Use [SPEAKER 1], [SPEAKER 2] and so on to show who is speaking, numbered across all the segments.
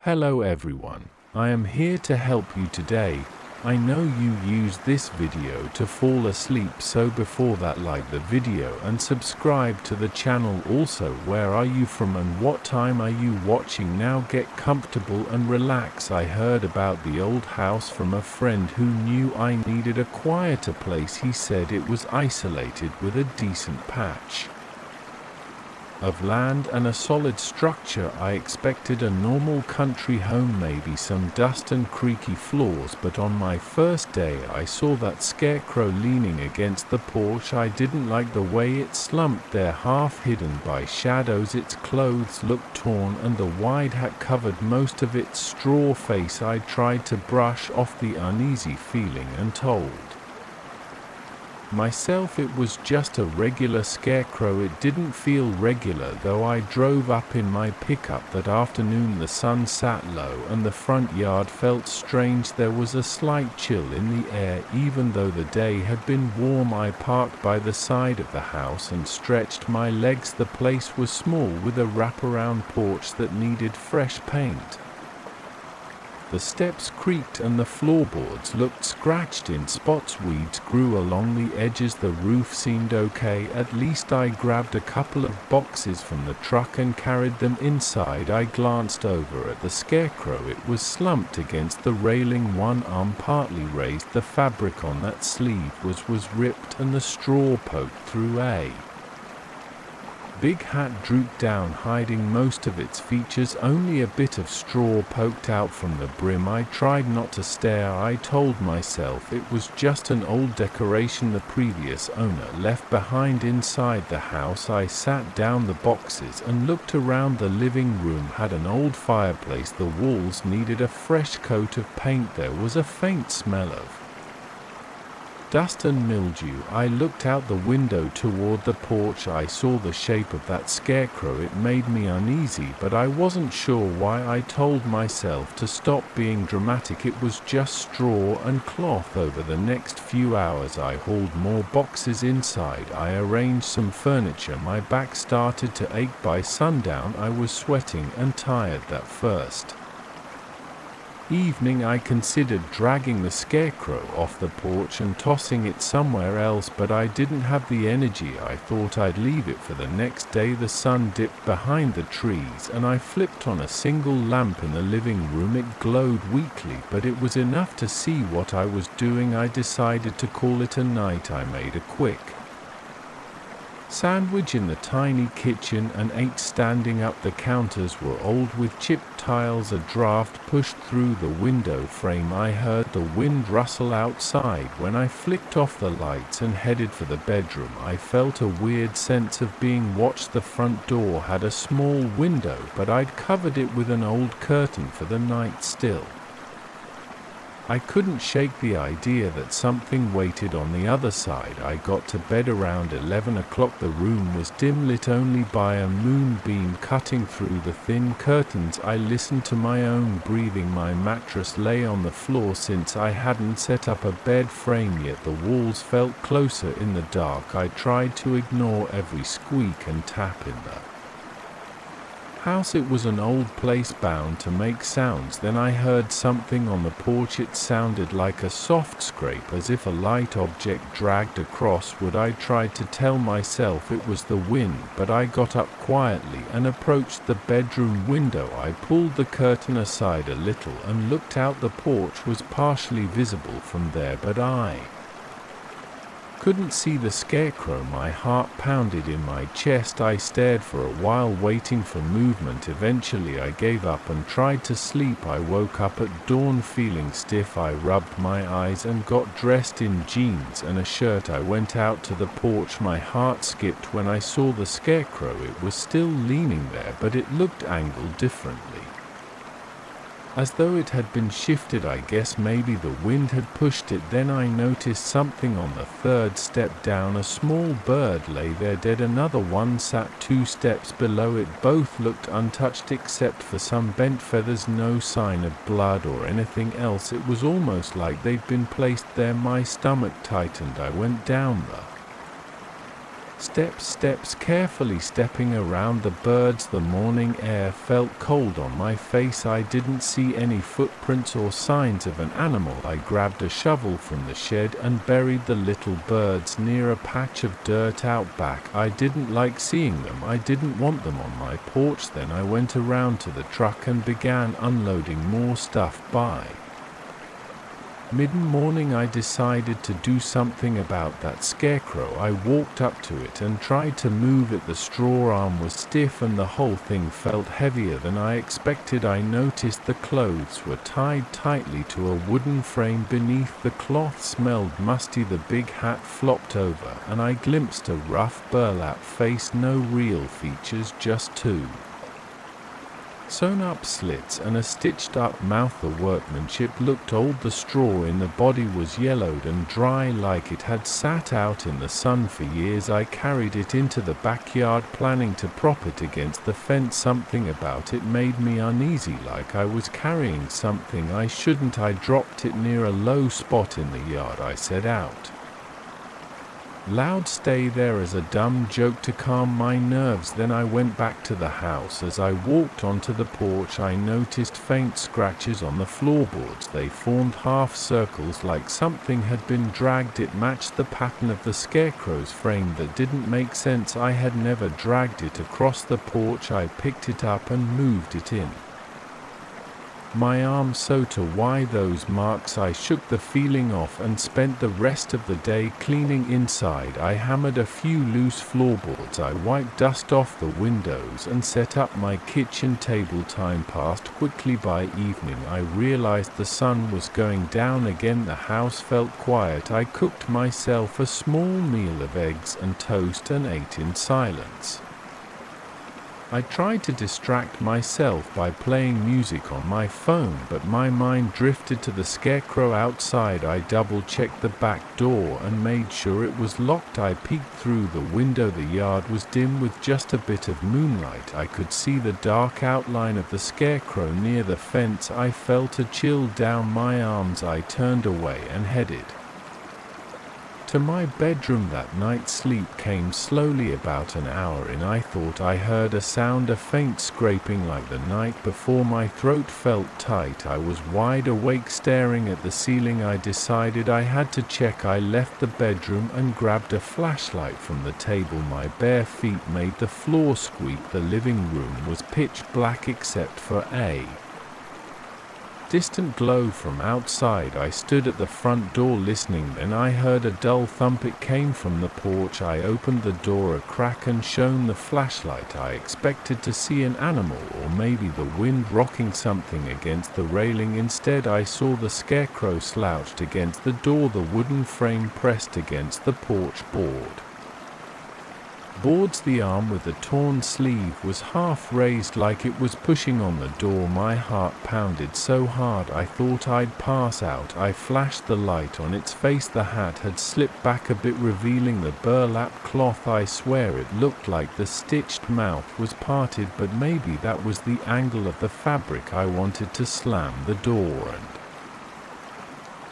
[SPEAKER 1] Hello everyone, I am here to help you today. I know you use this video to fall asleep, so before that, like the video and subscribe to the channel. Also, where are you from and what time are you watching now? Get comfortable and relax. I heard about the old house from a friend who knew I needed a quieter place. He said it was isolated with a decent patch of land and a solid structure. I expected a normal country home, maybe some dust and creaky floors, but on my first day I saw that scarecrow leaning against the porch. I didn't like the way it slumped there, half hidden by shadows. Its clothes looked torn and the wide hat covered most of its straw face. I tried to brush off the uneasy feeling and told myself it was just a regular scarecrow. It didn't feel regular though. I drove up in my pickup that afternoon. The sun sat low and the front yard felt strange. There was a slight chill in the air even though the day had been warm. I parked by the side of the house and stretched my legs. The place was small with a wraparound porch that needed fresh paint. The steps creaked and the floorboards looked scratched in spots. Weeds grew along the edges. The roof seemed okay. At least I grabbed a couple of boxes from the truck and carried them inside. I glanced over at the scarecrow. It was slumped against the railing, one arm partly raised. The fabric on that sleeve was ripped and the straw poked through. A big hat drooped down, hiding most of its features. Only a bit of straw poked out from the brim. I tried not to stare. I told myself it was just an old decoration the previous owner left behind inside the house. I sat down. The boxes and looked around. The living room had an old fireplace. The walls needed a fresh coat of paint. There was a faint smell of dust and mildew. I looked out the window toward the porch. I saw the shape of that scarecrow. It made me uneasy, but I wasn't sure why. I told myself to stop being dramatic. It was just straw and cloth. Over the next few hours I hauled more boxes inside. I arranged some furniture. My back started to ache. By sundown I was sweating and tired. That first evening I considered dragging the scarecrow off the porch and tossing it somewhere else, but I didn't have the energy. I thought I'd leave it for the next day. The sun dipped behind the trees and I flipped on a single lamp in the living room. It glowed weakly, but it was enough to see what I was doing. I decided to call it a night. I made a quick sandwich in the tiny kitchen and ate. Standing up, the counters were old with chipped tiles. A draft pushed through the window frame. I heard the wind rustle outside. When I flicked off the lights and headed for the bedroom, I felt a weird sense of being watched. The front door had a small window, but I'd covered it with an old curtain for the night. Still, I couldn't shake the idea that something waited on the other side. I got to bed around 11 o'clock. The room was dim, lit only by a moonbeam cutting through the thin curtains. I listened to my own breathing. My mattress lay on the floor. Since I hadn't set up a bed frame yet, the walls felt closer in the dark. I tried to ignore every squeak and tap in the house. It was an old place bound to make sounds. Then I heard something on the porch. It sounded like a soft scrape, as if a light object dragged across wood. I tried to tell myself it was the wind, but I got up quietly and approached the bedroom window. I pulled the curtain aside a little and looked out. The porch was partially visible from there, but I couldn't see the scarecrow. My heart pounded in my chest. I stared for a while, waiting for movement. Eventually I gave up and tried to sleep. I woke up at dawn feeling stiff. I rubbed my eyes and got dressed in jeans and a shirt. I went out to the porch. My heart skipped when I saw the scarecrow. It was still leaning there, but it looked angled differently, as though it had been shifted. I guess maybe the wind had pushed it. Then I noticed something on the third step down. A small bird lay there dead. Another one sat 2 steps below it. Both looked untouched except for some bent feathers. No sign of blood or anything else. It was almost like they'd been placed there. My stomach tightened. I went down the Steps, carefully stepping around the birds. The morning air felt cold on my face. I didn't see any footprints or signs of an animal. I grabbed a shovel from the shed and buried the little birds near a patch of dirt out back. I didn't like seeing them. I didn't want them on my porch. Then I went around to the truck and began unloading more stuff by. Mid-morning I decided to do something about that scarecrow. I walked up to it and tried to move it. The straw arm was stiff and the whole thing felt heavier than I expected. I noticed the clothes were tied tightly to a wooden frame beneath. The cloth smelled musty. The big hat flopped over and I glimpsed a rough burlap face. No real features, just two sewn-up slits and a stitched-up mouth. The workmanship looked old. The straw in the body was yellowed and dry, like it had sat out in the sun for years. I carried it into the backyard, planning to prop it against the fence. Something about it made me uneasy, like I was carrying something I shouldn't. I dropped it near a low spot in the yard. I set out loud, "Stay there," as a dumb joke to calm my nerves. Then I went back to the house. As I walked onto the porch, I noticed faint scratches on the floorboards. They formed half circles like something had been dragged. It matched the pattern of the scarecrow's frame. That didn't make sense. I had never dragged it across the porch. I picked it up and moved it in my arm. So to why those marks? I shook the feeling off and spent the rest of the day cleaning inside. I hammered a few loose floorboards. I wiped dust off the windows and set up my kitchen table. Time passed quickly. By evening I realized the sun was going down again. The house felt quiet. I cooked myself a small meal of eggs and toast and ate in silence. I tried to distract myself by playing music on my phone, but my mind drifted to the scarecrow outside. I double-checked the back door and made sure it was locked. I peeked through the window. The yard was dim with just a bit of moonlight. I could see the dark outline of the scarecrow near the fence. I felt a chill down my arms. I turned away and headed to my bedroom. That night sleep came slowly. About an hour in, I thought I heard a sound, a faint scraping like the night before. My throat felt tight. I was wide awake, staring at the ceiling. I decided I had to check. I left the bedroom and grabbed a flashlight from the table. My bare feet made the floor squeak. The living room was pitch black except for a distant glow from outside. I stood at the front door listening. Then I heard a dull thump. It came from the porch. I opened the door a crack and shone the flashlight. I expected to see an animal or maybe the wind rocking something against the railing. Instead I saw the scarecrow slouched against the door, the wooden frame pressed against the porch boards. The arm with the torn sleeve was half raised like it was pushing on the door. My heart pounded so hard I thought I'd pass out. I flashed the light on its face. The hat had slipped back a bit, revealing the burlap cloth. I swear it looked like the stitched mouth was parted, but maybe that was the angle of the fabric. I wanted to slam the door and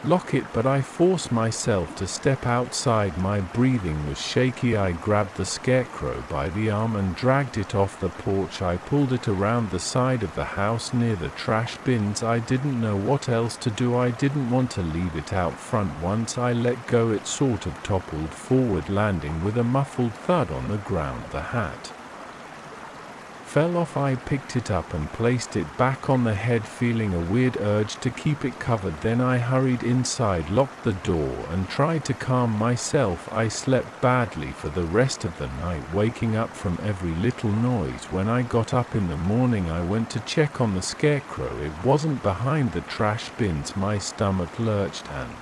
[SPEAKER 1] lock it, but I forced myself to step outside. My breathing was shaky. I grabbed the scarecrow by the arm and dragged it off the porch. I pulled it around the side of the house near the trash bins. I didn't know what else to do. I didn't want to leave it out front. Once I let go, it sort of toppled forward, landing with a muffled thud on the ground. The hat fell off. I picked it up and placed it back on the head, feeling a weird urge to keep it covered. Then I hurried inside, locked the door, and tried to calm myself. I slept badly for the rest of the night, waking up from every little noise. When I got up in the morning, I went to check on the scarecrow. It wasn't behind the trash bins. My stomach lurched and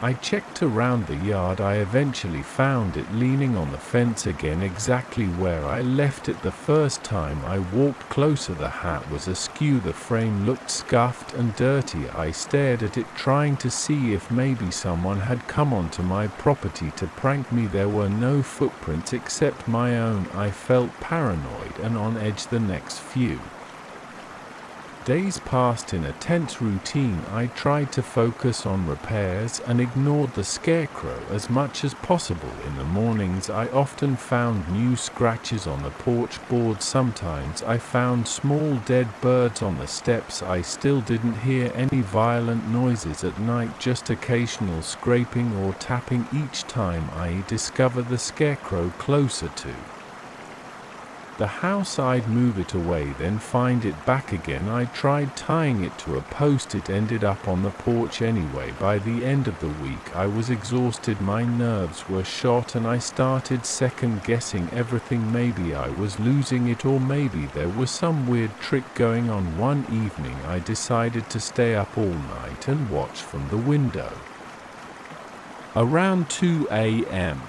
[SPEAKER 1] I checked around the yard. I eventually found it leaning on the fence again, exactly where I left it the first time. I walked closer. The hat was askew. The frame looked scuffed and dirty. I stared at it, trying to see if maybe someone had come onto my property to prank me. There were no footprints except my own. I felt paranoid and on edge the next few Days passed in a tense routine. I tried to focus on repairs and ignored the scarecrow as much as possible. In the mornings, I often found new scratches on the porch board. Sometimes I found small dead birds on the steps. I still didn't hear any violent noises at night, just occasional scraping or tapping each time I discovered the scarecrow closer to the house. I'd move it away, then find it back again. I tried tying it to a post. It ended up on the porch anyway. By the end of the week, I was exhausted. My nerves were shot and I started second-guessing everything. Maybe I was losing it, or maybe there was some weird trick going on. One evening, I decided to stay up all night and watch from the window. Around 2 a.m.,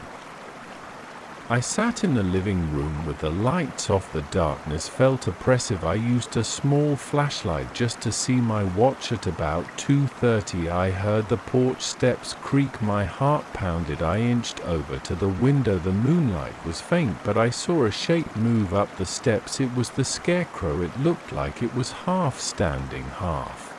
[SPEAKER 1] I sat in the living room with the lights off. The darkness felt oppressive. I used a small flashlight just to see my watch. At about 2:30, I heard the porch steps creak. My heart pounded. I inched over to the window. The moonlight was faint, but I saw a shape move up the steps. It was the scarecrow. It looked like it was half standing, half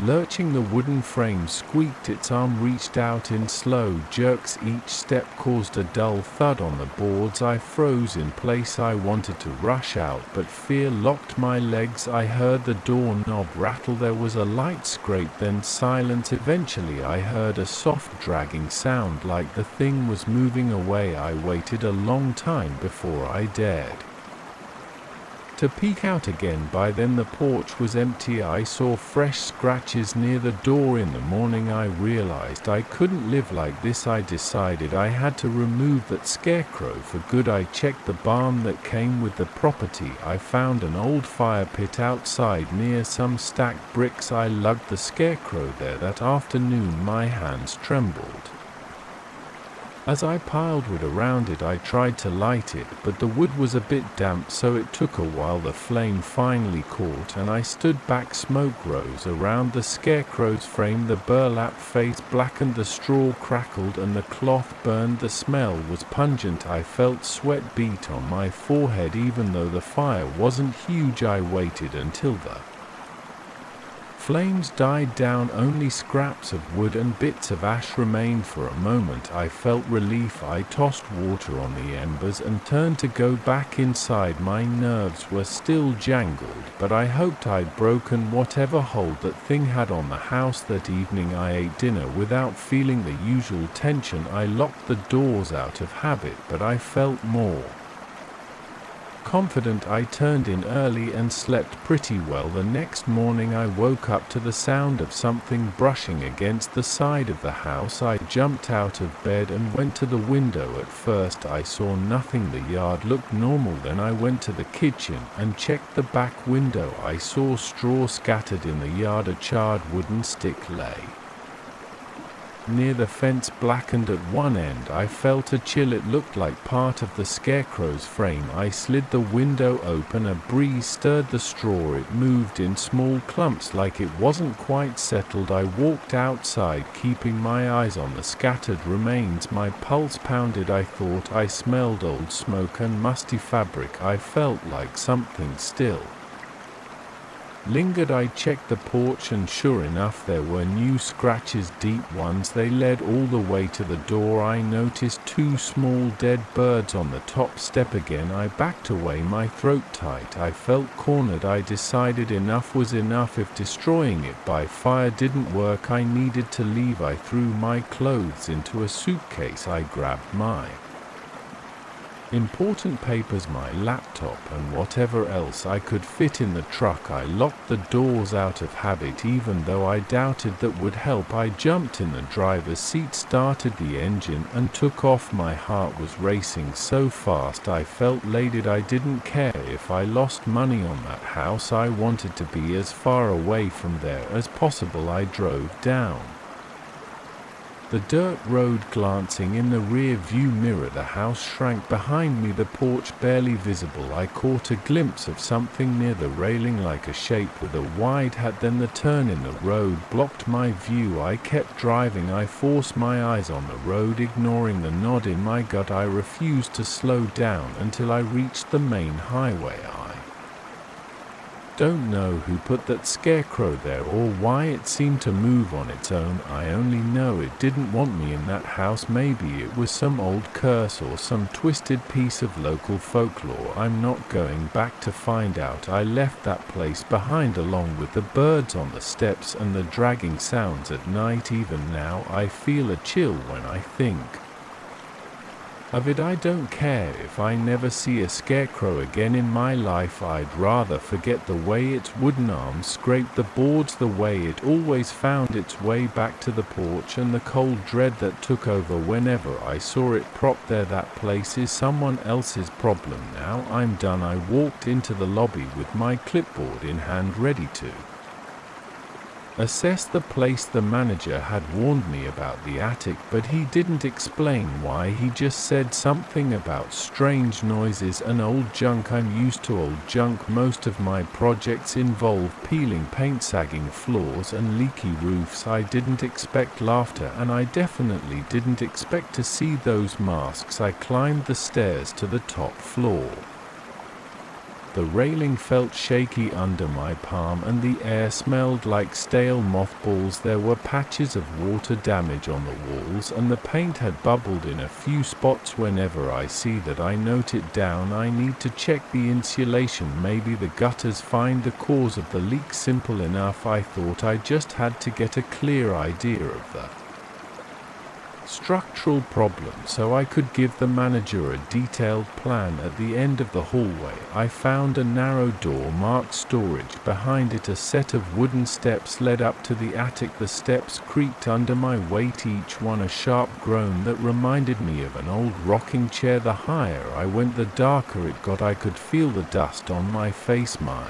[SPEAKER 1] lurching. The wooden frame squeaked. Its arm reached out in slow jerks. Each step caused a dull thud on the boards. I froze in place. I wanted to rush out, but fear locked my legs. I heard the doorknob rattle. There was a light scrape, then silence. Eventually I heard a soft dragging sound, like the thing was moving away. I waited a long time before I dared to peek out again. By then the porch was empty. I saw fresh scratches near the door. In the morning I realized I couldn't live like this. I decided I had to remove that scarecrow for good. I checked the barn that came with the property. I found an old fire pit outside near some stacked bricks. I lugged the scarecrow there that afternoon. My hands trembled as I piled wood around it. I tried to light it, but the wood was a bit damp, so it took a while. The flame finally caught, and I stood back. Smoke rose around the scarecrow's frame. The burlap face blackened, the straw crackled, and the cloth burned. The smell was pungent. I felt sweat beat on my forehead. Even though the fire wasn't huge, I waited until the flames died down. Only scraps of wood and bits of ash remained. For a moment I felt relief. I tossed water on the embers and turned to go back inside. My nerves were still jangled, but I hoped I'd broken whatever hold that thing had on the house. That evening I ate dinner without feeling the usual tension. I locked the doors out of habit, but I felt more confident. I turned in early and slept pretty well. The next morning I woke up to the sound of something brushing against the side of the house. I jumped out of bed and went to the window. At first I saw nothing. The yard looked normal. Then I went to the kitchen and checked the back window. I saw straw scattered in the yard. A charred wooden stick lay near the fence, blackened at one end. I felt a chill. It looked like part of the scarecrow's frame. I slid the window open. A breeze stirred the straw. It moved in small clumps, like it wasn't quite settled. I walked outside, keeping my eyes on the scattered remains. My pulse pounded. I thought I smelled old smoke and musty fabric. I felt like something still lingered. I checked the porch, and sure enough there were new scratches, deep ones. They led all the way to the door. I noticed two small dead birds on the top step. Again I backed away, my throat tight. I felt cornered. I decided enough was enough. If destroying it by fire didn't work, I needed to leave. I threw my clothes into a suitcase. I grabbed my important papers, my laptop, and whatever else I could fit in the truck. I locked the doors out of habit, even though I doubted that would help. I jumped in the driver's seat, started the engine, and took off. My heart was racing so fast I felt elated. I didn't care if I lost money on that house. I wanted to be as far away from there as possible. I drove down the dirt road, glancing in the rear view mirror. The house shrank behind me, the porch barely visible. I caught a glimpse of something near the railing, like a shape with a wide hat. Then the turn in the road blocked my view. I kept driving. I forced my eyes on the road, ignoring the nod in my gut. I refused to slow down until I reached the main highway. I Don't know who put that scarecrow there or why it seemed to move on its own. I only know it didn't want me in that house. Maybe it was some old curse or some twisted piece of local folklore. I'm not going back to find out. I left that place behind along with the birds on the steps and the dragging sounds at night. Even now I feel a chill when I think of it. I don't care if I never see a scarecrow again in my life. I'd rather forget the way its wooden arms scraped the boards, the way it always found its way back to the porch, and the cold dread that took over whenever I saw it propped there. That place is someone else's problem now. I'm done. I walked into the lobby with my clipboard in hand, ready to assess the place. The manager had warned me about the attic, but he didn't explain why. He just said something about strange noises and old junk. I'm used to old junk. Most of my projects involve peeling paint, sagging floors, and leaky roofs. I didn't expect laughter, and I definitely didn't expect to see those masks. I climbed the stairs to the top floor. The railing felt shaky under my palm, and the air smelled like stale mothballs. There were patches of water damage on the walls, and the paint had bubbled in a few spots. Whenever I see that, I note it down. I need to check the insulation, maybe the gutters, find the cause of the leak. Simple enough. I thought I just had to get a clear idea of the structural problem so I could give the manager a detailed plan. At the end of the hallway I found a narrow door marked storage. Behind it a set of wooden steps led up to the attic. The steps creaked under my weight, each one a sharp groan that reminded me of an old rocking chair. The higher I went, the darker it got. I could feel the dust on my face. My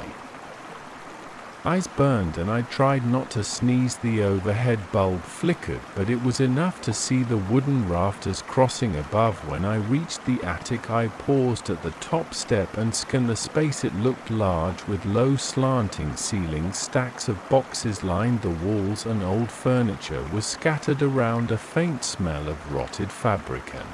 [SPEAKER 1] eyes burned and I tried not to sneeze. The overhead bulb flickered, but it was enough to see the wooden rafters crossing above. When I reached the attic, I paused at the top step and scanned the space. It looked large, with low slanting ceilings. Stacks of boxes lined the walls and old furniture was scattered around. A faint smell of rotted fabric and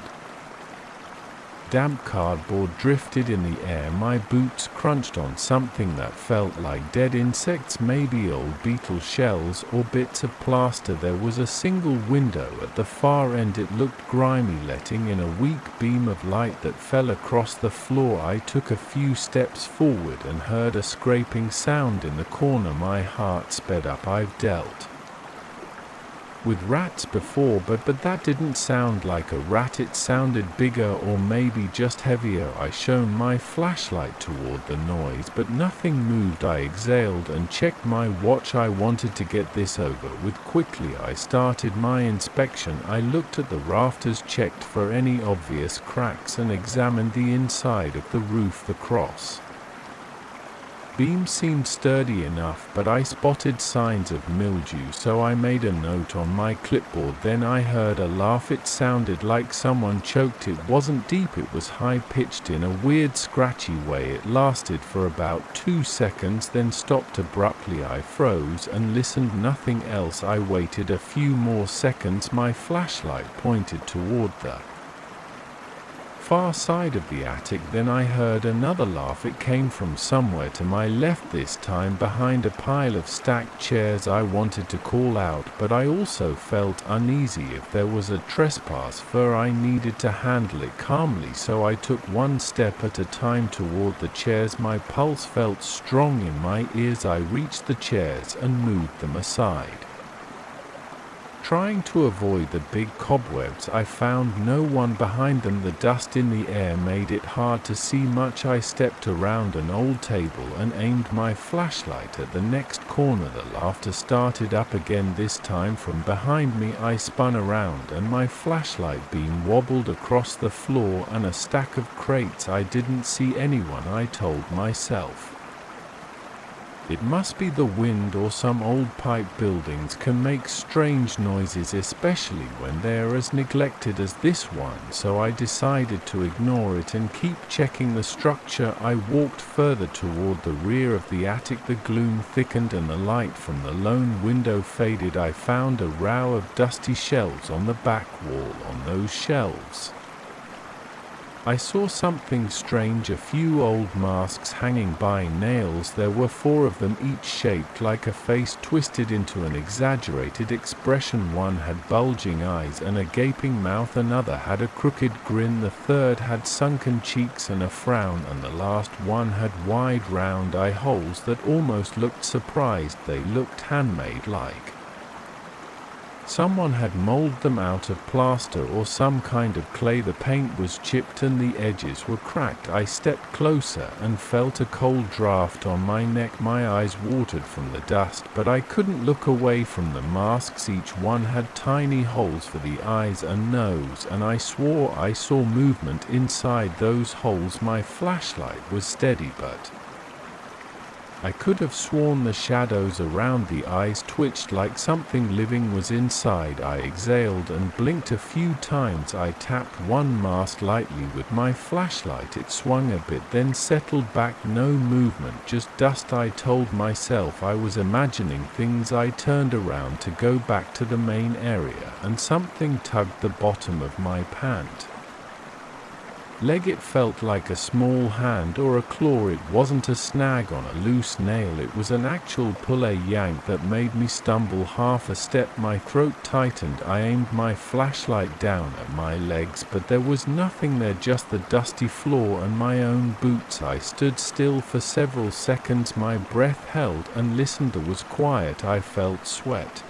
[SPEAKER 1] damp cardboard drifted in the air. My boots crunched on something that felt like dead insects, maybe old beetle shells or bits of plaster. There was a single window at the far end. It looked grimy, letting in a weak beam of light that fell across the floor. I took a few steps forward and heard a scraping sound in the corner. My heart sped up. I've dealt with rats before, but that didn't sound like a rat. It sounded bigger, or maybe just heavier. I shone my flashlight toward the noise, but nothing moved. I exhaled and checked my watch. I wanted to get this over with quickly. I started my inspection. I looked at the rafters, checked for any obvious cracks, and examined the inside of the roof. The cross beam seemed sturdy enough, but I spotted signs of mildew, so I made a note on my clipboard. Then I heard a laugh. It sounded like someone choked. It wasn't deep, it was high-pitched in a weird scratchy way. It lasted for about 2 seconds, then stopped abruptly. I froze and listened. Nothing else. I waited a few more seconds. My flashlight pointed toward the far side of the attic. Then I heard another laugh. It came from somewhere to my left, this time behind a pile of stacked chairs. I wanted to call out, but I also felt uneasy. If there was a trespass, I needed to handle it calmly, so I took one step at a time toward the chairs. My pulse felt strong in my ears. I reached the chairs and moved them aside, trying to avoid the big cobwebs. I found no one behind them. The dust in the air made it hard to see much. I stepped around an old table and aimed my flashlight at the next corner. The laughter started up again, this time from behind me. I spun around and my flashlight beam wobbled across the floor and a stack of crates. I didn't see anyone, I told myself. It must be the wind, or some old pipe. Buildings can make strange noises, especially when they are as neglected as this one, so I decided to ignore it and keep checking the structure. I walked further toward the rear of the attic. The gloom thickened and the light from the lone window faded. I found a row of dusty shelves on the back wall. On those shelves I saw something strange, a few old masks hanging by nails. There were 4 of them, each shaped like a face twisted into an exaggerated expression. One had bulging eyes and a gaping mouth, another had a crooked grin, the third had sunken cheeks and a frown, and the last one had wide round eye holes that almost looked surprised. They looked handmade-like. Someone had molded them out of plaster or some kind of clay. The paint was chipped and the edges were cracked. I stepped closer and felt a cold draft on my neck. My eyes watered from the dust, but I couldn't look away from the masks. Each one had tiny holes for the eyes and nose, and I swore I saw movement inside those holes. My flashlight was steady, but I could have sworn the shadows around the eyes twitched like something living was inside. I exhaled and blinked a few times. I tapped one mask lightly with my flashlight. It swung a bit, then settled back. No movement, just dust. I told myself I was imagining things. I turned around to go back to the main area, and something tugged the bottom of my pant leg. It felt like a small hand or a claw. It wasn't a snag on a loose nail, it was an actual pull, a yank that made me stumble half a step. My throat tightened. I aimed my flashlight down at my legs, but there was nothing there, just the dusty floor and my own boots. I stood still for several seconds, my breath held, and listened. There was quiet. I felt sweat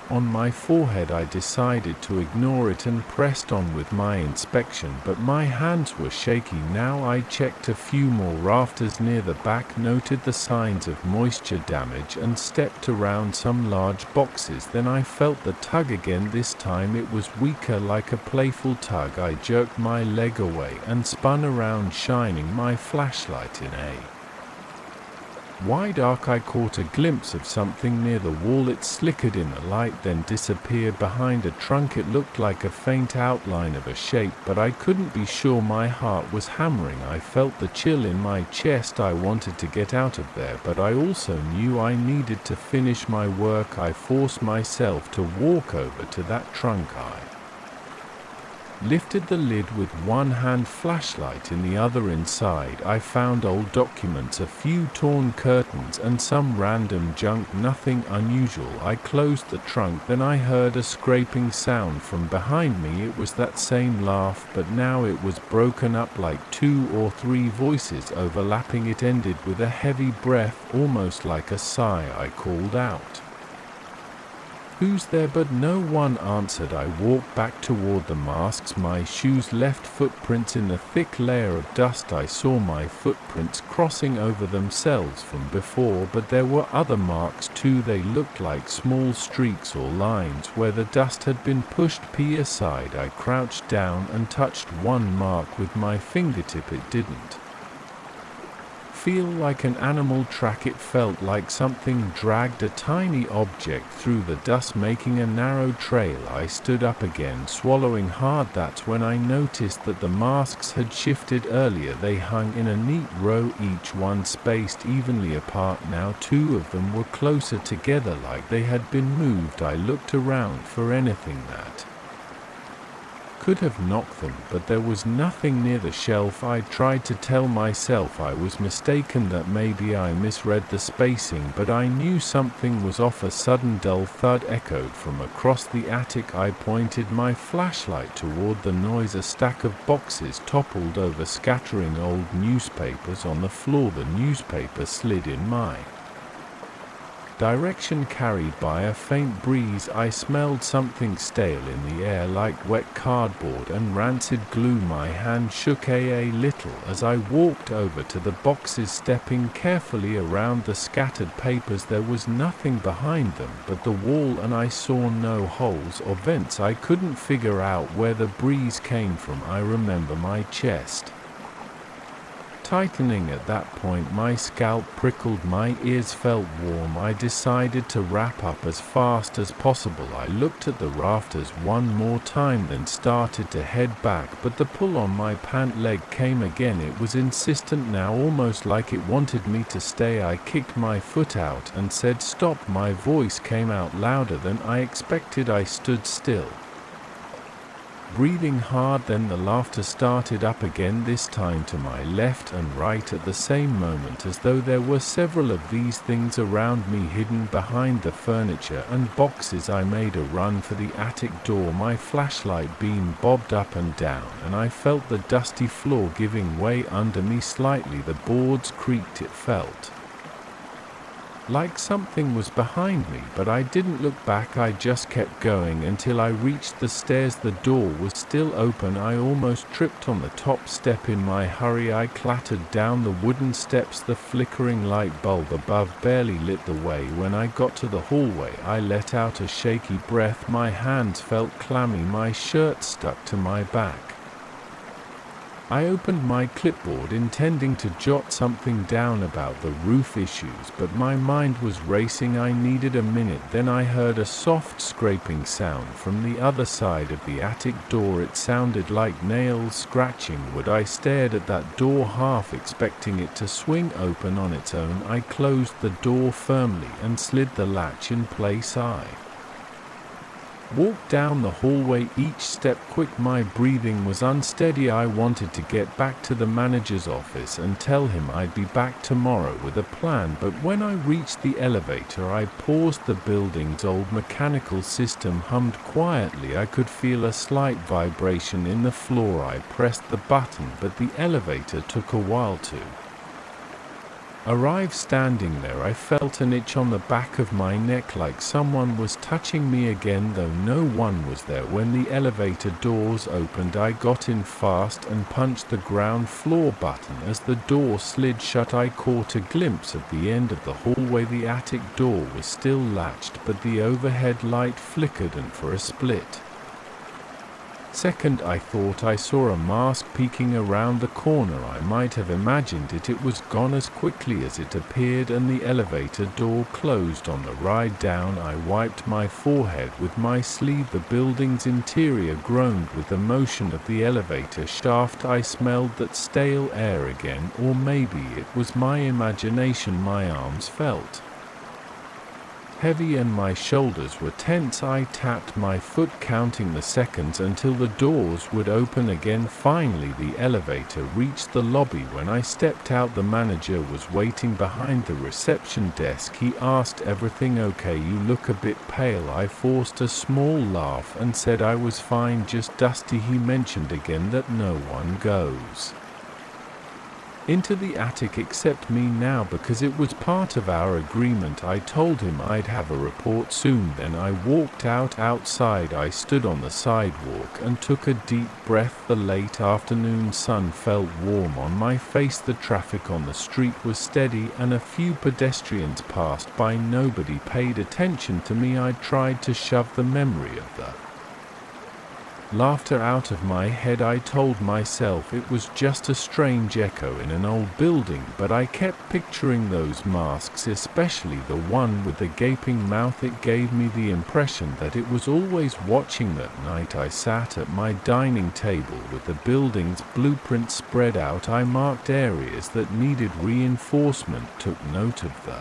[SPEAKER 1] on my forehead. I decided to ignore it and pressed on with my inspection, but my hands were shaky now. I checked a few more rafters near the back, noted the signs of moisture damage, and stepped around some large boxes. Then I felt the tug again. This time it was weaker, like a playful tug. I jerked my leg away and spun around, shining my flashlight in a wide arc. I caught a glimpse of something near the wall. It slickered in the light, then disappeared behind a trunk. It looked like a faint outline of a shape, but I couldn't be sure. My heart was hammering. I felt the chill in my chest. I wanted to get out of there, but I also knew I needed to finish my work. I forced myself to walk over to that trunk. I lifted the lid with one hand, flashlight in the other. Inside I found old documents, a few torn curtains, and some random junk. Nothing unusual. I closed the trunk. Then I heard a scraping sound from behind me. It was that same laugh, but now it was broken up like 2 or 3 voices overlapping. It ended with a heavy breath, almost like a sigh. I called out, "Who's there?" but no one answered. I walked back toward the masks. My shoes left footprints in a thick layer of dust. I saw my footprints crossing over themselves from before, but there were other marks too. They looked like small streaks or lines where the dust had been pushed aside. I crouched down and touched one mark with my fingertip. It didn't feel like an animal track. It felt like something dragged a tiny object through the dust, making a narrow trail. I stood up again, swallowing hard. That's when I noticed that the masks had shifted. Earlier they hung in a neat row, each one spaced evenly apart. Now 2 of them were closer together, like they had been moved. I looked around for anything that could have knocked them, but there was nothing near the shelf. I tried to tell myself I was mistaken, that maybe I misread the spacing, but I knew something was off. A sudden dull thud echoed from across the attic. I pointed my flashlight toward the noise. A stack of boxes toppled over, scattering old newspapers on the floor. The newspaper slid in my direction, carried by a faint breeze. I smelled something stale in the air, like wet cardboard and rancid glue. My hand shook a little as I walked over to the boxes, stepping carefully around the scattered papers. There was nothing behind them but the wall, and I saw no holes or vents. I couldn't figure out where the breeze came from. I remember my chest tightening at that point. My scalp prickled, my ears felt warm. I decided to wrap up as fast as possible. I looked at the rafters one more time, then started to head back, but the pull on my pant leg came again. It was insistent now, almost like it wanted me to stay. I kicked my foot out and said, "Stop." My voice came out louder than I expected. I stood still, breathing hard. Then the laughter started up again, this time to my left and right at the same moment, as though there were several of these things around me hidden behind the furniture and boxes. I made a run for the attic door. My flashlight beam bobbed up and down, and I felt the dusty floor giving way under me slightly. The boards creaked. It felt like something was behind me, but I didn't look back. I just kept going until I reached the stairs. The door was still open. I almost tripped on the top step. In my hurry, I clattered down the wooden steps. The flickering light bulb above barely lit the way. When I got to the hallway, I let out a shaky breath. My hands felt clammy. My shirt stuck to my back. I opened my clipboard intending to jot something down about the roof issues, but my mind was racing. I needed a minute. Then I heard a soft scraping sound from the other side of the attic door. It sounded like nails scratching wood. I stared at that door, half expecting it to swing open on its own. I closed the door firmly and slid the latch in place. I walked down the hallway, each step quick. My breathing was unsteady. I wanted to get back to the manager's office and tell him I'd be back tomorrow with a plan, but when I reached the elevator, I paused. The building's old mechanical system hummed quietly. I could feel a slight vibration in the floor. I pressed the button, but the elevator took a while to arrive. Standing there, I felt an itch on the back of my neck, like someone was touching me again, though no one was there. When the elevator doors opened, I got in fast and punched the ground floor button. As the door slid shut, I caught a glimpse of the end of the hallway. The attic door was still latched, but the overhead light flickered, and for a split second I thought I saw a mask peeking around the corner. I might have imagined it. It was gone as quickly as it appeared, and the elevator door closed. On the ride down, I wiped my forehead with my sleeve. The building's interior groaned with the motion of the elevator shaft. I smelled that stale air again, or maybe it was my imagination. My arms felt heavy and my shoulders were tense. I tapped my foot, counting the seconds until the doors would open again. Finally, the elevator reached the lobby. When I stepped out, the manager was waiting behind the reception desk. He asked, "Everything okay? You look a bit pale." I forced a small laugh and said I was fine, just dusty. He mentioned again that no one goes into the attic except me now, because it was part of our agreement. I told him I'd have a report soon. Then I walked outside. I stood on the sidewalk and took a deep breath. The late afternoon sun felt warm on my face. The traffic on the street was steady, and a few pedestrians passed by. Nobody paid attention to me. I tried to shove the memory of the laughter out of my head. I told myself it was just a strange echo in an old building, but I kept picturing those masks, especially the one with the gaping mouth. It gave me the impression that it was always watching. That night I sat at my dining table with the building's blueprint spread out. I marked areas that needed reinforcement, took note of the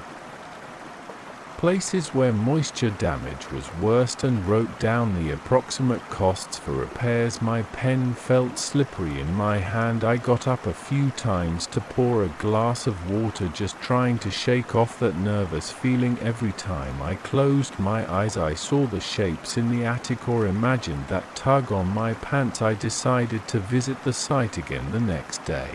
[SPEAKER 1] places where moisture damage was worst, and wrote down the approximate costs for repairs. My pen felt slippery in my hand. I got up a few times to pour a glass of water, just trying to shake off that nervous feeling. Every time I closed my eyes, I saw the shapes in the attic, or imagined that tug on my pants. I decided to visit the site again the next day,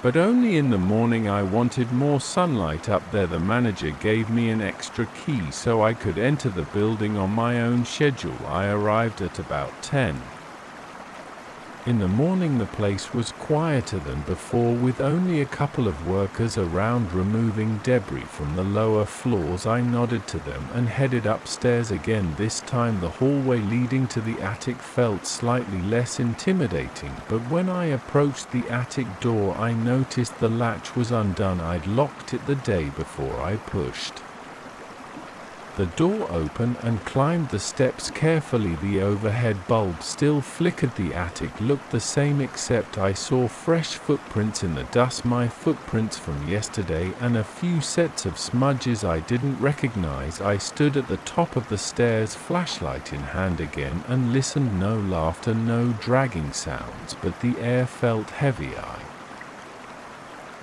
[SPEAKER 1] but only in the morning. I wanted more sunlight up there. The manager gave me an extra key so I could enter the building on my own schedule. I arrived at about 10 in the morning. The place was quieter than before, with only a couple of workers around removing debris from the lower floors. I nodded to them and headed upstairs again. This time the hallway leading to the attic felt slightly less intimidating, but when I approached the attic door, I noticed the latch was undone. I'd locked it the day before. I pushed the door open and climbed the steps carefully. The overhead bulb still flickered. The attic looked the same except I saw fresh footprints in the dust, my footprints from yesterday, and a few sets of smudges I didn't recognize. I stood at the top of the stairs, flashlight in hand again, and listened. No laughter, no dragging sounds, but the air felt heavy. I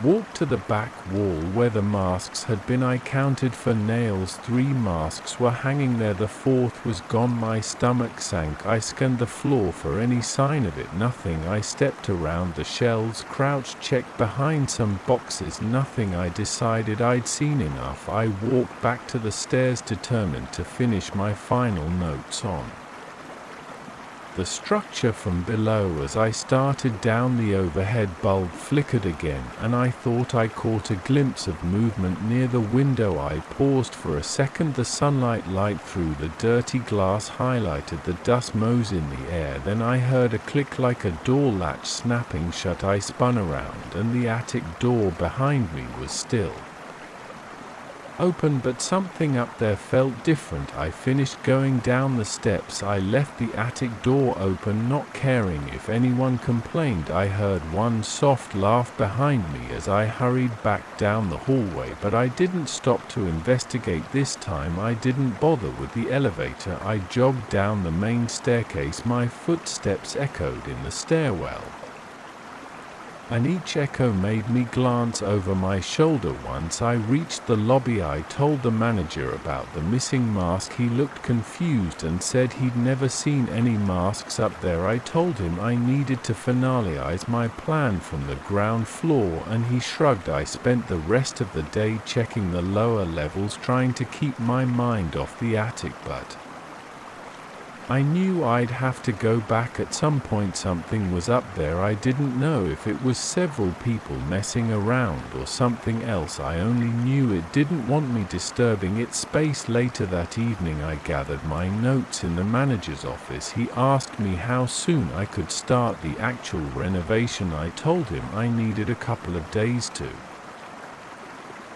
[SPEAKER 1] walked to the back wall where the masks had been. I counted for nails. 3 masks were hanging there. The 4th was gone. My stomach sank. I scanned the floor for any sign of it. Nothing. I stepped around the shelves, crouched, checked behind some boxes. Nothing. I decided I'd seen enough. I walked back to the stairs, determined to finish my final notes on the structure from below. As I started down, the overhead bulb flickered again, and I thought I caught a glimpse of movement near the window. I paused for a second. The sunlight light through the dirty glass highlighted the dust motes in the air. Then I heard a click like a door latch snapping shut. I spun around, and the attic door behind me was still open, but something up there felt different. I finished going down the steps. I left the attic door open, not caring if anyone complained. I heard one soft laugh behind me as I hurried back down the hallway, but I didn't stop to investigate this time. I didn't bother with the elevator. I jogged down the main staircase. My footsteps echoed in the stairwell, and each echo made me glance over my shoulder. Once I reached the lobby, I told the manager about the missing mask. He looked confused and said he'd never seen any masks up there. I told him I needed to finalize my plan from the ground floor, and he shrugged. I spent the rest of the day checking the lower levels, trying to keep my mind off the attic, but I knew I'd have to go back at some point. Something was up there. I didn't know if it was several people messing around or something else. I only knew it didn't want me disturbing its space. Later that evening, I gathered my notes in the manager's office. He asked me how soon I could start the actual renovation. I told him I needed a couple of days to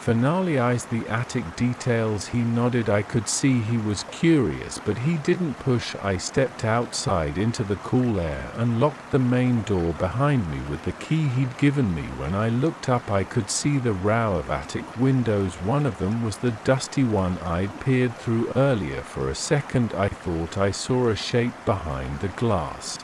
[SPEAKER 1] finalize the attic details. He nodded. I could see he was curious, but he didn't push. I stepped outside into the cool air and locked the main door behind me with the key he'd given me. When I looked up, I could see the row of attic windows. One of them was the dusty one I'd peered through earlier. For a second, I thought I saw a shape behind the glass.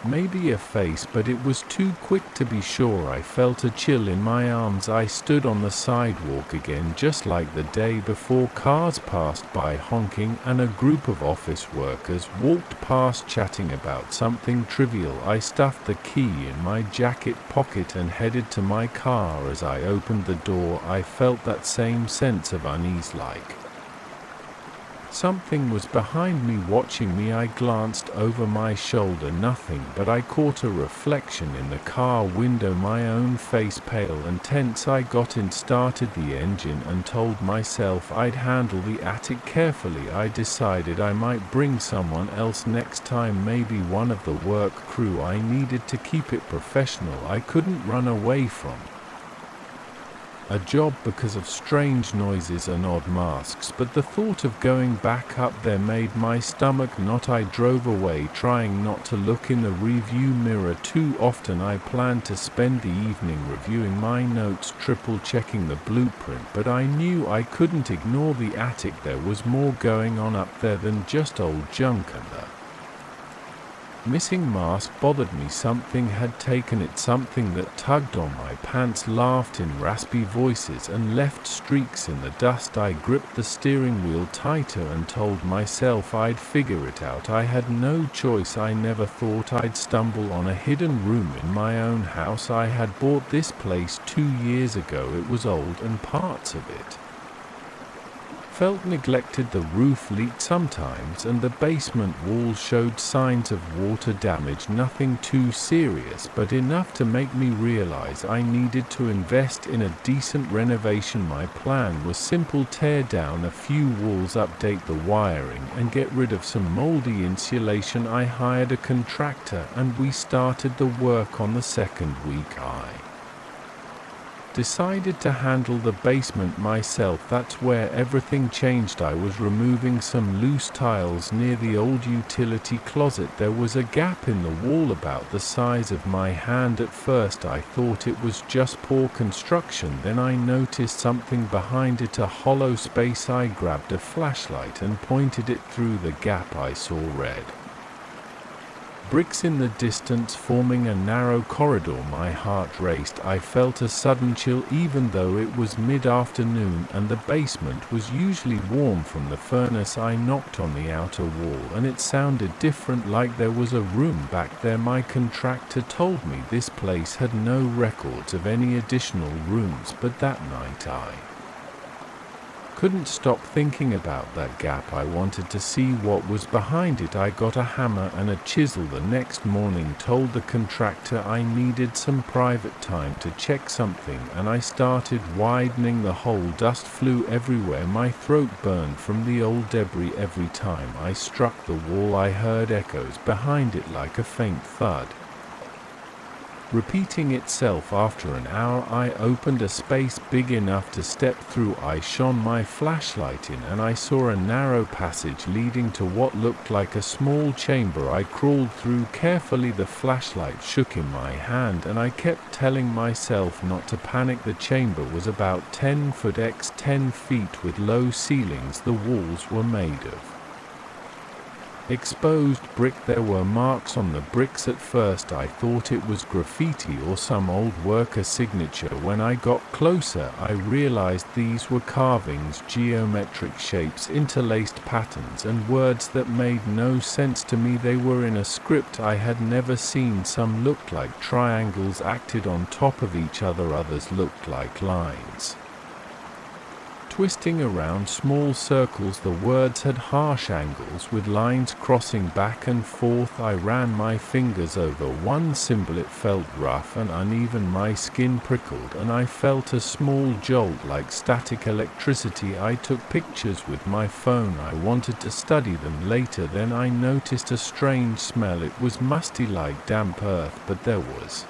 [SPEAKER 1] Maybe a face, but it was too quick to be sure. I felt a chill in my arms. I stood on the sidewalk again, just like the day before. Cars passed by honking, and a group of office workers walked past chatting about something trivial. I stuffed the key in my jacket pocket and headed to my car. As I opened the door, I felt that same sense of unease, like something was behind me watching me. I glanced over my shoulder. Nothing, but I caught a reflection in the car window, my own face, pale and tense. I got in, started the engine, and told myself I'd handle the attic carefully. I decided I might bring someone else next time, maybe one of the work crew. I needed to keep it professional. I couldn't run away from a job because of strange noises and odd masks, but the thought of going back up there made my stomach knot. I drove away, trying not to look in the rearview mirror too often. I planned to spend the evening reviewing my notes, triple checking the blueprint, but I knew I couldn't ignore the attic. There was more going on up there than just old junk, and the missing mask bothered me. Something had taken it, something that tugged on my pants, laughed in raspy voices, and left streaks in the dust. I gripped the steering wheel tighter and told myself I'd figure it out. I had no choice. I never thought I'd stumble on a hidden room in my own house. I had bought this place 2 years ago. It was old, and parts of it felt neglected. The roof leaked sometimes, and the basement wall showed signs of water damage. Nothing too serious, but enough to make me realize I needed to invest in a decent renovation. My plan was simple: tear down a few walls, update the wiring, and get rid of some moldy insulation. I hired a contractor, and we started the work on the second week. I Decided to handle the basement myself. That's where everything changed. I was removing some loose tiles near the old utility closet. There was a gap in the wall about the size of my hand. At first I thought it was just poor construction, then I noticed something behind it, a hollow space. I grabbed a flashlight and pointed it through the gap. I saw red bricks in the distance forming a narrow corridor. My heart raced. I felt a sudden chill even though it was mid-afternoon and the basement was usually warm from the furnace. I knocked on the outer wall and it sounded different, like there was a room back there. My contractor told me this place had no records of any additional rooms, but that night I couldn't stop thinking about that gap. I wanted to see what was behind it. I got a hammer and a chisel the next morning, told the contractor I needed some private time to check something, and I started widening the hole. Dust flew everywhere. My throat burned from the old debris. Every time I struck the wall I heard echoes behind it, like a faint thud repeating itself. After an hour I opened a space big enough to step through. I shone my flashlight in and I saw a narrow passage leading to what looked like a small chamber. I crawled through carefully. The flashlight shook in my hand and I kept telling myself not to panic. The chamber was about 10 foot x 10 feet with low ceilings. The walls were made of exposed brick. There were marks on the bricks. At first I thought it was graffiti or some old worker signature. When I got closer I realized these were carvings, geometric shapes, interlaced patterns, and words that made no sense to me. They were in a script I had never seen. Some looked like triangles acted on top of each other, others looked like lines twisting around small circles. The words had harsh angles with lines crossing back and forth. I ran my fingers over one symbol. It felt rough and uneven. My skin prickled and I felt a small jolt like static electricity. I took pictures with my phone. I wanted to study them later. Then I noticed a strange smell. It was musty like damp earth, but there was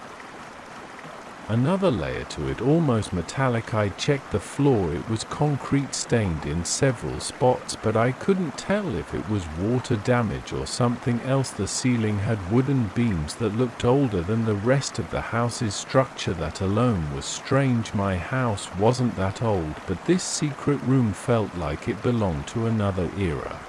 [SPEAKER 1] another layer to it, almost metallic. I checked the floor. It was concrete stained in several spots, but I couldn't tell if it was water damage or something else. The ceiling had wooden beams that looked older than the rest of the house's structure. That alone was strange. My house wasn't that old, but this secret room felt like it belonged to another era.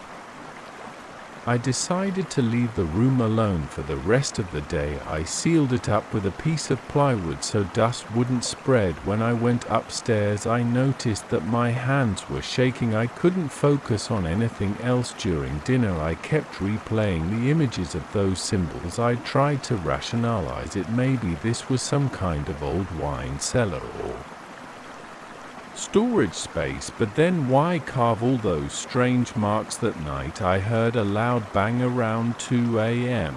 [SPEAKER 1] I decided to leave the room alone for the rest of the day. I sealed it up with a piece of plywood so dust wouldn't spread. When I went upstairs I noticed that my hands were shaking. I couldn't focus on anything else. During dinner I kept replaying the images of those symbols. I tried to rationalize it. Maybe this was some kind of old wine cellar or storage space, but then why carve all those strange marks? That night I heard a loud bang around 2 a.m.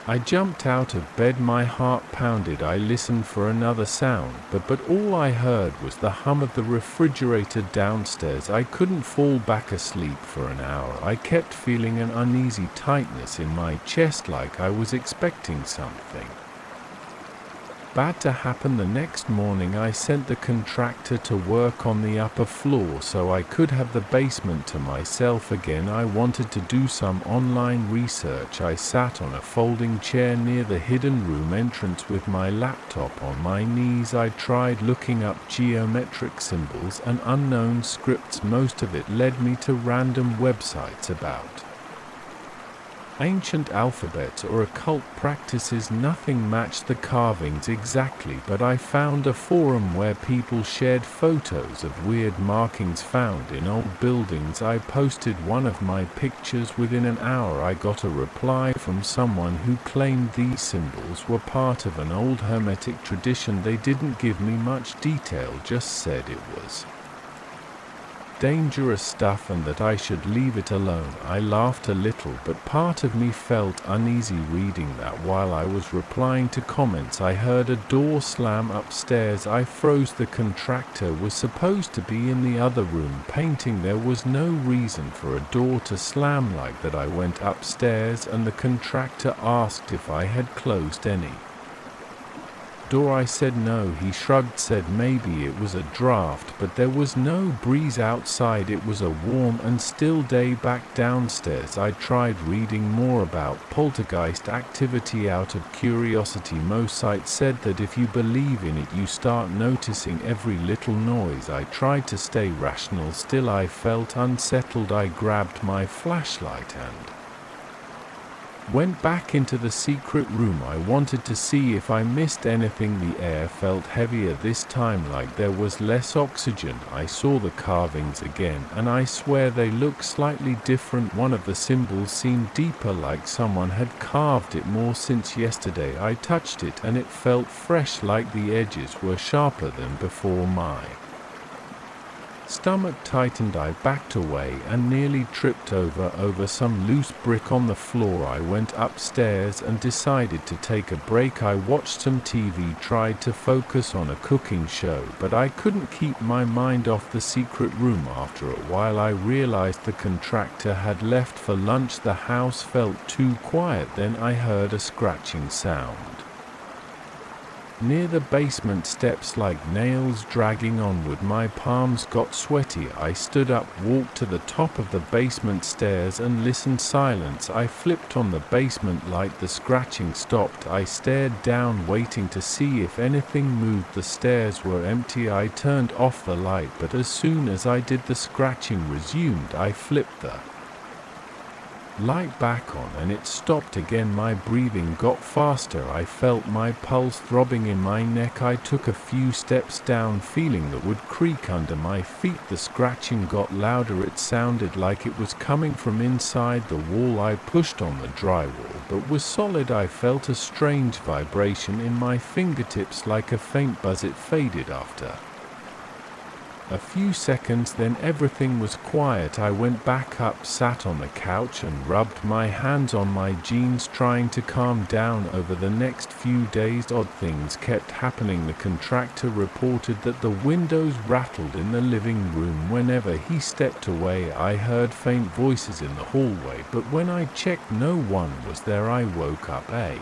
[SPEAKER 1] I jumped out of bed. My heart pounded. I listened for another sound, but all I heard was the hum of the refrigerator downstairs. I couldn't fall back asleep for an hour. I kept feeling an uneasy tightness in my chest, like I was expecting something bad to happen. The next morning I sent the contractor to work on the upper floor so I could have the basement to myself again. I wanted to do some online research. I sat on a folding chair near the hidden room entrance with my laptop on my knees. I tried looking up geometric symbols and unknown scripts. Most of it led me to random websites about ancient alphabets or occult practices. Nothing matched the carvings exactly, but I found a forum where people shared photos of weird markings found in old buildings. I posted one of my pictures. Within an hour I got a reply from someone who claimed these symbols were part of an old hermetic tradition. They didn't give me much detail, just said it was dangerous stuff and that I should leave it alone. I laughed a little, but part of me felt uneasy reading that. While I was replying to comments I heard a door slam upstairs. I froze. The contractor was supposed to be in the other room painting. There was no reason for a door to slam like that. I went upstairs and the contractor asked if I had closed any door. I said no. He shrugged, said maybe it was a draft, but there was no breeze outside. It was a warm and still day back downstairs. I tried reading more about poltergeist activity out of curiosity. Most sites said that if you believe in it, you start noticing every little noise. I tried to stay rational. Still, I felt unsettled. I grabbed my flashlight and went back into the secret room. I wanted to see if I missed anything. The air felt heavier this time, like there was less oxygen. I saw the carvings again, and I swear they looked slightly different. One of the symbols seemed deeper, like someone had carved it more since yesterday. I touched it, and it felt fresh, like the edges were sharper than before. My stomach tightened. I backed away and nearly tripped over some loose brick on the floor. I went upstairs and decided to take a break. I watched some TV, tried to focus on a cooking show, but I couldn't keep my mind off the secret room. After a while, I realized the contractor had left for lunch. The house felt too quiet. Then I heard a scratching sound near the basement steps, like nails dragging onward. My palms got sweaty. I stood up, walked to the top of the basement stairs and listened. Silence. I flipped on the basement light. The scratching stopped. I stared down, waiting to see if anything moved. The stairs were empty. I turned off the light, but as soon as I did, the scratching resumed. I flipped the light back on and it stopped again. My breathing got faster. I felt my pulse throbbing in my neck. I took a few steps down, feeling the wood creak under my feet. The scratching got louder. It sounded like it was coming from inside the wall. I pushed on the drywall, but was solid. I felt a strange vibration in my fingertips, like a faint buzz. It faded after a few seconds, then everything was quiet. I went back up, sat on the couch and rubbed my hands on my jeans, trying to calm down. Over the next few days, odd things kept happening. The contractor reported that the windows rattled in the living room. Whenever he stepped away, I heard faint voices in the hallway, but when I checked, no one was there. I woke up a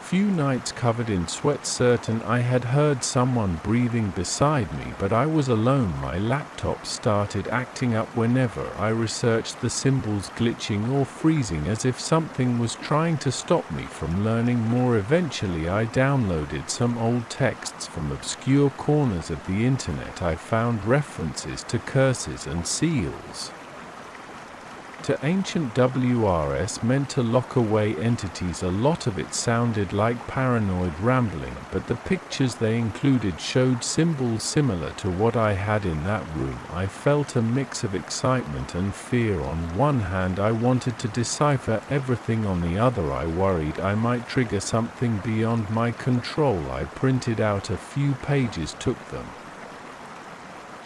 [SPEAKER 1] few nights covered in sweat, certain I had heard someone breathing beside me, but I was alone. My laptop started acting up whenever I researched, the symbols glitching or freezing as if something was trying to stop me from learning more. Eventually I downloaded some old texts from obscure corners of the internet. I found references to curses and seals to ancient WRS meant to lock away entities. A lot of it sounded like paranoid rambling, but the pictures they included showed symbols similar to what I had in that room. I felt a mix of excitement and fear. On one hand, I wanted to decipher everything. On the other, I worried I might trigger something beyond my control. I printed out a few pages, took them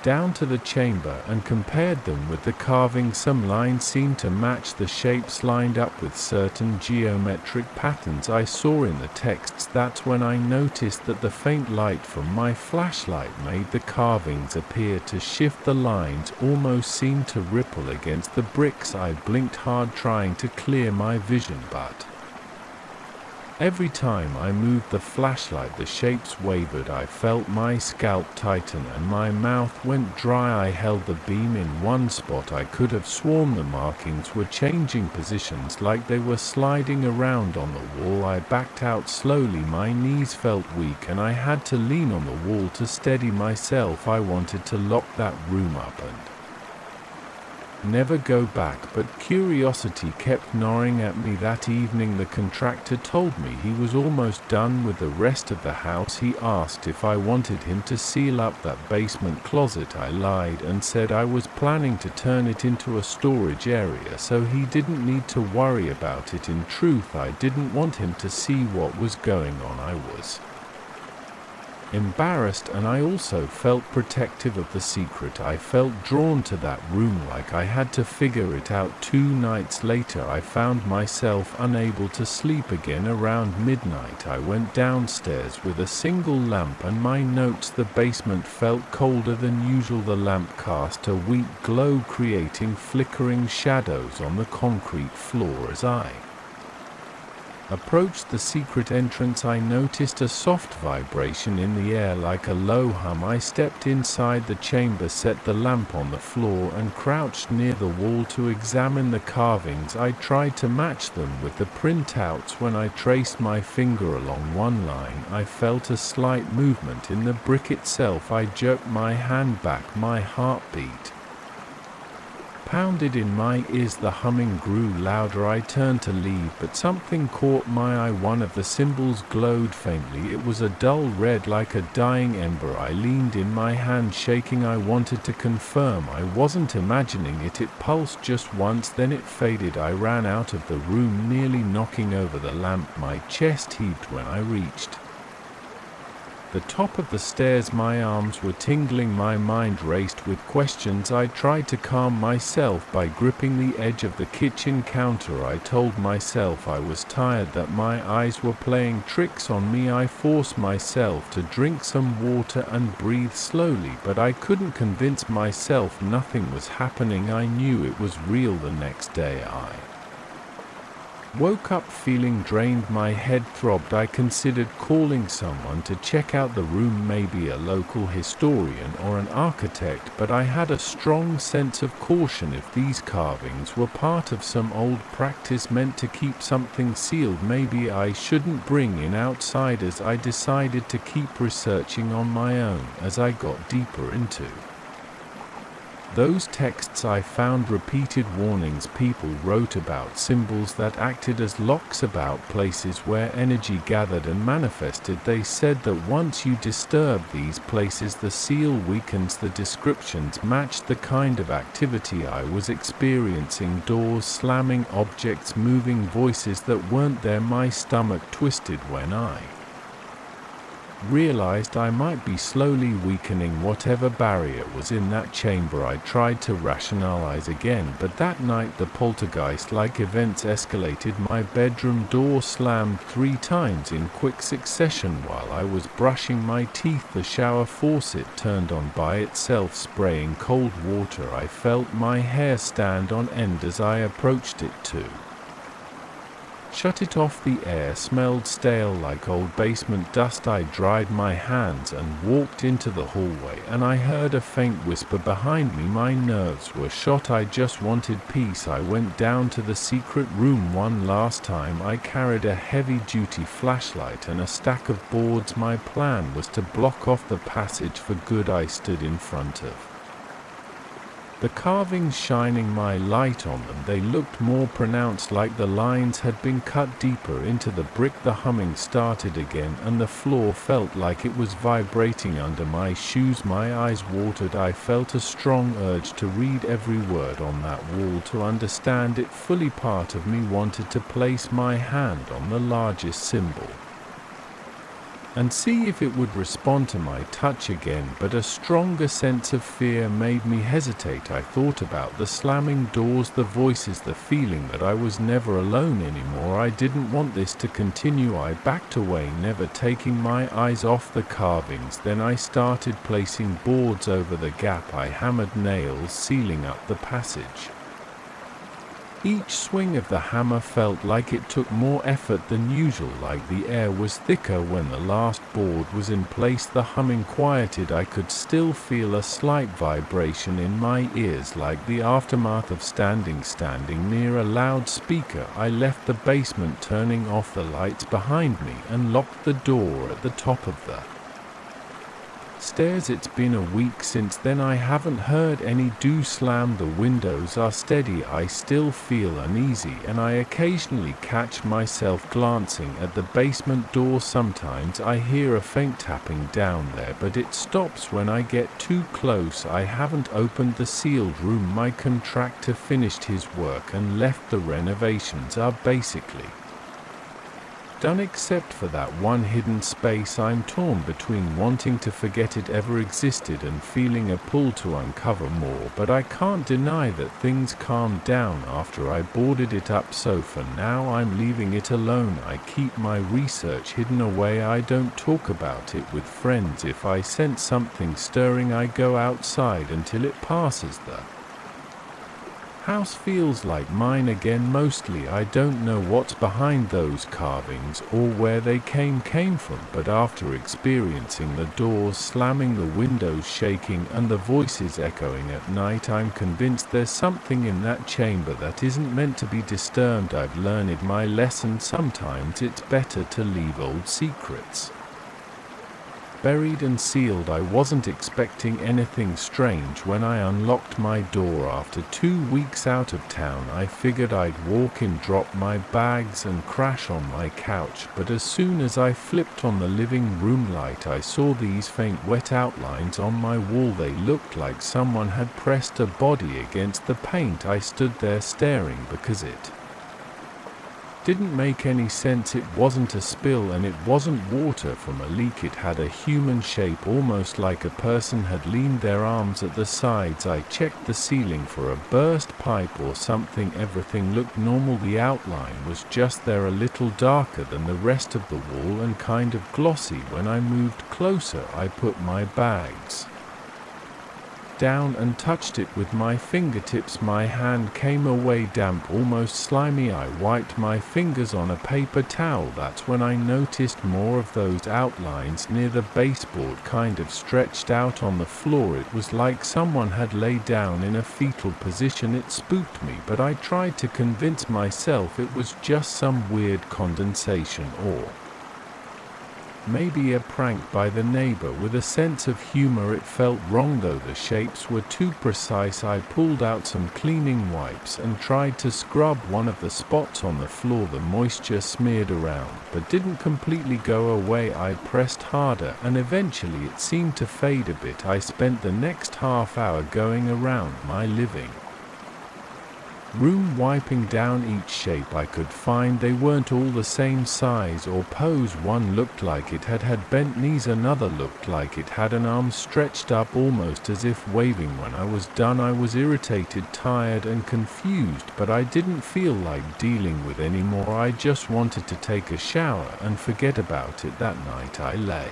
[SPEAKER 1] down to the chamber and compared them with the carving. Some lines seemed to match the shapes lined up with certain geometric patterns I saw in the texts. That's when I noticed that the faint light from my flashlight made the carvings appear to shift. The lines almost seemed to ripple against the bricks. I blinked hard, trying to clear my vision, but every time I moved the flashlight, the shapes wavered. I felt my scalp tighten and my mouth went dry. I held the beam in one spot. I could have sworn the markings were changing positions, like they were sliding around on the wall. I backed out slowly. My knees felt weak and I had to lean on the wall to steady myself. I wanted to lock that room up and never go back, but curiosity kept gnawing at me. That evening the contractor told me he was almost done with the rest of the house. He asked if I wanted him to seal up that basement closet. I lied and said I was planning to turn it into a storage area so he didn't need to worry about it. In truth, I didn't want him to see what was going on. I was embarrassed, and I also felt protective of the secret. I felt drawn to that room, like I had to figure it out. 2 nights later, I found myself unable to sleep again. Around midnight, I went downstairs with a single lamp and my notes. The basement felt colder than usual. The lamp cast a weak glow, creating flickering shadows on the concrete floor. As I approached the secret entrance, I noticed a soft vibration in the air like a low hum. I stepped inside the chamber, set the lamp on the floor, and crouched near the wall to examine the carvings. I tried to match them with the printouts. When I traced my finger along one line, I felt a slight movement in the brick itself. I jerked my hand back. My heartbeat pounded in my ears. The humming grew louder. I turned to leave, but something caught my eye. One of the symbols glowed faintly. It was a dull red, like a dying ember. I leaned in, my hand shaking. I wanted to confirm I wasn't imagining it. It pulsed just once, then it faded. I ran out of the room, nearly knocking over the lamp. My chest heaved when I reached the top of the stairs. My arms were tingling, my mind raced with questions. I tried to calm myself by gripping the edge of the kitchen counter. I told myself I was tired, that my eyes were playing tricks on me. I forced myself to drink some water and breathe slowly, but I couldn't convince myself nothing was happening. I knew it was real. The next day I woke up feeling drained. My head throbbed. I considered calling someone to check out the room, maybe a local historian or an architect, but I had a strong sense of caution. If these carvings were part of some old practice meant to keep something sealed, maybe I shouldn't bring in outsiders. I decided to keep researching on my own. As I got deeper into those texts, I found repeated warnings. People wrote about symbols that acted as locks, about places where energy gathered and manifested. They said that once you disturb these places, the seal weakens. The descriptions matched the kind of activity I was experiencing: doors slamming, objects moving, voices that weren't there. My stomach twisted when I realized I might be slowly weakening whatever barrier was in that chamber. I tried to rationalize again, but that night the poltergeist-like events escalated. My bedroom door slammed 3 times in quick succession while I was brushing my teeth. The shower faucet turned on by itself, spraying cold water. I felt my hair stand on end as I approached it too. Shut it off. The air smelled stale, like old basement dust. I dried my hands and walked into the hallway, and I heard a faint whisper behind me. My nerves were shot. I just wanted peace. I went down to the secret room one last time. I carried a heavy-duty flashlight and a stack of boards. My plan was to block off the passage for good. I stood in front of the carvings, shining my light on them. They looked more pronounced, like the lines had been cut deeper into the brick. The humming started again, and the floor felt like it was vibrating under my shoes. My eyes watered. I felt a strong urge to read every word on that wall, to understand it fully. Part of me wanted to place my hand on the largest symbol and see if it would respond to my touch again, but a stronger sense of fear made me hesitate. I thought about the slamming doors, the voices, the feeling that I was never alone anymore. I didn't want this to continue. I backed away, never taking my eyes off the carvings. Then I started placing boards over the gap. I hammered nails, sealing up the passage. Each swing of the hammer felt like it took more effort than usual, like the air was thicker. When the last board was in place, the humming quieted. I could still feel a slight vibration in my ears, like the aftermath of standing near a loudspeaker. I left the basement, turning off the lights behind me, and locked the door at the top of the stairs. It's been a week since then. I haven't heard any do slam. The windows are steady. I still feel uneasy, and I occasionally catch myself glancing at the basement door. Sometimes I hear a faint tapping down there, but it stops when I get too close. I haven't opened the sealed room. My contractor finished his work and left. The renovations are basically done except for that one hidden space. I'm torn between wanting to forget it ever existed and feeling a pull to uncover more, but I can't deny that things calmed down after I boarded it up, so for now I'm leaving it alone. I keep my research hidden away. I don't talk about it with friends. If I sense something stirring, I go outside until it passes the House feels like mine again mostly. I don't know what's behind those carvings or where they came from, but after experiencing the doors slamming, the windows shaking, and the voices echoing at night, I'm convinced there's something in that chamber that isn't meant to be disturbed. I've learned my lesson. Sometimes it's better to leave old secrets buried and sealed. I wasn't expecting anything strange when I unlocked my door after 2 weeks out of town. I figured I'd walk in, drop my bags, and crash on my couch, but as soon as I flipped on the living room light, I saw these faint wet outlines on my wall. They looked like someone had pressed a body against the paint. I stood there staring because it didn't make any sense. It wasn't a spill and it wasn't water from a leak. It had a human shape, almost like a person had leaned their arms at the sides. I checked the ceiling for a burst pipe or something. Everything looked normal. The outline was just there, a little darker than the rest of the wall and kind of glossy. When I moved closer, I put my bags down and touched it with my fingertips. My hand came away damp, almost slimy. I wiped my fingers on a paper towel. That's when I noticed more of those outlines near the baseboard, kind of stretched out on the floor. It was like someone had laid down in a fetal position. It spooked me, but I tried to convince myself it was just some weird condensation or maybe a prank by the neighbor. With a sense of humor, it felt wrong though. The shapes were too precise. I pulled out some cleaning wipes and tried to scrub one of the spots on the floor. The moisture smeared around but didn't completely go away. I pressed harder and eventually it seemed to fade a bit. I spent the next half hour going around my living room wiping down each shape I could find. They weren't all the same size or pose. One looked like it had bent knees, another looked like it had an arm stretched up almost as if waving. When I was done, I was irritated, tired and confused, but I didn't feel like dealing with any more. I just wanted to take a shower and forget about it. That night I lay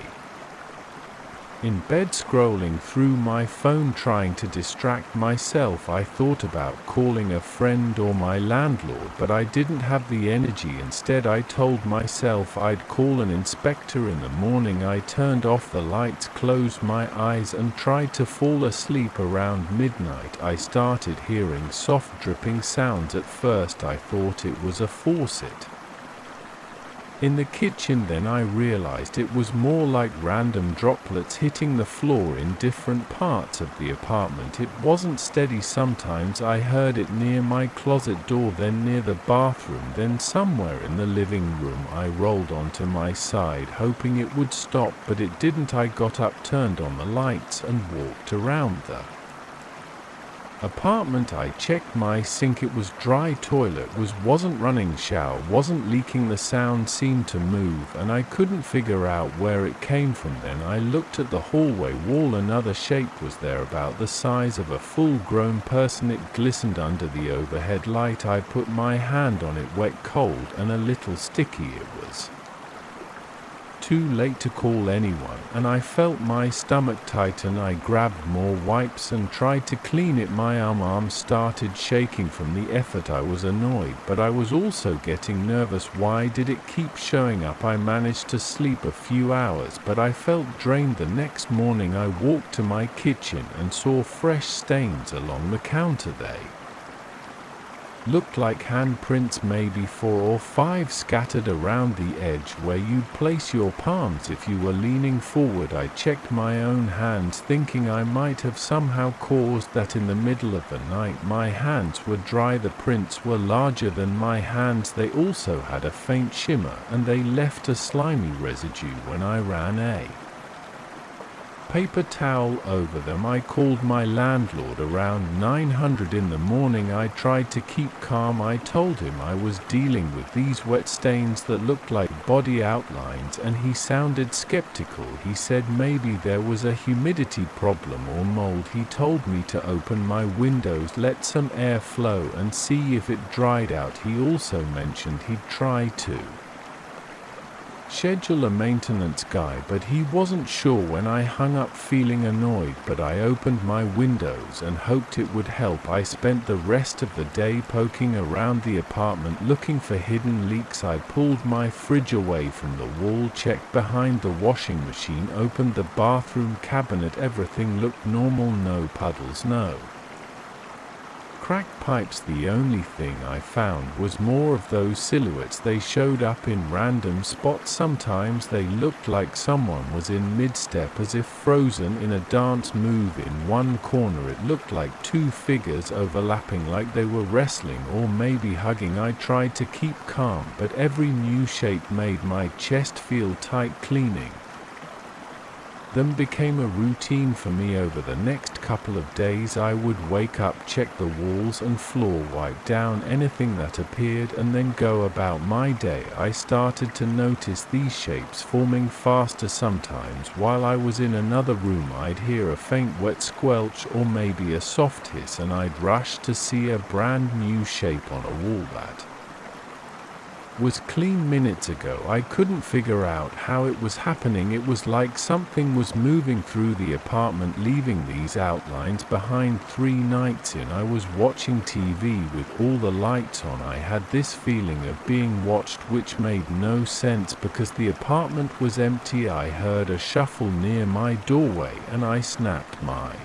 [SPEAKER 1] in bed scrolling through my phone, trying to distract myself. I thought about calling a friend or my landlord, but I didn't have the energy. Instead, I told myself I'd call an inspector in the morning. I turned off the lights, closed my eyes, and tried to fall asleep. Around midnight, I started hearing soft dripping sounds. At first, I thought it was a faucet in the kitchen. Then I realized it was more like random droplets hitting the floor in different parts of the apartment. It wasn't steady. Sometimes I heard it near my closet door, then near the bathroom, then somewhere in the living room. I rolled onto my side hoping it would stop, but it didn't. I got up, turned on the lights and walked around the apartment. I checked my sink. It was dry. Toilet wasn't running. Shower wasn't leaking. The sound seemed to move and I couldn't figure out where it came from. Then I looked at the hallway wall. Another shape was there, about the size of a full-grown person. It glistened under the overhead light. I put my hand on it, wet, cold and a little sticky. It was too late to call anyone, and I felt my stomach tighten. I grabbed more wipes and tried to clean it. My arm started shaking from the effort. I was annoyed, but I was also getting nervous. Why did it keep showing up? I managed to sleep a few hours, but I felt drained. The next morning I walked to my kitchen and saw fresh stains along the counter. They looked like handprints, maybe 4 or 5 scattered around the edge where you'd place your palms if you were leaning forward. I checked my own hands, thinking I might have somehow caused that. In the middle of the night, my hands were dry. The prints were larger than my hands. They also had a faint shimmer, and they left a slimy residue when I ran a paper towel over them. I called my landlord around 900 in the morning. I tried to keep calm. I told him I was dealing with these wet stains that looked like body outlines, and he sounded skeptical. He said maybe there was a humidity problem or mold. He told me to open my windows, let some air flow and see if it dried out. He also mentioned he'd try to schedule a maintenance guy, but he wasn't sure when I hung up feeling annoyed, but I opened my windows and hoped it would help. I spent the rest of the day poking around the apartment looking for hidden leaks. I pulled my fridge away from the wall, checked behind the washing machine, opened the bathroom cabinet. Everything looked normal, no puddles, no cracked pipes. The only thing I found was more of those silhouettes. They showed up in random spots. Sometimes they looked like someone was in mid-step, as if frozen in a dance move. In one corner it looked like two figures overlapping, like they were wrestling or maybe hugging. I tried to keep calm, but every new shape made my chest feel tight. Cleaning them became a routine for me. Over the next couple of days I would wake up, check the walls and floor, wipe down anything that appeared, and then go about my day. I started to notice these shapes forming faster. Sometimes while I was in another room I'd hear a faint wet squelch or maybe a soft hiss, and I'd rush to see a brand new shape on a wall that was clean minutes ago. I couldn't figure out how it was happening. It was like something was moving through the apartment, leaving these outlines behind. 3 nights in, I was watching TV with all the lights on. I had this feeling of being watched, which made no sense because the apartment was empty. I heard a shuffle near my doorway and I snapped my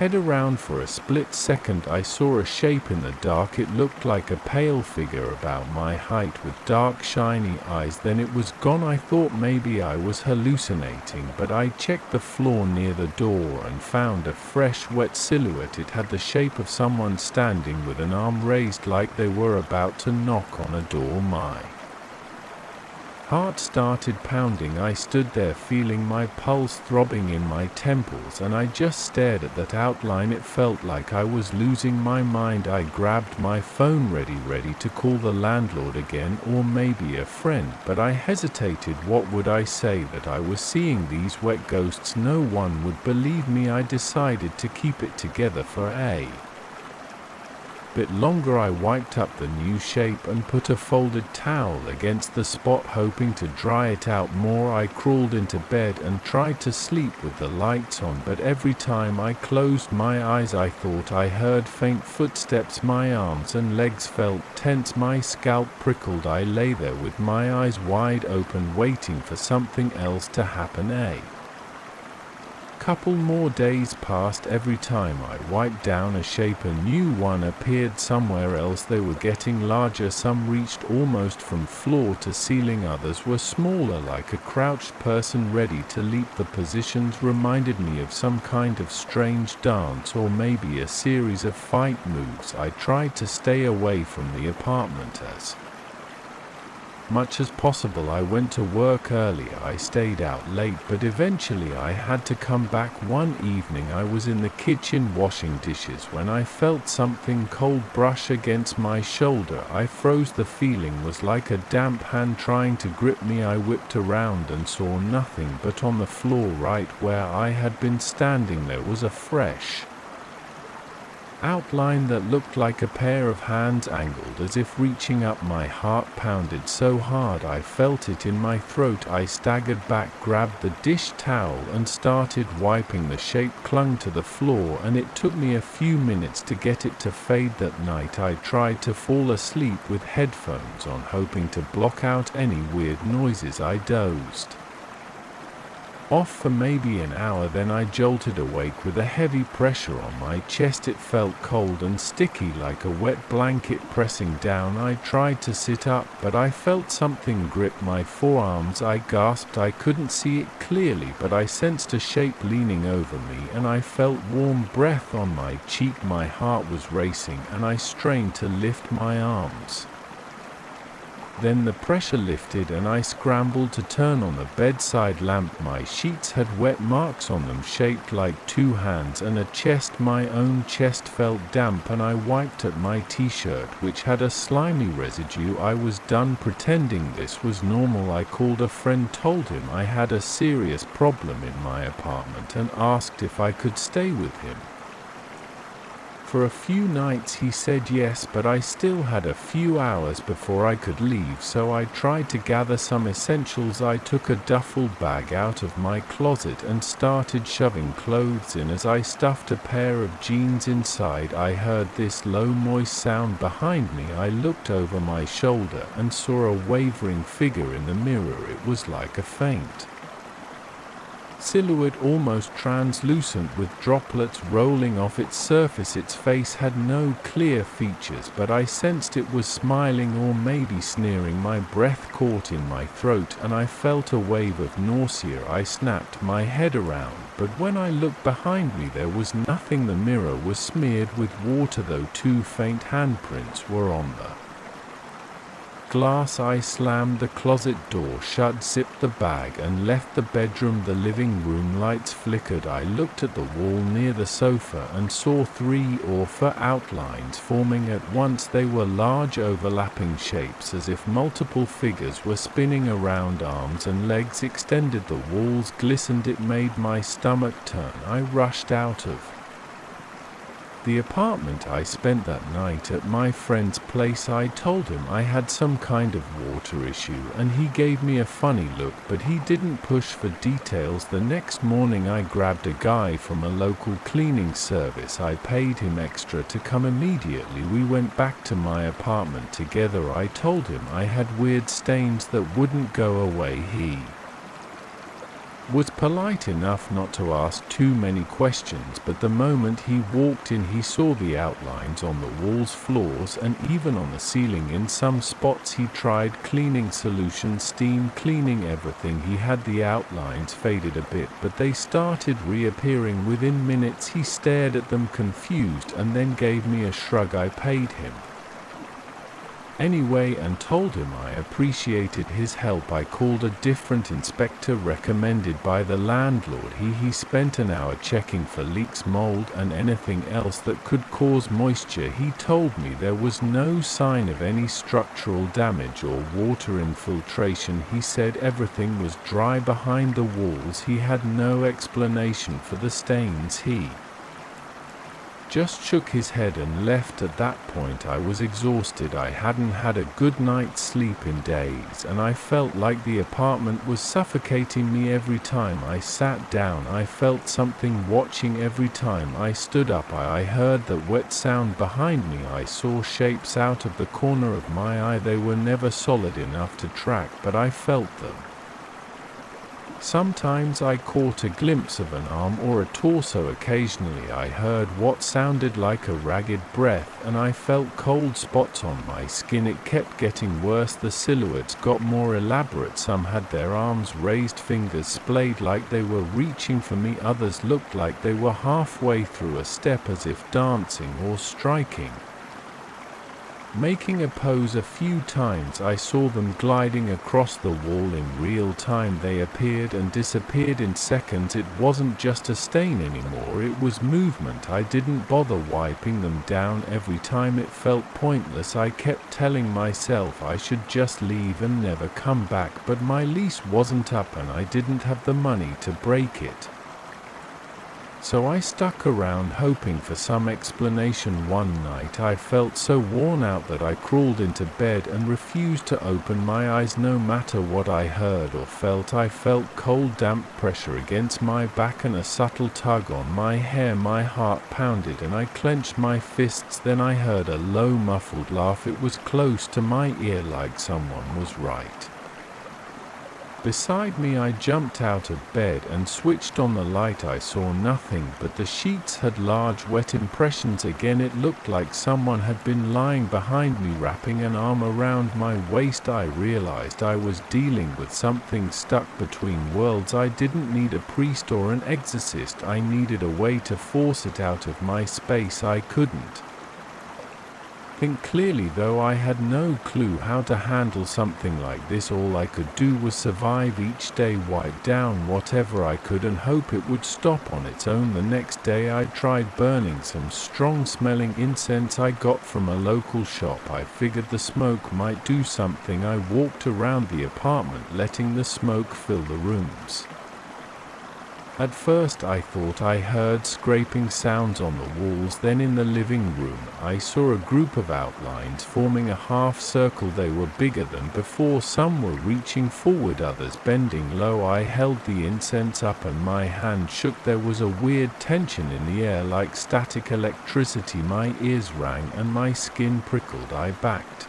[SPEAKER 1] head around. For a split second I saw a shape in the dark. It looked like a pale figure about my height with dark shiny eyes. Then it was gone. I thought maybe I was hallucinating, but I checked the floor near the door and found a fresh wet silhouette. It had the shape of someone standing with an arm raised like they were about to knock on a door. My heart started pounding. I stood there feeling my pulse throbbing in my temples, and I just stared at that outline. It felt like I was losing my mind. I grabbed my phone, ready to call the landlord again or maybe a friend, but I hesitated. What would I say? That I was seeing these wet ghosts? No one would believe me. I decided to keep it together for a bit longer. I wiped up the new shape and put a folded towel against the spot, hoping to dry it out more. I crawled into bed and tried to sleep with the lights on, but every time I closed my eyes I thought I heard faint footsteps. My arms and legs felt tense, my scalp prickled. I lay there with my eyes wide open, waiting for something else to happen. A couple more days passed. Every time I wiped down a shape, a new one appeared somewhere else. They were getting larger. Some reached almost from floor to ceiling. Others were smaller, like a crouched person ready to leap. The positions reminded me of some kind of strange dance or maybe a series of fight moves. I tried to stay away from the apartment as much as possible. I went to work early. I stayed out late, but eventually I had to come back. One evening I was in the kitchen washing dishes when I felt something cold brush against my shoulder. I froze. The feeling was like a damp hand trying to grip me. I whipped around and saw nothing, but on the floor right where I had been standing there was a fresh outline that looked like a pair of hands angled as if reaching up. My heart pounded so hard I felt it in my throat. I staggered back, grabbed the dish towel and started wiping. The shape clung to the floor and it took me a few minutes to get it to fade. That night I tried to fall asleep with headphones on, hoping to block out any weird noises. I dozed off for maybe an hour, then I jolted awake with a heavy pressure on my chest. It felt cold and sticky, like a wet blanket pressing down. I tried to sit up, but I felt something grip my forearms. I gasped. I couldn't see it clearly, but I sensed a shape leaning over me, and I felt warm breath on my cheek. My heart was racing, and I strained to lift my arms. Then the pressure lifted and I scrambled to turn on the bedside lamp. My sheets had wet marks on them shaped like two hands and a chest. My own chest felt damp and I wiped at my t-shirt, which had a slimy residue. I was done pretending this was normal. I called a friend, told him I had a serious problem in my apartment and asked if I could stay with him For a few nights he said yes, but I still had a few hours before I could leave, so I tried to gather some essentials. I took a duffel bag out of my closet and started shoving clothes in. As I stuffed a pair of jeans inside, I heard this low, moist sound behind me. I looked over my shoulder and saw a wavering figure in the mirror. It was like a faint silhouette, almost translucent, with droplets rolling off its surface. Its face had no clear features, but I sensed it was smiling or maybe sneering. My breath caught in my throat and I felt a wave of nausea. I snapped my head around, but when I looked behind me there was nothing. The mirror was smeared with water, though two faint handprints were on the glass. I slammed the closet door shut, zipped the bag, and left the bedroom. The living room lights flickered. I looked at the wall near the sofa and saw 3 or 4 outlines forming at once. They were large overlapping shapes, as if multiple figures were spinning around. Arms and legs extended. The walls glistened. It made my stomach turn. I rushed out of the apartment. I spent that night at my friend's place. I told him I had some kind of water issue and he gave me a funny look, but he didn't push for details. The next morning I grabbed a guy from a local cleaning service. I paid him extra to come immediately. We went back to my apartment together. I told him I had weird stains that wouldn't go away. He was polite enough not to ask too many questions, but the moment he walked in he saw the outlines on the walls, floors, and even on the ceiling. In some spots he tried cleaning solutions, steam cleaning everything. He had the outlines faded a bit, but they started reappearing within minutes. He stared at them confused and then gave me a shrug. I paid him anyway and told him I appreciated his help. I called a different inspector recommended by the landlord. He spent an hour checking for leaks, mold, and anything else that could cause moisture. He told me there was no sign of any structural damage or water infiltration. He said everything was dry behind the walls. He had no explanation for the stains. He just shook his head and left. At that point I was exhausted. I hadn't had a good night's sleep in days, and I felt like the apartment was suffocating me. Every time I sat down I felt something watching. Every time I stood up I heard that wet sound behind me. I saw shapes out of the corner of my eye. They were never solid enough to track, but I felt them. Sometimes I caught a glimpse of an arm or a torso. Occasionally I heard what sounded like a ragged breath, and I felt cold spots on my skin. It kept getting worse. The silhouettes got more elaborate. Some had their arms raised, fingers splayed like they were reaching for me. Others looked like they were halfway through a step, as if dancing or striking, making a pose. A few times I saw them gliding across the wall in real time. They appeared and disappeared in seconds. It wasn't just a stain anymore, it was movement. I didn't bother wiping them down. Every time it felt pointless. I kept telling myself I should just leave and never come back, but my lease wasn't up and I didn't have the money to break it. So I stuck around hoping for some explanation. One night I felt so worn out that I crawled into bed and refused to open my eyes no matter what I heard or felt. I felt cold, damp pressure against my back and a subtle tug on my hair. My heart pounded and I clenched my fists. Then I heard a low, muffled laugh. It was close to my ear, like someone was right beside me. I jumped out of bed and switched on the light. I saw nothing, but the sheets had large wet impressions. Again, it looked like someone had been lying behind me, wrapping an arm around my waist. I realized I was dealing with something stuck between worlds. I didn't need a priest or an exorcist. I needed a way to force it out of my space. I couldn't think clearly, though. I had no clue how to handle something like this. All I could do was survive each day, wipe down whatever I could and hope it would stop on its own. The next day I tried burning some strong-smelling incense I got from a local shop. I figured the smoke might do something. I walked around the apartment, letting the smoke fill the rooms At first I thought I heard scraping sounds on the walls, then in the living room I saw a group of outlines forming a half circle. They were bigger than before, some were reaching forward, others bending low. I held the incense up and my hand shook. There was a weird tension in the air, like static electricity. My ears rang and my skin prickled. I backed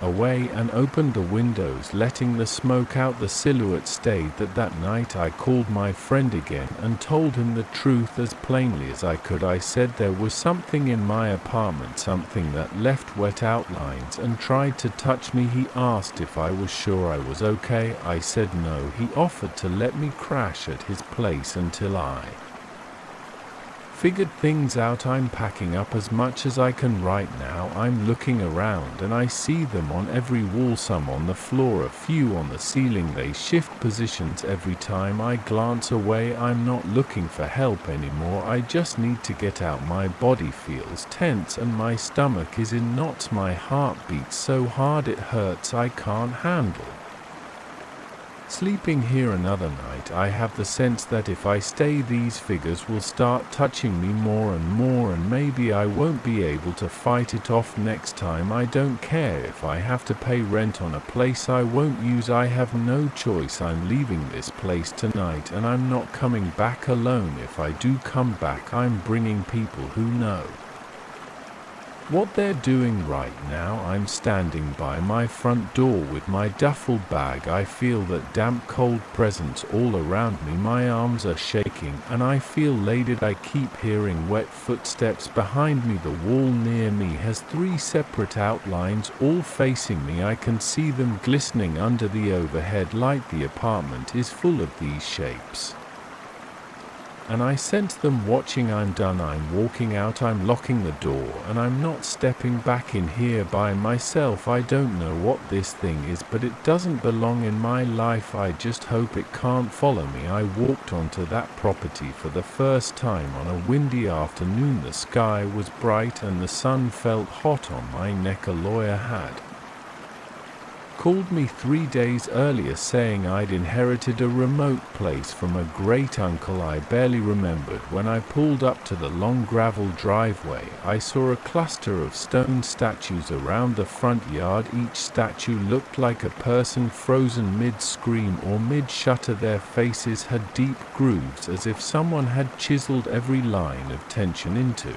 [SPEAKER 1] away and opened the windows, letting the smoke out. The silhouette stayed. That night I called my friend again and told him the truth as plainly as I could. I said there was something in my apartment, something that left wet outlines and tried to touch me. He asked if I was sure I was okay. I said no. He offered to let me crash at his place until I figured things out. I'm packing up as much as I can right now. I'm looking around and I see them on every wall, some on the floor, a few on the ceiling. They shift positions every time I glance away. I'm not looking for help anymore. I just need to get out. My body feels tense and my stomach is in knots. My heart beats so hard it hurts. I can't handle sleeping here another night. I have the sense that if I stay, these figures will start touching me more and more, and maybe I won't be able to fight it off next time. I don't care if I have to pay rent on a place I won't use. I have no choice. I'm leaving this place tonight and I'm not coming back alone. If I do come back, I'm bringing people who know what they're doing right now. I'm standing by my front door with my duffel bag. I feel that damp, cold presence all around me. My arms are shaking and I feel elated. I keep hearing wet footsteps behind me. The wall near me has 3 separate outlines, all facing me. I can see them glistening under the overhead light. The apartment is full of these shapes, and I sense them watching. I'm done. I'm walking out. I'm locking the door and I'm not stepping back in here by myself. I don't know what this thing is, but it doesn't belong in my life. I just hope it can't follow me. I walked onto that property for the first time on a windy afternoon. The sky was bright and the sun felt hot on my neck. A lawyer had called me 3 days earlier saying I'd inherited a remote place from a great uncle. I barely remembered. When I pulled up to the long gravel driveway, I saw a cluster of stone statues around the front yard. Each statue looked like a person frozen mid-scream or mid-shutter. Their faces had deep grooves, as if someone had chiseled every line of tension into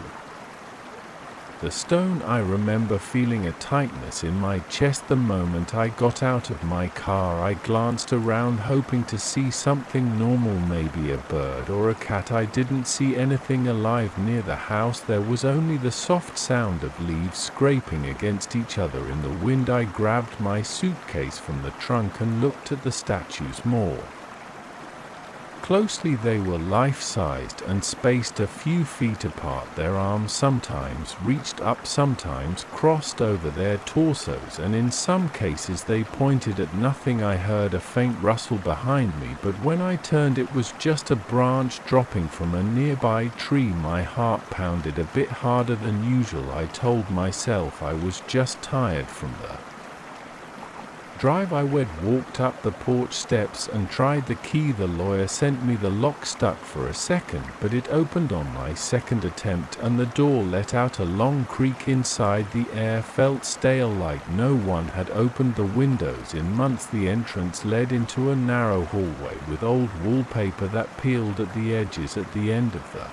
[SPEAKER 1] the stone. I remember feeling a tightness in my chest the moment I got out of my car. I glanced around hoping to see something normal, maybe a bird or a cat. I didn't see anything alive near the house. There was only the soft sound of leaves scraping against each other in the wind. I grabbed my suitcase from the trunk and looked at the statues more closely. They were life-sized and spaced a few feet apart. Their arms sometimes reached up, sometimes crossed over their torsos, and in some cases they pointed at nothing. I heard a faint rustle behind me, but when I turned it was just a branch dropping from a nearby tree. My heart pounded a bit harder than usual. I told myself I was just tired from the drive. I walked up the porch steps and tried the key. The lawyer sent me. The lock stuck for a second, but it opened on my second attempt and the door let out a long creak. Inside, the air felt stale, like no one had opened the windows in months. The entrance led into a narrow hallway with old wallpaper that peeled at the edges. At the end of the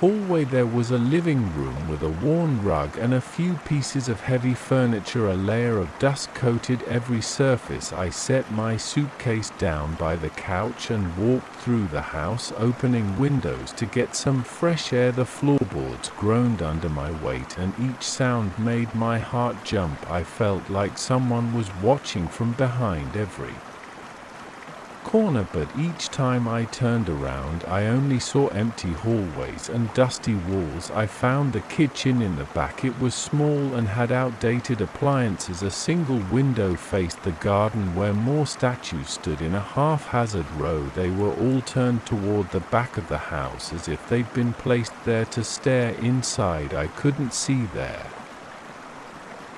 [SPEAKER 1] hallway there was a living room with a worn rug and a few pieces of heavy furniture. A layer of dust coated every surface. I set my suitcase down by the couch and walked through the house, opening windows to get some fresh air. The floorboards groaned under my weight and each sound made my heart jump. I felt like someone was watching from behind every corner, but each time I turned around I only saw empty hallways and dusty walls. I found the kitchen in the back. It was small and had outdated appliances. A single window faced the garden where more statues stood in a haphazard row. They were all turned toward the back of the house as if they'd been placed there to stare. Inside I couldn't see their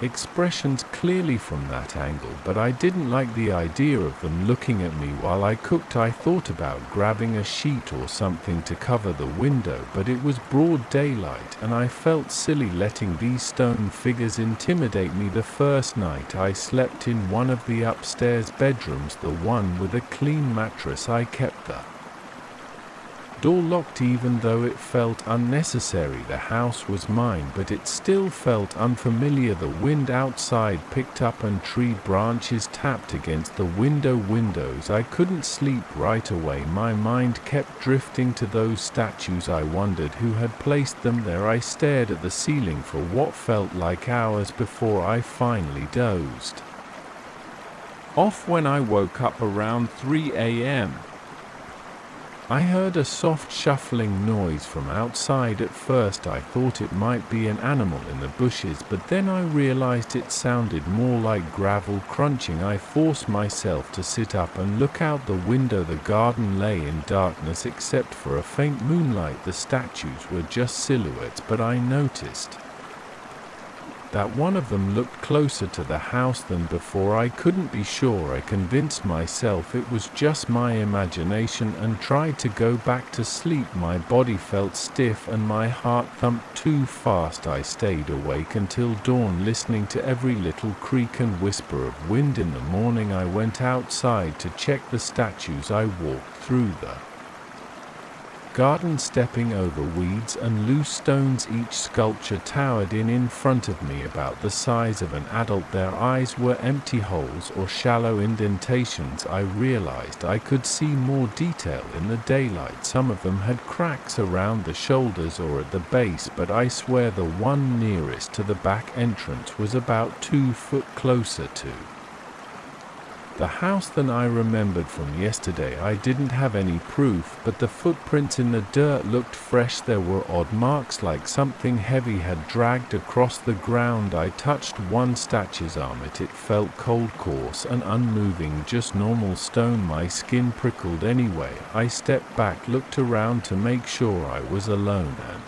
[SPEAKER 1] expressions clearly from that angle, but I didn't like the idea of them looking at me while I cooked. I thought about grabbing a sheet or something to cover the window, but it was broad daylight and I felt silly letting these stone figures intimidate me. The first night I slept in one of the upstairs bedrooms, the one with a clean mattress. I kept the door locked even though it felt unnecessary. The house was mine, but it still felt unfamiliar. The wind outside picked up and tree branches tapped against the windows. I couldn't sleep right away. My mind kept drifting to those statues. I wondered who had placed them there. I stared at the ceiling for what felt like hours before I finally dozed off. When I woke up around 3 a.m., I heard a soft shuffling noise from outside. At first I thought it might be an animal in the bushes, but then I realized it sounded more like gravel crunching. I forced myself to sit up and look out the window. The garden lay in darkness except for a faint moonlight. The statues were just silhouettes, but I noticed that one of them looked closer to the house than before. I couldn't be sure. I convinced myself it was just my imagination and tried to go back to sleep. My body felt stiff and my heart thumped too fast. I stayed awake until dawn, listening to every little creak and whisper of wind. In the morning I went outside to check the statues. I walked through the garden, stepping over weeds and loose stones. Each sculpture towered in front of me, about the size of an adult. Their eyes were empty holes or shallow indentations. I realized I could see more detail in the daylight. Some of them had cracks around the shoulders or at the base, but I swear the one nearest to the back entrance was about 2 foot closer to the house than I remembered from yesterday. I didn't have any proof, but the footprints in the dirt looked fresh. There were odd marks like something heavy had dragged across the ground. I touched one statue's arm. It felt cold, coarse and unmoving, just normal stone. My skin prickled anyway. I stepped back, looked around to make sure I was alone, and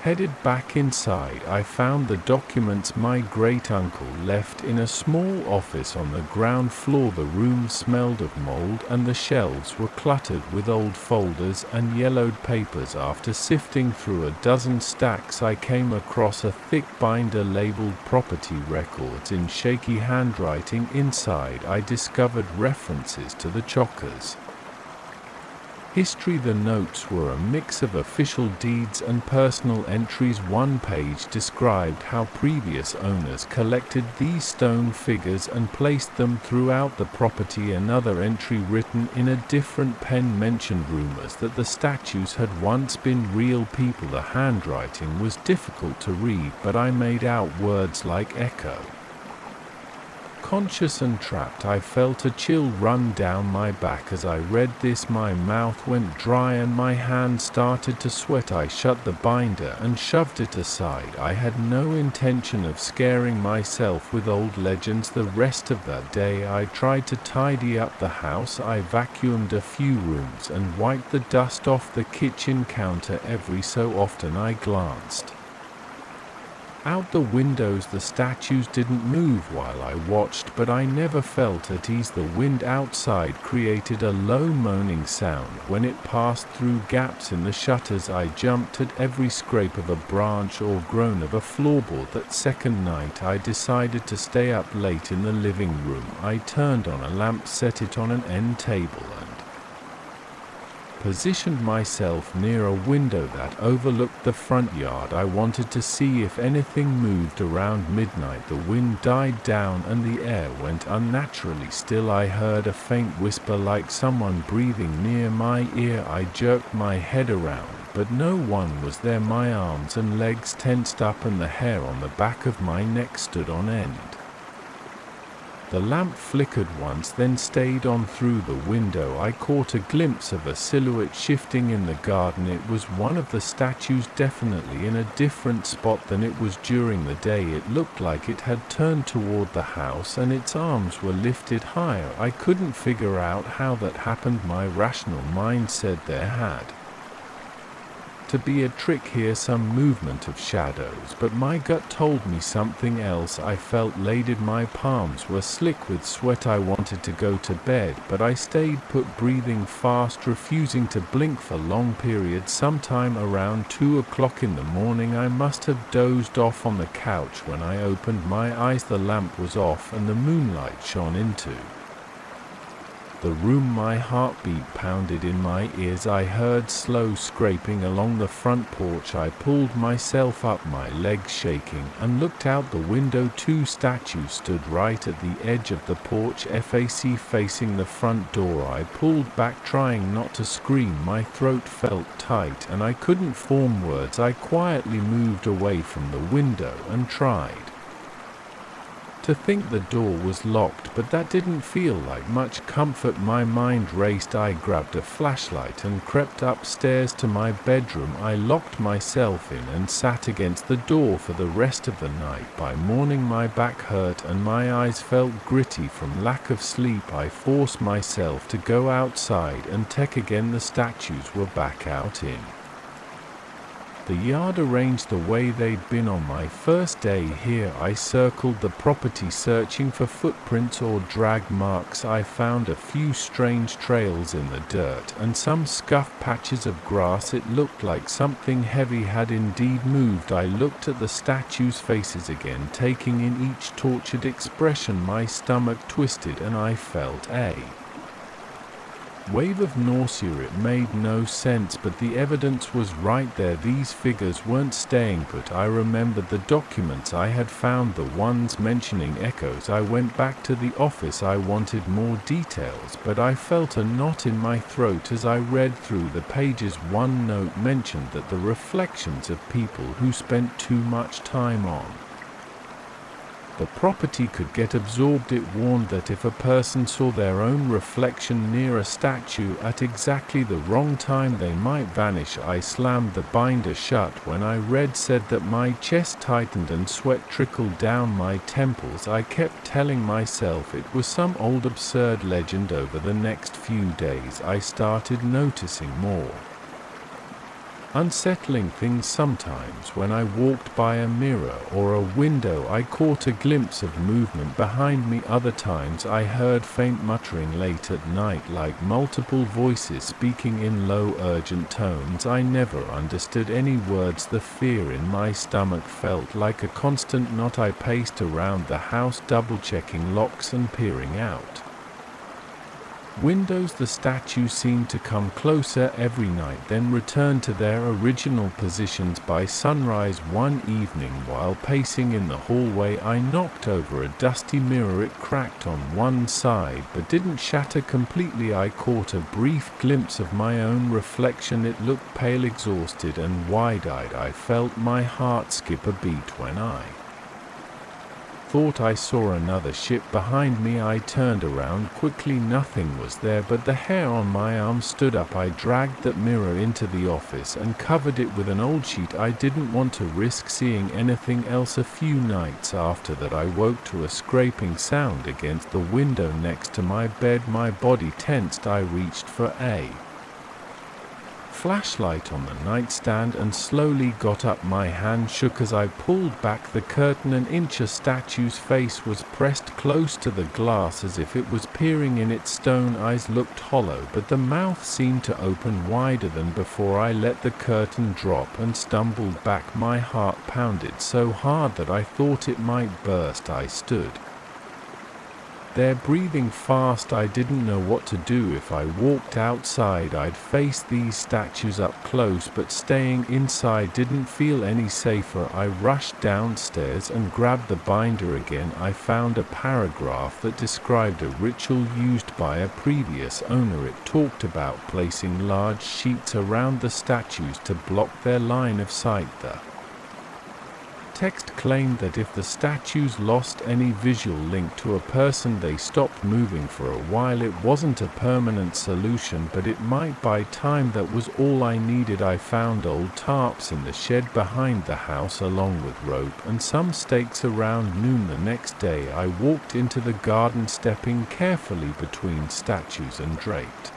[SPEAKER 1] headed back inside. I found the documents my great-uncle left in a small office on the ground floor. The room smelled of mold and the shelves were cluttered with old folders and yellowed papers. After sifting through a dozen stacks, I came across a thick binder labeled property records in shaky handwriting. Inside I discovered references to the Chockers history. The notes were a mix of official deeds and personal entries. One page described how previous owners collected these stone figures and placed them throughout the property. Another entry written in a different pen mentioned rumors that the statues had once been real people. The handwriting was difficult to read, but I made out words like echo, conscious and trapped. I felt a chill run down my back as I read this. My mouth went dry and my hand started to sweat. I shut the binder and shoved it aside. I had no intention of scaring myself with old legends. The rest of that day I tried to tidy up the house. I vacuumed a few rooms and wiped the dust off the kitchen counter. Every so often I glanced out the windows. The statues didn't move while I watched, but I never felt at ease. The wind outside created a low moaning sound when it passed through gaps in the shutters. I jumped at every scrape of a branch or groan of a floorboard. That second night I decided to stay up late in the living room. I turned on a lamp, set it on an end table, and positioned myself near a window that overlooked the front yard. I wanted to see if anything moved. Around midnight the wind died down and the air went unnaturally still. I heard a faint whisper like someone breathing near my ear. I jerked my head around, but no one was there. My arms and legs tensed up and the hair on the back of my neck stood on end. The lamp flickered once, then stayed on through the window. I caught a glimpse of a silhouette shifting in the garden. It was one of the statues, definitely in a different spot than it was during the day. It looked like it had turned toward the house and its arms were lifted higher. I couldn't figure out how that happened. My rational mind said there had to be a trick here, some movement of shadows, but my gut told me something else. I felt laded, my palms were slick with sweat. I wanted to go to bed, but I stayed put, breathing fast, refusing to blink for long periods. Sometime around 2 o'clock in the morning, I must have dozed off on the couch. When I opened my eyes, the lamp was off and the moonlight shone into the room. My heartbeat pounded in my ears. I heard slow scraping along the front porch. I pulled myself up, my legs shaking, and looked out the window. 2 statues stood right at the edge of the porch, facing the front door. I pulled back, trying not to scream. My throat felt tight and I couldn't form words. I quietly moved away from the window and tried to think the door was locked, but that didn't feel like much comfort. My mind raced. I grabbed a flashlight and crept upstairs to my bedroom. I locked myself in and sat against the door for the rest of the night. By morning my back hurt and my eyes felt gritty from lack of sleep. I forced myself to go outside and check again. The statues were back out in the yard, arranged the way they'd been on my first day here. I circled the property searching for footprints or drag marks. I found a few strange trails in the dirt and some scuffed patches of grass. It looked like something heavy had indeed moved. I looked at the statues' faces again, taking in each tortured expression. My stomach twisted and I felt a wave of nausea. It made no sense, but the evidence was right there. These figures weren't staying put. I remembered the documents I had found, the ones mentioning echoes. I went back to the office. I wanted more details, but I felt a knot in my throat as I read through the pages. One note mentioned that the reflections of people who spent too much time on the property could get absorbed. It warned that if a person saw their own reflection near a statue at exactly the wrong time, they might vanish. I slammed the binder shut. When I read said that my chest tightened and sweat trickled down my temples. I kept telling myself it was some old absurd legend. Over the next few days I started noticing more unsettling things. Sometimes when I walked by a mirror or a window, I caught a glimpse of movement behind me. Other times I heard faint muttering late at night, like multiple voices speaking in low, urgent tones. I never understood any words. The fear in my stomach felt like a constant knot. I paced around the house, double-checking locks and peering out windows. The statues seemed to come closer every night, then return to their original positions. By sunrise one evening, while pacing in the hallway, I knocked over a dusty mirror. It cracked on one side but didn't shatter completely. I caught a brief glimpse of my own reflection. It looked pale, exhausted and wide-eyed. I felt my heart skip a beat when I thought I saw another ship behind me. I turned around quickly. Nothing was there, but the hair on my arm stood up. I dragged that mirror into the office and covered it with an old sheet. I didn't want to risk seeing anything else. A few nights after that, I woke to a scraping sound against the window next to my bed. My body tensed. I reached for a flashlight on the nightstand and slowly got up. My hand shook as I pulled back the curtain. An inch. A statue's face was pressed close to the glass as if it was peering in. Its stone eyes looked hollow, but the mouth seemed to open wider than before. I let the curtain drop and stumbled back. My heart pounded so hard that I thought it might burst. I stood there, breathing fast. I didn't know what to do. If I walked outside, I'd face these statues up close, but staying inside didn't feel any safer. I rushed downstairs and grabbed the binder again. I found a paragraph that described a ritual used by a previous owner. It talked about placing large sheets around the statues to block their line of sight. The text claimed that if the statues lost any visual link to a person, they stopped moving for a while. It wasn't a permanent solution, but it might buy time. That was all I needed. I found old tarps in the shed behind the house, along with rope and some stakes. Around noon the next day, I walked into the garden, stepping carefully between statues and draped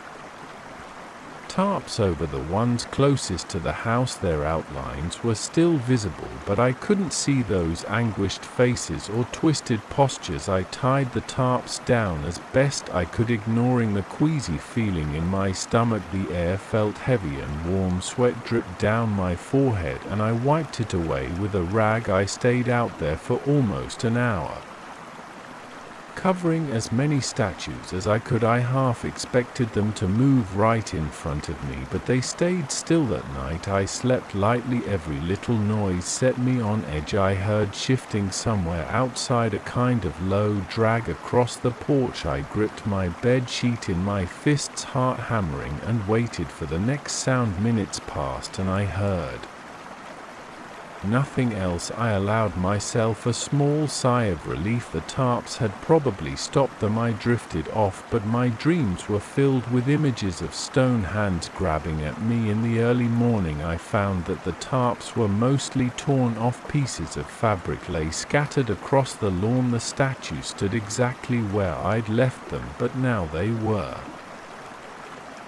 [SPEAKER 1] Tarps over the ones closest to the house, their outlines were still visible, but I couldn't see those anguished faces or twisted postures. I tied the tarps down as best I could, ignoring the queasy feeling in my stomach. The air felt heavy and warm sweat dripped down my forehead, and I wiped it away with a rag. I stayed out there for almost an hour, covering as many statues as I could. I half expected them to move right in front of me, but they stayed still that night. I slept lightly. Every little noise set me on edge. I heard shifting somewhere outside, a kind of low drag across the porch. I gripped my bed sheet in my fists, heart hammering, and waited for the next sound. Minutes passed and I heard nothing else. I allowed myself a small sigh of relief. The tarps had probably stopped them. I drifted off, but my dreams were filled with images of stone hands grabbing at me. In the early morning I found that the tarps were mostly torn off. Pieces of fabric lay scattered across the lawn. The statues stood exactly where I'd left them, but now they were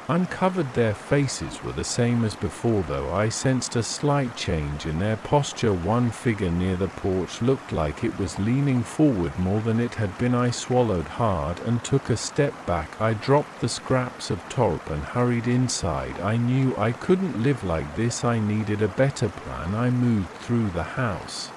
[SPEAKER 1] uncovered. Their faces were the same as before, though I sensed a slight change in their posture. One figure near the porch looked like it was leaning forward more than it had been. I swallowed hard and took a step back. I dropped the scraps of tarp and hurried inside. I knew I couldn't live like this. I needed a better plan. I moved through the house,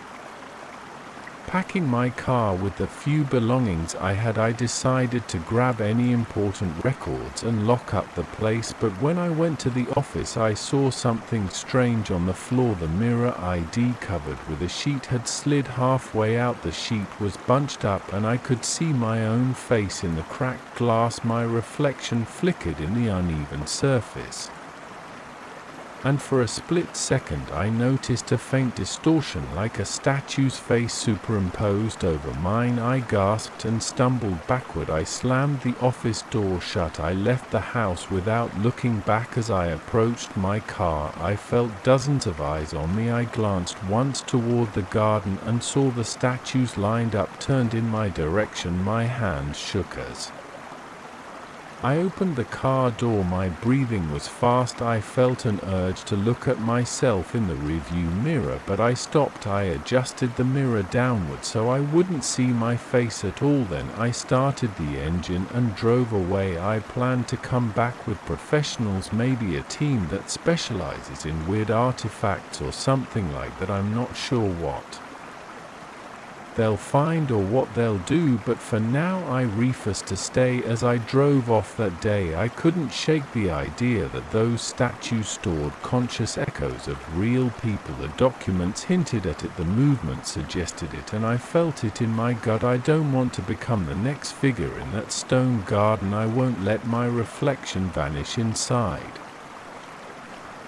[SPEAKER 1] packing my car with the few belongings I had. I decided to grab any important records and lock up the place, but when I went to the office I saw something strange on the floor. The mirror ID covered with a sheet had slid halfway out. The sheet was bunched up and I could see my own face in the cracked glass. My reflection flickered in the uneven surface, and for a split second I noticed a faint distortion, like a statue's face superimposed over mine. I gasped and stumbled backward. I slammed the office door shut. I left the house without looking back. As I approached my car, I felt dozens of eyes on me. I glanced once toward the garden and saw the statues lined up, turned in my direction. My hands shook as I opened the car door. My breathing was fast. I felt an urge to look at myself in the rearview mirror, but I stopped. I adjusted the mirror downward so I wouldn't see my face at all. Then I started the engine and drove away. I planned to come back with professionals, maybe a team that specializes in weird artifacts or something like that. I'm not sure what they'll find or what they'll do, but for now I refused to stay. As I drove off that day, I couldn't shake the idea that those statues stored conscious echoes of real people. The documents hinted at it, the movement suggested it, and I felt it in my gut. I don't want to become the next figure in that stone garden. I won't let my reflection vanish inside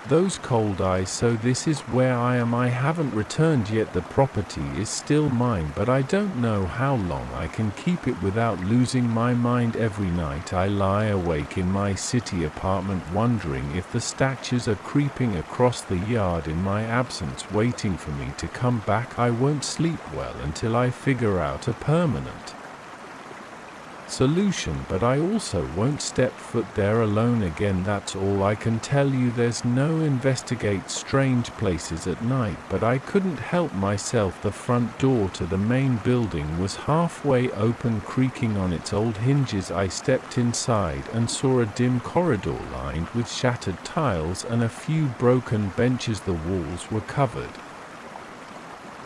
[SPEAKER 1] those cold eyes. So this is where I am. I haven't returned yet. The property is still mine, but I don't know how long I can keep it without losing my mind. Every night I lie awake in my city apartment, wondering if the statues are creeping across the yard in my absence, waiting for me to come back. I won't sleep well until I figure out a permanent solution, but I also won't step foot there alone again. That's all I can tell you. There's no investigate strange places at night, but I couldn't help myself. The front door to the main building was halfway open, creaking on its old hinges. I stepped inside and saw a dim corridor lined with shattered tiles and a few broken benches. The walls were covered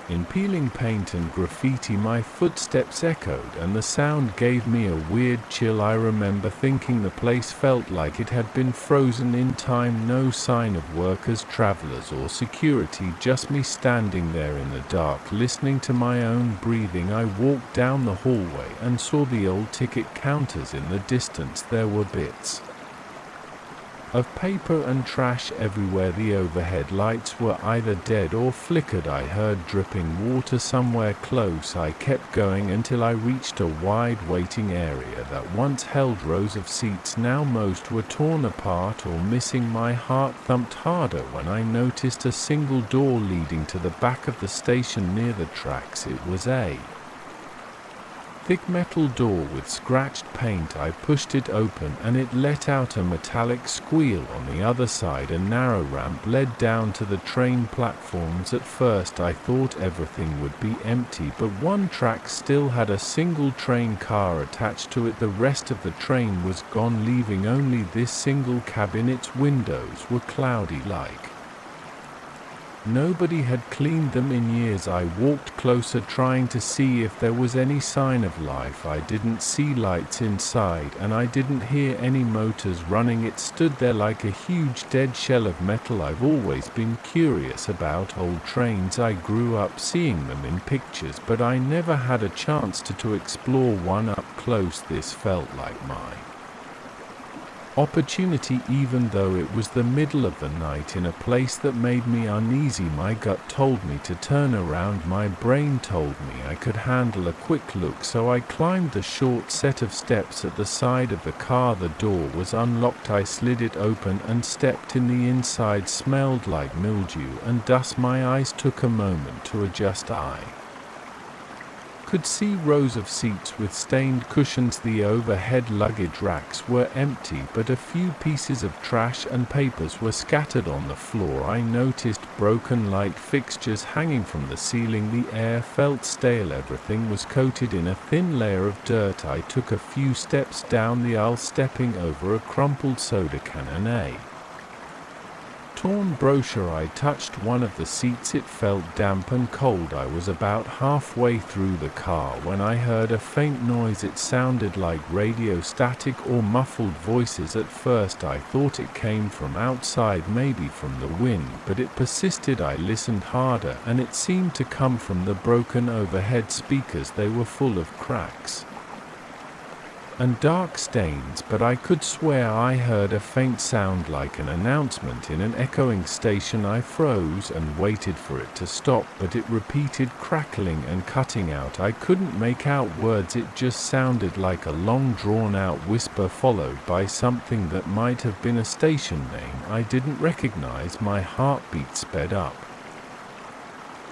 [SPEAKER 1] in peeling paint and graffiti. My footsteps echoed, and the sound gave me a weird chill. I remember thinking the place felt like it had been frozen in time. No sign of workers, travelers, or security, just me standing there in the dark, listening to my own breathing. I walked down the hallway and saw the old ticket counters in the distance. There were bits of paper and trash everywhere. The overhead lights were either dead or flickered. I heard dripping water somewhere close. I kept going until I reached a wide waiting area that once held rows of seats. Now most were torn apart or missing. My heart thumped harder when I noticed a single door leading to the back of the station near the tracks. It was a thick metal door with scratched paint. I pushed it open and it let out a metallic squeal. On the other side, a narrow ramp led down to the train platforms. At first I thought everything would be empty, but one track still had a single train car attached to it. The rest of the train was gone, leaving only this single cabin. Its windows were cloudy-like. Nobody had cleaned them in years. I walked closer, trying to see if there was any sign of life. I didn't see lights inside, and I didn't hear any motors running. It stood there like a huge dead shell of metal. I've always been curious about old trains. I grew up seeing them in pictures, but I never had a chance to explore one up close. This felt like my opportunity, even though it was the middle of the night in a place that made me uneasy. My gut told me to turn around. My brain told me I could handle a quick look, so I climbed the short set of steps at the side of the car. The door was unlocked. I slid it open and stepped in. The inside smelled like mildew and dust. My eyes took a moment to adjust. I could see rows of seats with stained cushions. The overhead luggage racks were empty, but a few pieces of trash and papers were scattered on the floor. I noticed broken light fixtures hanging from the ceiling. The air felt stale. Everything was coated in a thin layer of dirt. I took a few steps down the aisle, stepping over a crumpled soda can and a torn brochure. I touched one of the seats. It felt damp and cold. I was about halfway through the car when I heard a faint noise. It sounded like radio static or muffled voices. At first I thought it came from outside, maybe from the wind, but it persisted. I listened harder, and it seemed to come from the broken overhead speakers. They were full of cracks and dark stains, but I could swear I heard a faint sound like an announcement in an echoing station. I froze and waited for it to stop, but it repeated, crackling and cutting out. I couldn't make out words. It just sounded like a long drawn-out whisper followed by something that might have been a station name I didn't recognize. My heartbeat sped up.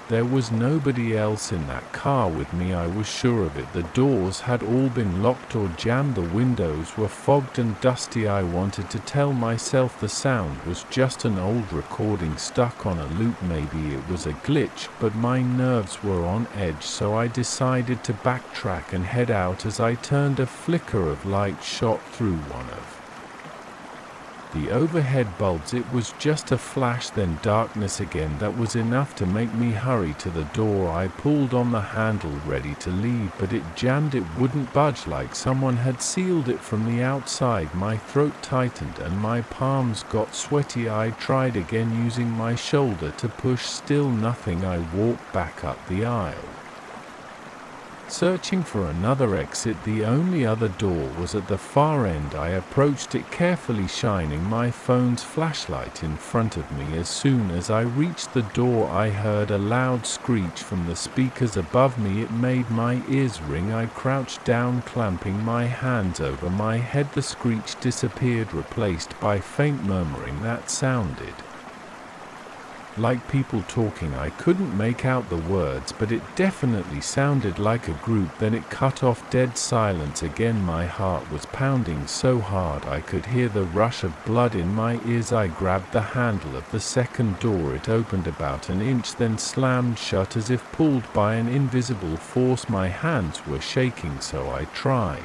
[SPEAKER 1] There was nobody else in that car with me. I was sure of it. The doors had all been locked or jammed. The windows were fogged and dusty. I wanted to tell myself the sound was just an old recording stuck on a loop. Maybe it was a glitch, but my nerves were on edge, so I decided to backtrack and head out. As I turned, a flicker of light shot through one of the overhead bulbs. It was just a flash, then darkness again. That was enough to make me hurry to the door. I pulled on the handle, ready to leave, but it jammed. It wouldn't budge, like someone had sealed it from the outside. My throat tightened and my palms got sweaty. I tried again, using my shoulder to push. Still nothing. I walked back up the aisle, searching for another exit. The only other door was at the far end. I approached it carefully, shining my phone's flashlight in front of me. As soon as I reached the door, I heard a loud screech from the speakers above me. It made my ears ring. I crouched down, clamping my hands over my head. The screech disappeared, replaced by faint murmuring that sounded like people talking. I couldn't make out the words, but it definitely sounded like a group. Then it cut off. Dead silence again. My heart was pounding so hard I could hear the rush of blood in my ears. I grabbed the handle of the second door. It opened about an inch, then slammed shut as if pulled by an invisible force. My hands were shaking, so I tried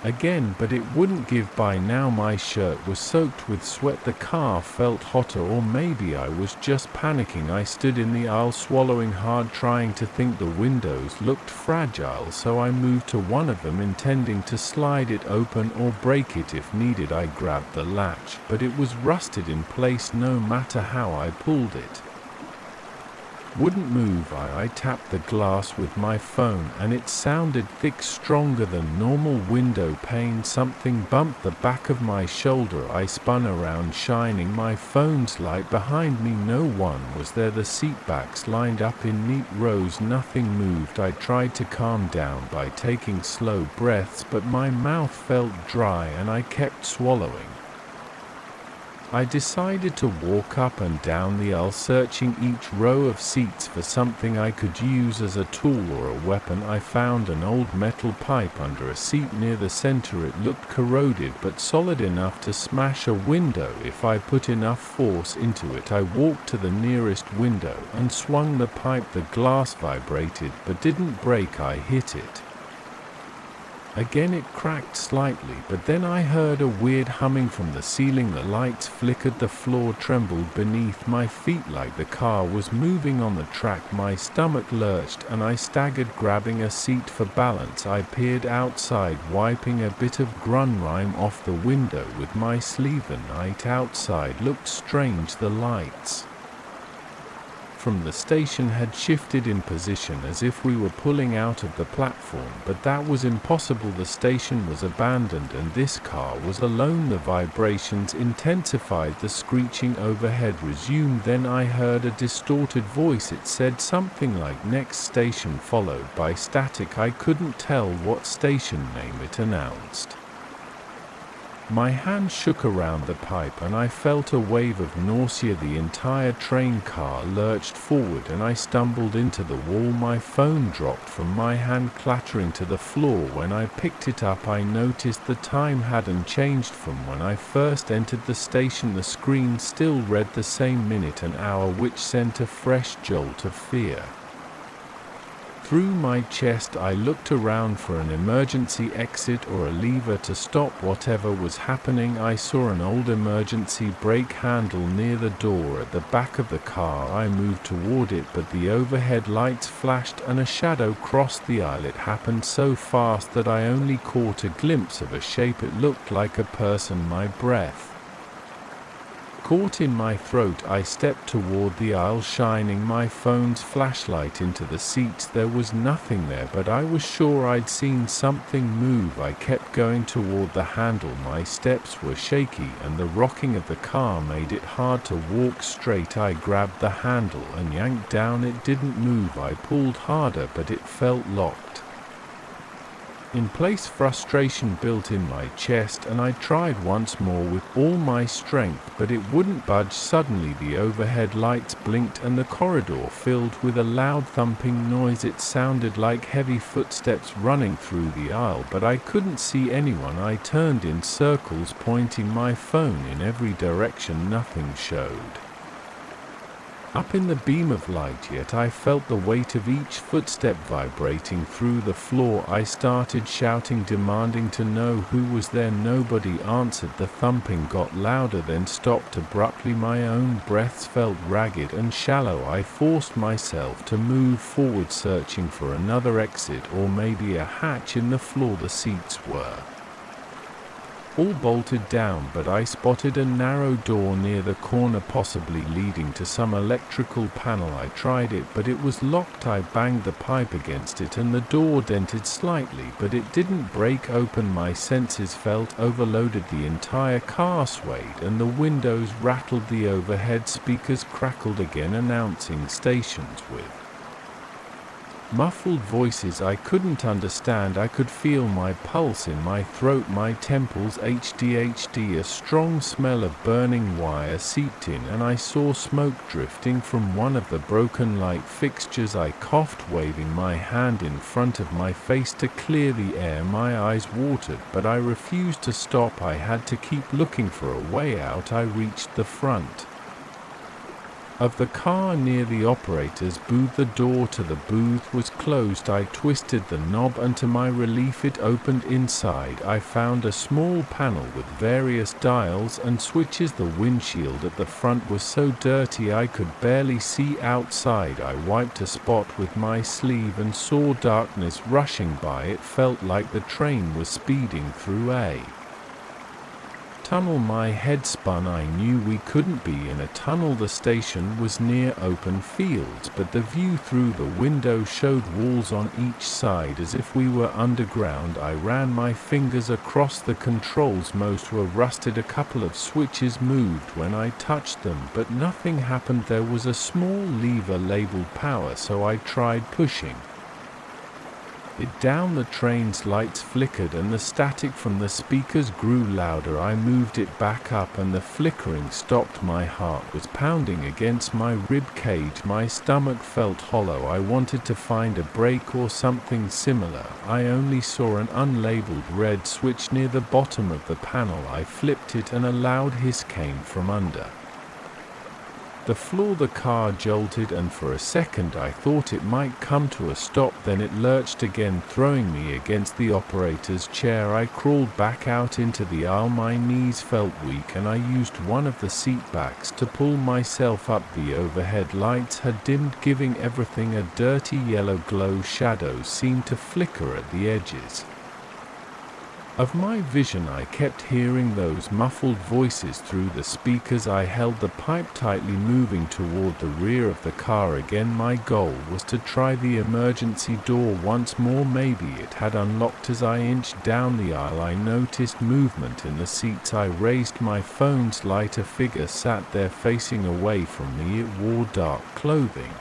[SPEAKER 1] again, but it wouldn't give. By now my shirt was soaked with sweat. The car felt hotter, or maybe I was just panicking. I stood in the aisle, swallowing hard, trying to think. The windows looked fragile, so I moved to one of them, intending to slide it open or break it if needed. I grabbed the latch, but it was rusted in place. No matter how I pulled it wouldn't move. I tapped the glass with my phone, and it sounded thick, stronger than normal. Window pane. Something bumped the back of my shoulder. I spun around, shining my phone's light behind me. No one was there. The seatbacks lined up in neat rows. Nothing moved. I tried to calm down by taking slow breaths, but my mouth felt dry and I kept swallowing. I decided to walk up and down the aisle, searching each row of seats for something I could use as a tool or a weapon. I found an old metal pipe under a seat near the center. It looked corroded but solid enough to smash a window if I put enough force into it. I walked to the nearest window and swung the pipe. The glass vibrated but didn't break. I hit it. Again it cracked slightly, but then I heard a weird humming from the ceiling. The lights flickered, the floor trembled beneath my feet like the car was moving on the track. My stomach lurched and I staggered, grabbing a seat for balance. I peered outside, wiping a bit of grime off the window with my sleeve. The night outside looked strange. The lights from the station had shifted in position as if we were pulling out of the platform, but that was impossible. The station was abandoned and this car was alone. The vibrations intensified. The screeching overhead resumed. Then I heard a distorted voice. It said something like "next station," followed by static. I couldn't tell what station name it announced. My hand shook around the pipe and I felt a wave of nausea. The entire train car lurched forward and I stumbled into the wall. My phone dropped from my hand, clattering to the floor. When I picked it up, I noticed the time hadn't changed from when I first entered the station. The screen still read the same minute and hour, which sent a fresh jolt of fear through my chest. I looked around for an emergency exit or a lever to stop whatever was happening. I saw an old emergency brake handle near the door at the back of the car. I moved toward it, but the overhead lights flashed and a shadow crossed the aisle. It happened so fast that I only caught a glimpse of a shape. It looked like a person. My breath caught in my throat. I stepped toward the aisle, shining my phone's flashlight into the seats. There was nothing there, but I was sure I'd seen something move. I kept going toward the handle. My steps were shaky and the rocking of the car made it hard to walk straight. I grabbed the handle and yanked down. It didn't move. I pulled harder, but it felt locked in place. Frustration built in my chest and I tried once more with all my strength, but it wouldn't budge. Suddenly the overhead lights blinked and the corridor filled with a loud thumping noise. It sounded like heavy footsteps running through the aisle, but I couldn't see anyone. I turned in circles, pointing my phone in every direction. Nothing showed up in the beam of light, yet I felt the weight of each footstep vibrating through the floor. I started shouting, demanding to know who was there. Nobody answered. The thumping got louder, then stopped abruptly. My own breaths felt ragged and shallow. I forced myself to move forward, searching for another exit or maybe a hatch in the floor. The seats were all bolted down, but I spotted a narrow door near the corner, possibly leading to some electrical panel. I tried it, but it was locked. I banged the pipe against it and the door dented slightly, but it didn't break open. My senses felt overloaded. The entire car swayed and the windows rattled. The overhead speakers crackled again, announcing stations with muffled voices I couldn't understand. I could feel my pulse in my throat, my temples. HD. A strong smell of burning wire seeped in and I saw smoke drifting from one of the broken light fixtures. I coughed, waving my hand in front of my face to clear the air. My eyes watered, but I refused to stop. I had to keep looking for a way out. I reached the front of the car near the operator's booth. The door to the booth was closed. I twisted the knob and to my relief it opened. Inside I found a small panel with various dials and switches. The windshield at the front was so dirty I could barely see outside. I wiped a spot with my sleeve and saw darkness rushing by. It felt like the train was speeding through a tunnel. My head spun. I knew we couldn't be in a tunnel. The station was near open fields, but the view through the window showed walls on each side as if we were underground. I ran my fingers across the controls. Most were rusted. A couple of switches moved when I touched them, but nothing happened. There was a small lever labeled power, so I tried pushing it down. The train's lights flickered and the static from the speakers grew louder. I moved it back up and the flickering stopped. My heart was pounding against my rib cage. My stomach felt hollow. I wanted to find a break or something similar. I only saw an unlabeled red switch near the bottom of the panel. I flipped it and a loud hiss came from under the floor. The car jolted and for a second I thought it might come to a stop. Then it lurched again, throwing me against the operator's chair. I crawled back out into the aisle. My knees felt weak and I used one of the seat backs to pull myself up. The overhead lights had dimmed, giving everything a dirty yellow glow. Shadows seemed to flicker at the edges of my vision. I kept hearing those muffled voices through the speakers. I held the pipe tightly, moving toward the rear of the car again. My goal was to try the emergency door once more. Maybe it had unlocked. As I inched down the aisle, I noticed movement in the seats. I raised my phone's light. A figure sat there facing away from me. It wore dark clothing,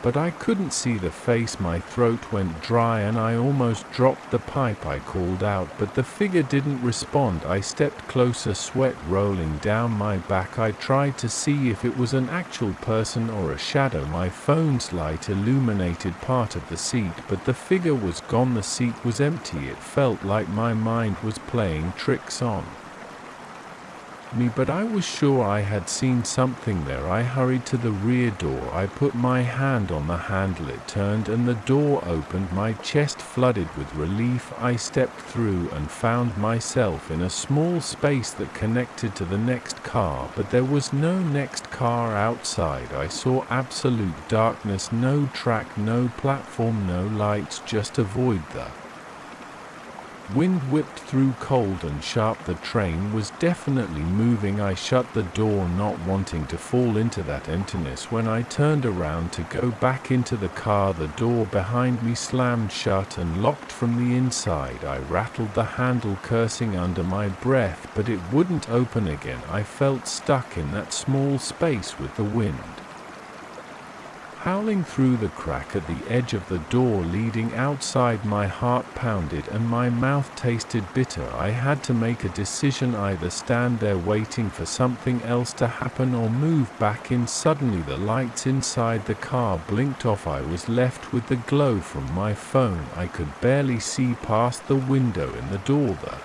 [SPEAKER 1] but I couldn't see the face. My throat went dry and I almost dropped the pipe. I called out, but the figure didn't respond. I stepped closer, sweat rolling down my back. I tried to see if it was an actual person or a shadow. My phone's light illuminated part of the seat, but the figure was gone. The seat was empty. It felt like my mind was playing tricks on me, but I was sure I had seen something there. I hurried to the rear door. I put my hand on the handle. It turned and the door opened. My chest flooded with relief. I stepped through and found myself in a small space that connected to the next car, but there was no next car outside. I saw absolute darkness. No track, no platform, no lights, just a void. The wind whipped through cold and sharp. The train was definitely moving. I shut the door, not wanting to fall into that emptiness. When I turned around to go back into the car, the door behind me slammed shut and locked from the inside. I rattled the handle, cursing under my breath, but it wouldn't open again. I felt stuck in that small space with the wind howling through the crack at the edge of the door leading outside. My heart pounded and my mouth tasted bitter. I had to make a decision: either stand there waiting for something else to happen or move back in. Suddenly the lights inside the car blinked off. I was left with the glow from my phone. I could barely see past the window in the door. The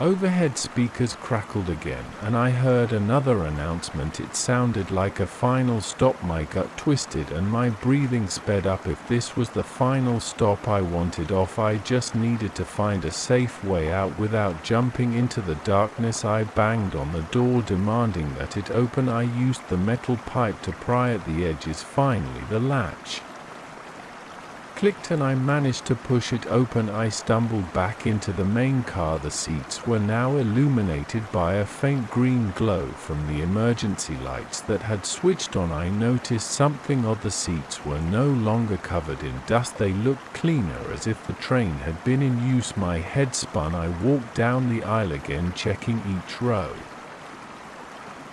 [SPEAKER 1] overhead speakers crackled again, and I heard another announcement. It sounded like a final stop. My gut twisted and my breathing sped up. If this was the final stop I wanted off, I just needed to find a safe way out without jumping into the darkness. I banged on the door, demanding that it open. I used the metal pipe to pry at the edges. Finally the latch clicked and I managed to push it open. I stumbled back into the main car. The seats were now illuminated by a faint green glow from the emergency lights that had switched on. I noticed something odd. The seats were no longer covered in dust. They looked cleaner, as if the train had been in use. My head spun. I walked down the aisle again, checking each row.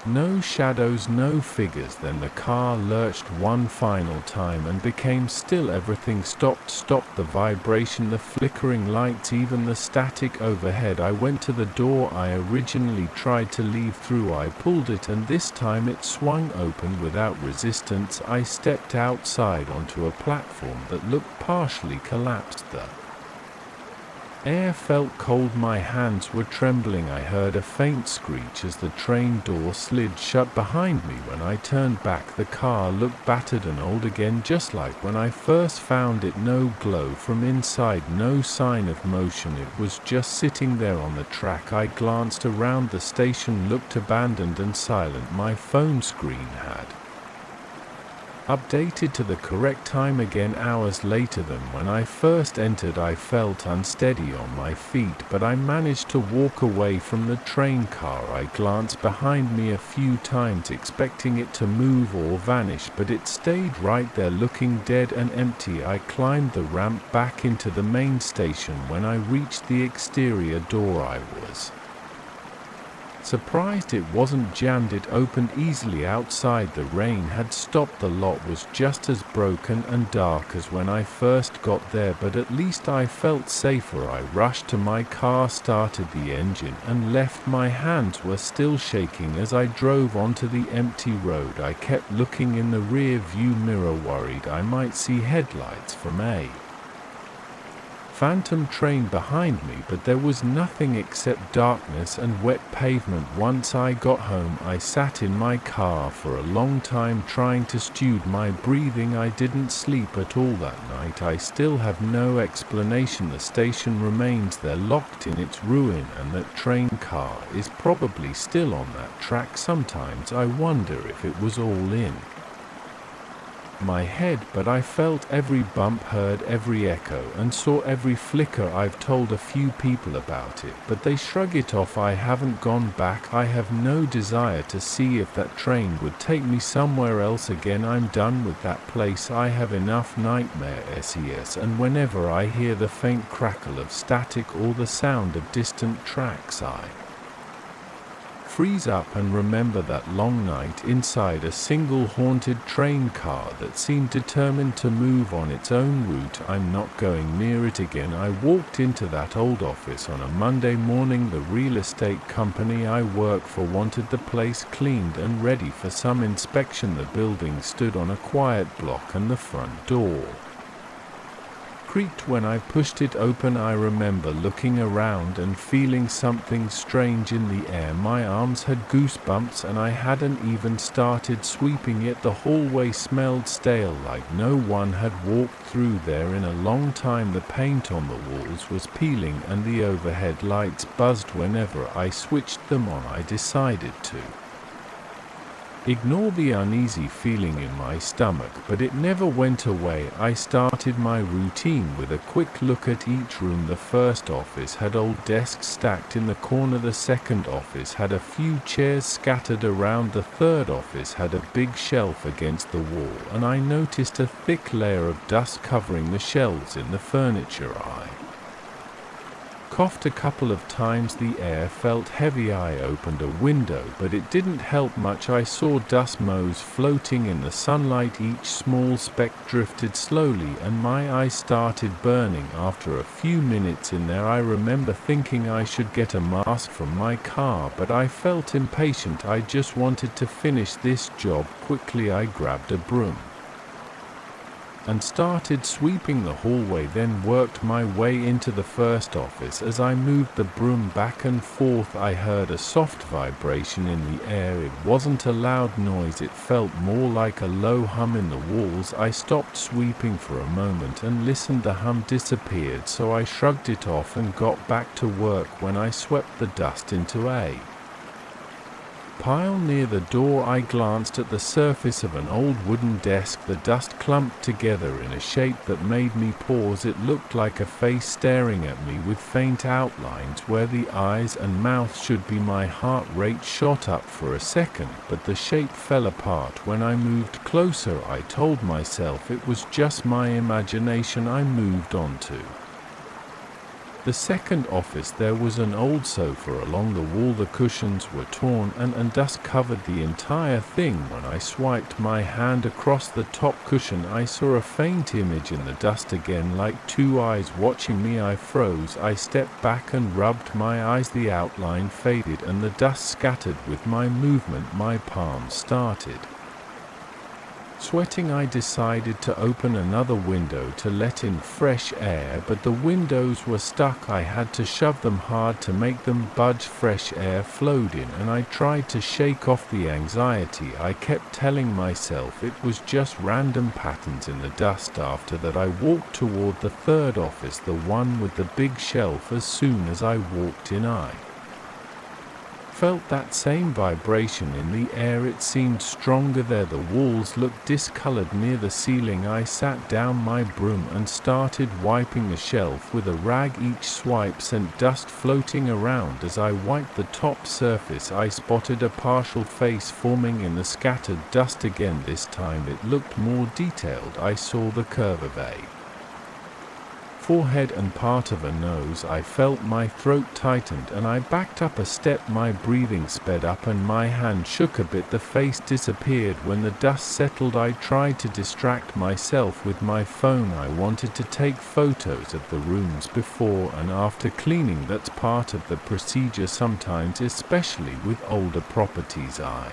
[SPEAKER 1] No shadows, no figures. Then the car lurched one final time and became still. Everything stopped. The vibration, the flickering lights, even the static overhead. I went to the door I originally tried to leave through. I pulled it and this time it swung open without resistance. I stepped outside onto a platform that looked partially collapsed. The air felt cold. My hands were trembling. I heard a faint screech as the train door slid shut behind me. When I turned back, the car looked battered and old again, just like when I first found it. No glow from inside, no sign of motion. It was just sitting there on the track. I glanced around. The station looked abandoned and silent. My phone screen had updated to the correct time again. Hours later than when I first entered, I felt unsteady on my feet, but I managed to walk away from the train car. I glanced behind me a few times, expecting it to move or vanish, but it stayed right there, looking dead and empty. I climbed the ramp back into the main station. When I reached the exterior door, I was Surprised it wasn't jammed, it opened easily outside. The rain had stopped. The lot was just as broken and dark as when I first got there, but at least I felt safer. I rushed to my car, started the engine, and left. My hands were still shaking as I drove onto the empty road. I kept looking in the rear view mirror, worried I might see headlights from a phantom train behind me, but there was nothing except darkness and wet pavement. Once I got home, I sat in my car for a long time trying to stew my breathing. I didn't sleep at all that night. I still have no explanation. The station remains there, locked in its ruin, and that train car is probably still on that track. Sometimes I wonder if it was all in my head, but I felt every bump, heard every echo, and saw every flicker. I've told a few people about it, but they shrug it off. I haven't gone back. I have no desire to see if that train would take me somewhere else again. I'm done with that place. I have enough nightmare SES, and whenever I hear the faint crackle of static or the sound of distant tracks, I freeze up and remember that long night inside a single haunted train car that seemed determined to move on its own route. I'm not going near it again. I walked into that old office on a Monday morning. The real estate company I work for wanted the place cleaned and ready for some inspection. The building stood on a quiet block and the front door creaked when I pushed it open. I remember looking around and feeling something strange in the air. My arms had goosebumps and I hadn't even started sweeping yet. The hallway smelled stale, like no one had walked through there in a long time. The paint on the walls was peeling and the overhead lights buzzed whenever I switched them on. I decided to ignore the uneasy feeling in my stomach, but it never went away. I started my routine with a quick look at each room. The first office had old desks stacked in the corner. The second office had a few chairs scattered around. The third office had a big shelf against the wall, and I noticed a thick layer of dust covering the shelves in the furniture. I coughed a couple of times. The air felt heavy. I opened a window, but it didn't help much. I saw dust motes floating in the sunlight. Each small speck drifted slowly, and my eyes started burning. After a few minutes in there, I remember thinking I should get a mask from my car, but I felt impatient. I just wanted to finish this job quickly. I grabbed a broom and started sweeping the hallway, then worked my way into the first office. As I moved the broom back and forth, I heard a soft vibration in the air. It wasn't a loud noise, it felt more like a low hum in the walls. I stopped sweeping for a moment and listened. The hum disappeared, so I shrugged it off and got back to work. When I swept the dust into a pile near the door, I glanced at the surface of an old wooden desk. The dust clumped together in a shape that made me pause. It looked like a face staring at me with faint outlines where the eyes and mouth should be. My heart rate shot up for a second, but the shape fell apart when I moved closer. I told myself it was just my imagination. I moved on to the second office. There was an old sofa along the wall. The cushions were torn and dust covered the entire thing. When I swiped my hand across the top cushion, I saw a faint image in the dust again, like two eyes watching me. I froze. I stepped back and rubbed my eyes. The outline faded and the dust scattered with my movement. My palms started sweating. I decided to open another window to let in fresh air, but the windows were stuck. I had to shove them hard to make them budge. Fresh air flowed in, and I tried to shake off the anxiety. I kept telling myself it was just random patterns in the dust. After that, I walked toward the third office, the one with the big shelf. As soon as I walked in, I felt that same vibration in the air. It seemed stronger there. The walls looked discolored near the ceiling. I sat down my broom and started wiping the shelf with a rag. Each swipe sent dust floating around. As I wiped the top surface, I spotted a partial face forming in the scattered dust again. This time it looked more detailed. I saw the curve of a forehead and part of a nose. I felt my throat tightened and I backed up a step. My breathing sped up and my hand shook a bit. The face disappeared when the dust settled. I tried to distract myself with my phone. I wanted to take photos of the rooms before and after cleaning. That's part of the procedure sometimes, especially with older properties. I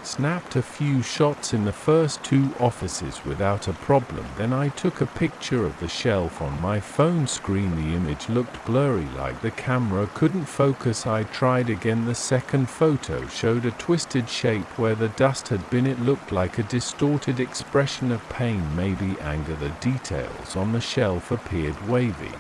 [SPEAKER 1] snapped a few shots in the first 2 offices without a problem. Then I took a picture of the shelf on my phone screen. The image looked blurry, like the camera couldn't focus. I tried again. The second photo showed a twisted shape where the dust had been. It looked like a distorted expression of pain, maybe anger. The details on the shelf appeared wavy,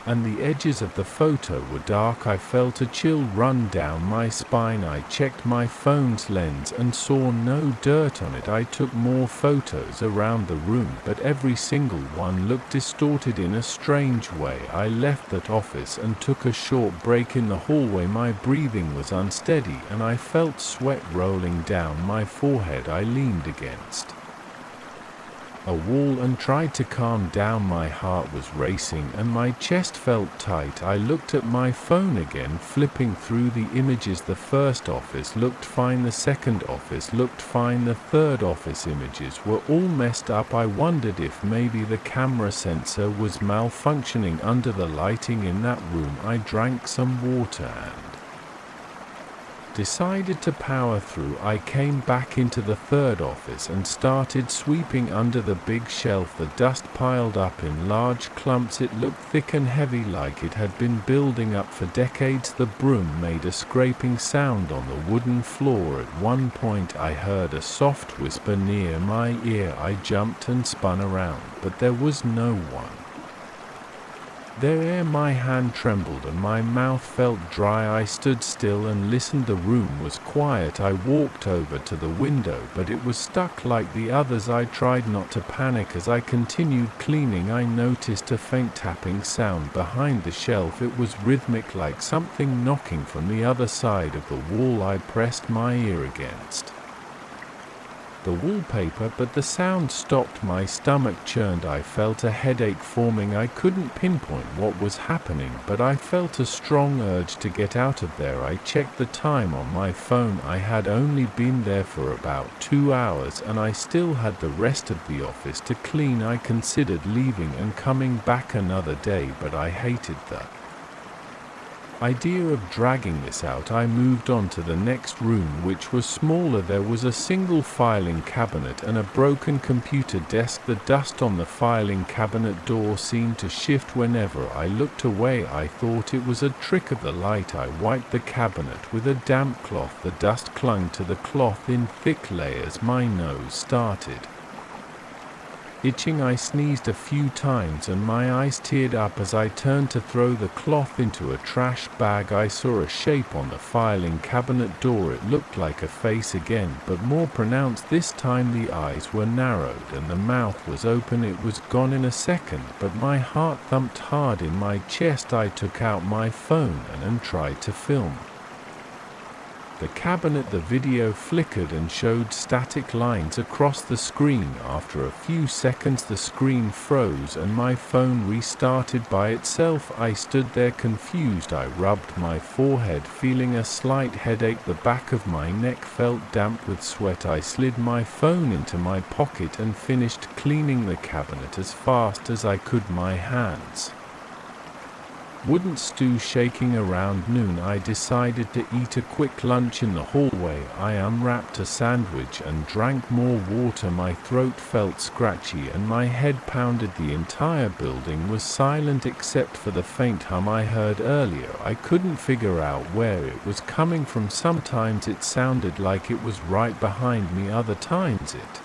[SPEAKER 1] and the edges of the photo were dark. I felt a chill run down my spine. I checked my phone's lens and saw no dirt on it. I took more photos around the room, but every single one looked distorted in a strange way. I left that office and took a short break in the hallway. My breathing was unsteady and I felt sweat rolling down my forehead. I leaned against a wall and tried to calm down. My heart was racing and my chest felt tight. I looked at my phone again, flipping through the images. The first office looked fine, the second office looked fine, the third office images were all messed up. I wondered if maybe the camera sensor was malfunctioning under the lighting in that room. I drank some water and decided to power through. I came back into the third office and started sweeping under the big shelf. The dust piled up in large clumps. It looked thick and heavy, like it had been building up for decades. The broom made a scraping sound on the wooden floor. At one point I heard a soft whisper near my ear. I jumped and spun around, but there was no one there. My hand trembled and my mouth felt dry. I stood still and listened. The room was quiet. I walked over to the window, but it was stuck like the others. I tried not to panic. As I continued cleaning, I noticed a faint tapping sound behind the shelf. It was rhythmic, like something knocking from the other side of the wall. I pressed my ear against the wallpaper, but the sound stopped. My stomach churned. I felt a headache forming. I couldn't pinpoint what was happening, but I felt a strong urge to get out of there. I checked the time on my phone. I had only been there for about 2 hours, and I still had the rest of the office to clean. I considered leaving and coming back another day, but I hated the idea of dragging this out. I moved on to the next room, which was smaller. There was a single filing cabinet and a broken computer desk. The dust on the filing cabinet door seemed to shift whenever I looked away. I thought it was a trick of the light. I wiped the cabinet with a damp cloth. The dust clung to the cloth in thick layers. My nose started itching. I sneezed a few times and my eyes teared up. As I turned to throw the cloth into a trash bag, I saw a shape on the filing cabinet door. It looked like a face again, but more pronounced. This time the eyes were narrowed and the mouth was open. It was gone in a second, but my heart thumped hard in my chest. I took out my phone and tried to film the cabinet. The video flickered and showed static lines across the screen. After a few seconds the screen froze and my phone restarted by itself. I stood there confused. I rubbed my forehead, feeling a slight headache. The back of my neck felt damp with sweat. I slid my phone into my pocket and finished cleaning the cabinet as fast as I could. My hands wouldn't stew. Shaking. Around noon I decided to eat a quick lunch in the hallway. I unwrapped a sandwich and drank more water. My throat felt scratchy and my head pounded. The entire building was silent except for the faint hum I heard earlier. I couldn't figure out where it was coming from. Sometimes it sounded like it was right behind me, other times it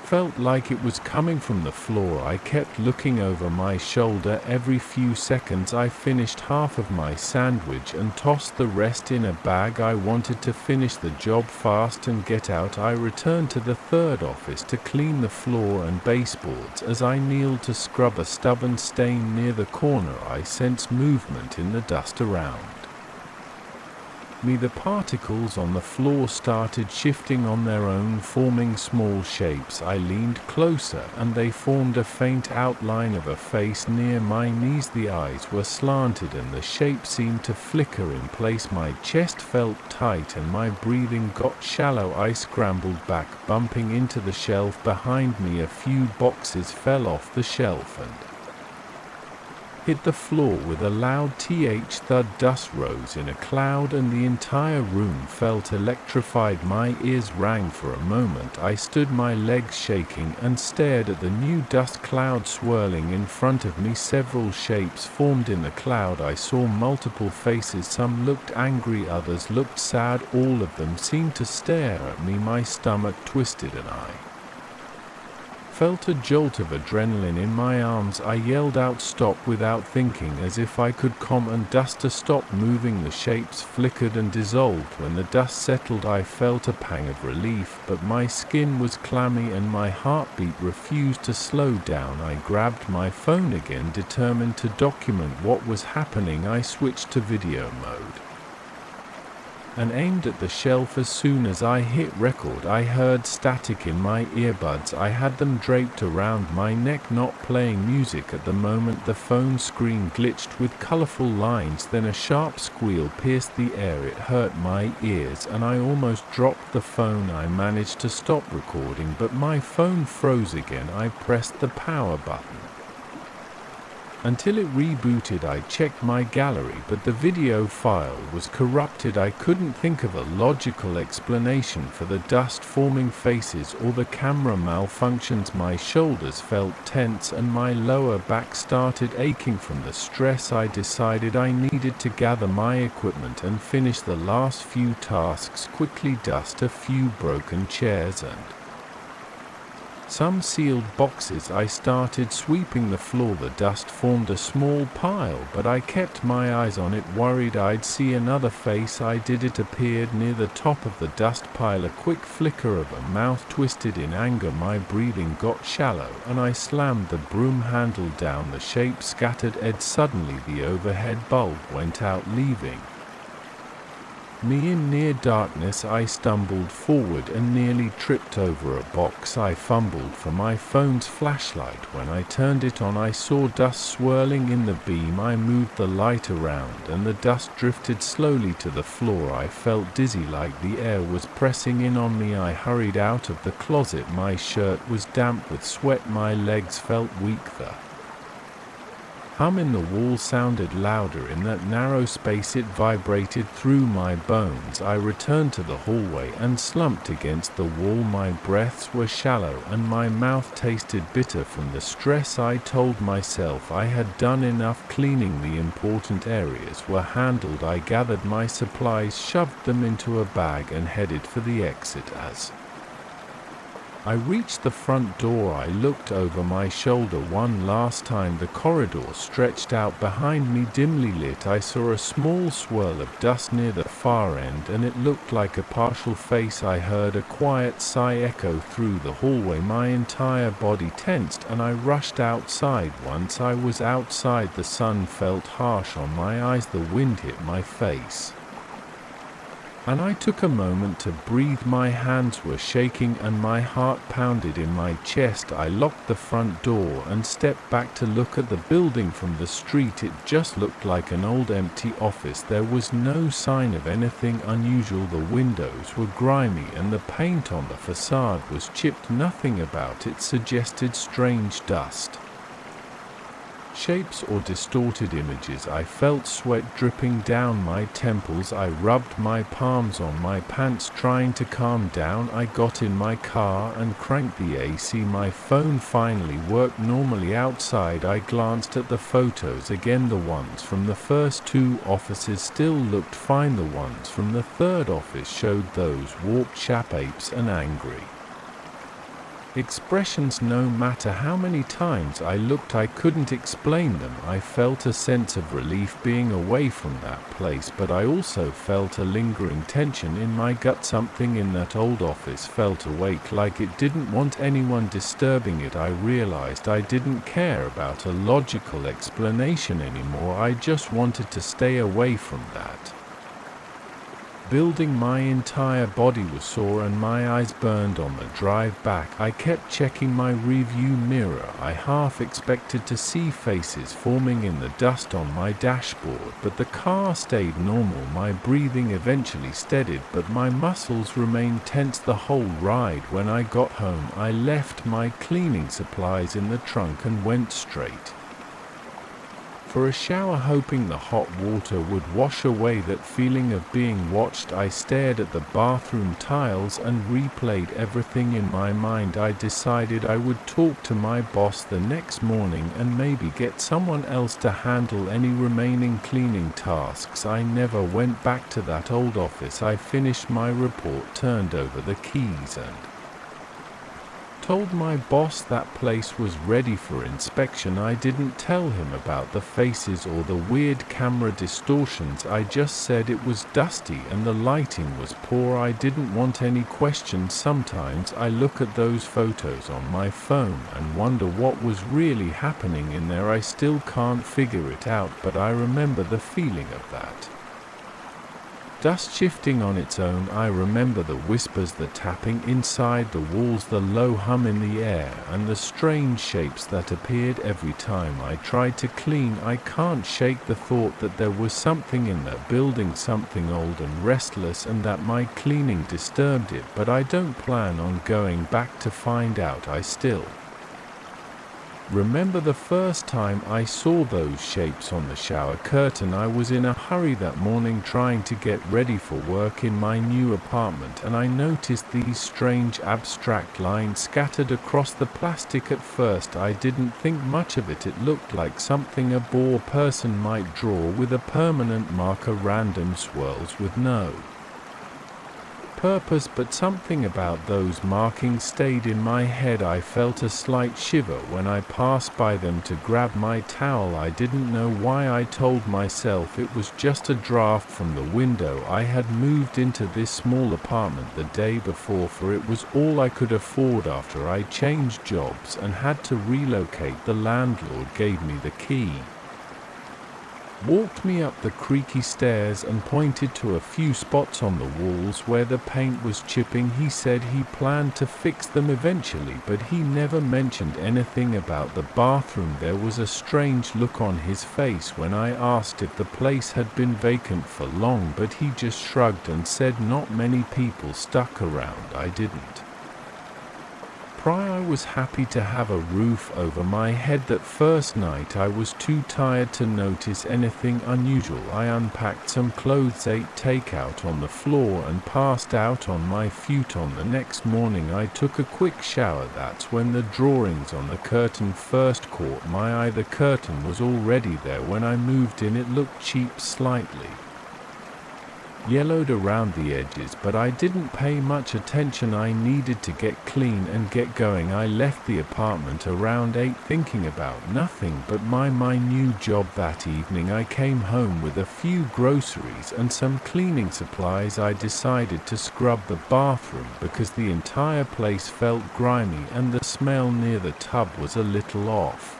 [SPEAKER 1] felt like it was coming from the floor. I kept looking over my shoulder. Every few seconds I finished half of my sandwich and tossed the rest in a bag. I wanted to finish the job fast and get out. I returned to the third office to clean the floor and baseboards. As I kneeled to scrub a stubborn stain near the corner, I sensed movement in the dust around me, the particles on the floor started shifting on their own, forming small shapes. I leaned closer, and they formed a faint outline of a face near my knees. The eyes were slanted, and the shape seemed to flicker in place. My chest felt tight, and my breathing got shallow. I scrambled back, bumping into the shelf behind me. A few boxes fell off the shelf and hit the floor with a loud thud. Dust rose in a cloud, and the entire room felt electrified. My ears rang. For a moment I stood, my legs shaking, and stared at the new dust cloud swirling in front of me. Several shapes formed in the cloud. I saw multiple faces. Some looked angry, others looked sad. All of them seemed to stare at me. My stomach twisted, and I felt a jolt of adrenaline in my arms. I yelled out, "Stop," without thinking, as if I could command dust to stop moving. The shapes flickered and dissolved. When the dust settled, I felt a pang of relief, but my skin was clammy and my heartbeat refused to slow down. I grabbed my phone again, determined to document what was happening. I switched to video mode and aimed at the shelf. As soon as I hit record, I heard static in my earbuds. I had them draped around my neck, not playing music at the moment. The phone screen glitched with colorful lines, then a sharp squeal pierced the air. It hurt my ears, and I almost dropped the phone. I managed to stop recording, but my phone froze again. I pressed the power button until it rebooted. I checked my gallery, but the video file was corrupted. I couldn't think of a logical explanation for the dust-forming faces or the camera malfunctions. My shoulders felt tense and my lower back started aching from the stress. I decided I needed to gather my equipment and finish the last few tasks quickly. Dust a few broken chairs and some sealed boxes. I started sweeping the floor. The dust formed a small pile, but I kept my eyes on it, worried I'd see another face. I did. It appeared near the top of the dust pile. A quick flicker of a mouth twisted in anger. My breathing got shallow, and I slammed the broom handle down. The shape scattered. Suddenly the overhead bulb went out, leaving me in near darkness. I stumbled forward and nearly tripped over a box. I fumbled for my phone's flashlight. When I turned it on, I saw dust swirling in the beam. I moved the light around, and the dust drifted slowly to the floor. I felt dizzy, like the air was pressing in on me. I hurried out of the closet. My shirt was damp with sweat. My legs felt weak. The hum in the wall sounded louder in that narrow space. It vibrated through my bones. I returned to the hallway and slumped against the wall. My breaths were shallow and my mouth tasted bitter from the stress. I told myself I had done enough cleaning. The important areas were handled. I gathered my supplies, shoved them into a bag, and headed for the exit. As I reached the front door, I looked over my shoulder one last time. The corridor stretched out behind me, dimly lit. I saw a small swirl of dust near the far end, and it looked like a partial face. I heard a quiet sigh echo through the hallway. My entire body tensed, and I rushed outside. Once I was outside, the sun felt harsh on my eyes. The wind hit my face, and I took a moment to breathe. My hands were shaking and my heart pounded in my chest. I locked the front door and stepped back to look at the building from the street. It just looked like an old empty office. There was no sign of anything unusual. The windows were grimy and the paint on the facade was chipped. Nothing about it suggested strange dust, shapes, or distorted images. I felt sweat dripping down my temples. I rubbed my palms on my pants, trying to calm down. I got in my car and cranked the AC. My phone finally worked normally outside. I glanced at the photos again. The ones from the first two offices still looked fine. The ones from the third office showed those warped shapes and angry expressions. No matter how many times I looked, I couldn't explain them. I felt a sense of relief being away from that place, but I also felt a lingering tension in my gut. Something in that old office felt awake, like it didn't want anyone disturbing it. I realized I didn't care about a logical explanation anymore. I just wanted to stay away from that building. My entire body was sore and my eyes burned on the drive back. I kept checking my rearview mirror. I half expected to see faces forming in the dust on my dashboard, but the car stayed normal. My breathing eventually steadied, but my muscles remained tense the whole ride. When I got home, I left my cleaning supplies in the trunk and went straight for a shower, hoping the hot water would wash away that feeling of being watched. I stared at the bathroom tiles and replayed everything in my mind. I decided I would talk to my boss the next morning and maybe get someone else to handle any remaining cleaning tasks. I never went back to that old office. I finished my report, turned over the keys, and told my boss that place was ready for inspection. I didn't tell him about the faces or the weird camera distortions. I just said it was dusty and the lighting was poor. I didn't want any questions. Sometimes I look at those photos on my phone and wonder what was really happening in there. I still can't figure it out, but I remember the feeling of that dust shifting on its own. I remember the whispers, the tapping inside the walls, the low hum in the air, and the strange shapes that appeared every time I tried to clean. I can't shake the thought that there was something in the building, something old and restless, and that my cleaning disturbed it, but I don't plan on going back to find out. I still remember the first time I saw those shapes on the shower curtain. I was in a hurry that morning trying to get ready for work in my new apartment, and I noticed these strange abstract lines scattered across the plastic. At first I didn't think much of it. It looked like something a bored person might draw with a permanent marker, random swirls with no purpose, but something about those markings stayed in my head. I felt a slight shiver when I passed by them to grab my towel. I didn't know why. I told myself it was just a draft from the window. I had moved into this small apartment the day before, for it was all I could afford after I changed jobs and had to relocate. The landlord gave me the key, walked me up the creaky stairs, and pointed to a few spots on the walls where the paint was chipping. He said he planned to fix them eventually, but he never mentioned anything about the bathroom. There was a strange look on his face when I asked if the place had been vacant for long, but he just shrugged and said not many people stuck around. I didn't pry. I was happy to have a roof over my head. That first night I was too tired to notice anything unusual. I unpacked some clothes, ate takeout on the floor, and passed out on my futon. The next morning I took a quick shower. That's when the drawings on the curtain first caught my eye. The curtain was already there when I moved in. It looked cheap, slightly yellowed around the edges, but I didn't pay much attention. I needed to get clean and get going. I left the apartment around 8, thinking about nothing but my new job. That evening I came home with a few groceries and some cleaning supplies. I decided to scrub the bathroom because the entire place felt grimy and the smell near the tub was a little off.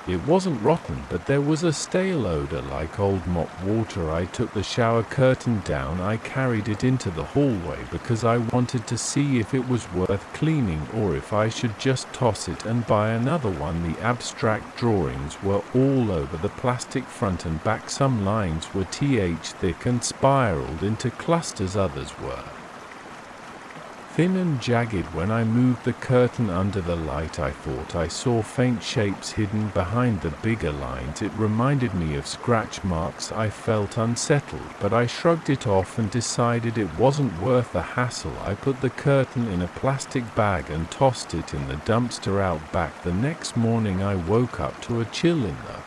[SPEAKER 1] It wasn't rotten, but there was a stale odor like old mop water. I took the shower curtain down. I carried it into the hallway because I wanted to see if it was worth cleaning or if I should just toss it and buy another one. The abstract drawings were all over the plastic front and back. Some lines were thick and spiraled into clusters. Others were thin and jagged. When I moved the curtain under the light, I thought I saw faint shapes hidden behind the bigger lines. It reminded me of scratch marks. I felt unsettled, but I shrugged it off and decided it wasn't worth the hassle. I put the curtain in a plastic bag and tossed it in the dumpster out back. The next morning I woke up to a chill in the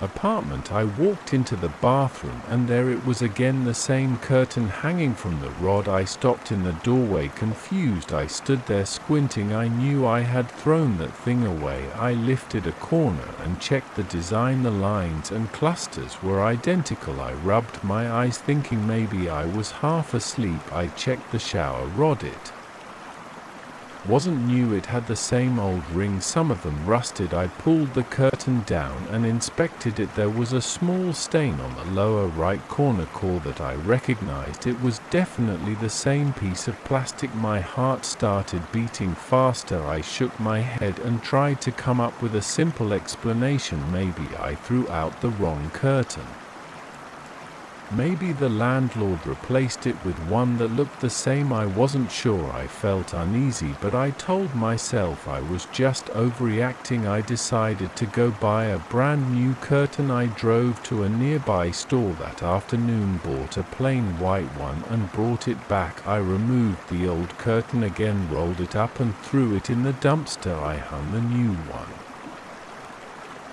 [SPEAKER 1] apartment. I walked into the bathroom and there it was again, the same curtain hanging from the rod. I stopped in the doorway, confused. I stood there squinting. I knew I had thrown that thing away. I lifted a corner and checked the design. The lines and clusters were identical. I rubbed my eyes thinking maybe I was half asleep. I checked the shower rod. It wasn't new, it had the same old rings, some of them rusted. I pulled the curtain down and inspected it. There was a small stain on the lower right corner that I recognized. It was definitely the same piece of plastic. My heart started beating faster. I shook my head and tried to come up with a simple explanation. Maybe I threw out the wrong curtain. Maybe the landlord replaced it with one that looked the same. I wasn't sure. I felt uneasy, but I told myself I was just overreacting. I decided to go buy a brand new curtain. I drove to a nearby store that afternoon, bought a plain white one and brought it back. I removed the old curtain again, rolled it up and threw it in the dumpster. I hung the new one.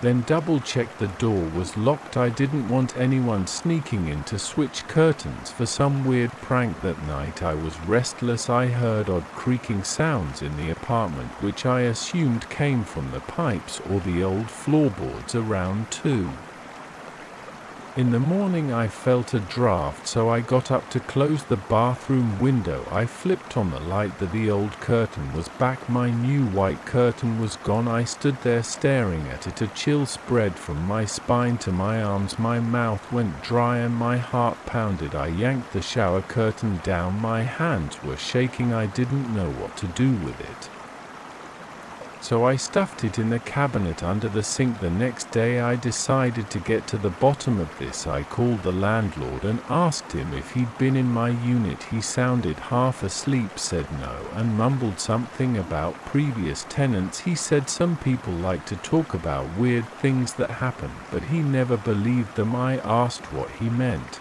[SPEAKER 1] Then double-checked the door was locked. I didn't want anyone sneaking in to switch curtains for some weird prank. That night I was restless. I heard odd creaking sounds in the apartment, which I assumed came from the pipes or the old floorboards around too. In the morning I felt a draft, so I got up to close the bathroom window. I flipped on the light. The old curtain was back. My new white curtain was gone. I stood there staring at it. A chill spread from my spine to my arms. My mouth went dry and my heart pounded. I yanked the shower curtain down. My hands were shaking. I didn't know what to do with it, so I stuffed it in the cabinet under the sink. The next day I decided to get to the bottom of this. I called the landlord and asked him if he'd been in my unit. He sounded half asleep, said no, and mumbled something about previous tenants. He said some people like to talk about weird things that happen, but he never believed them. I asked what he meant,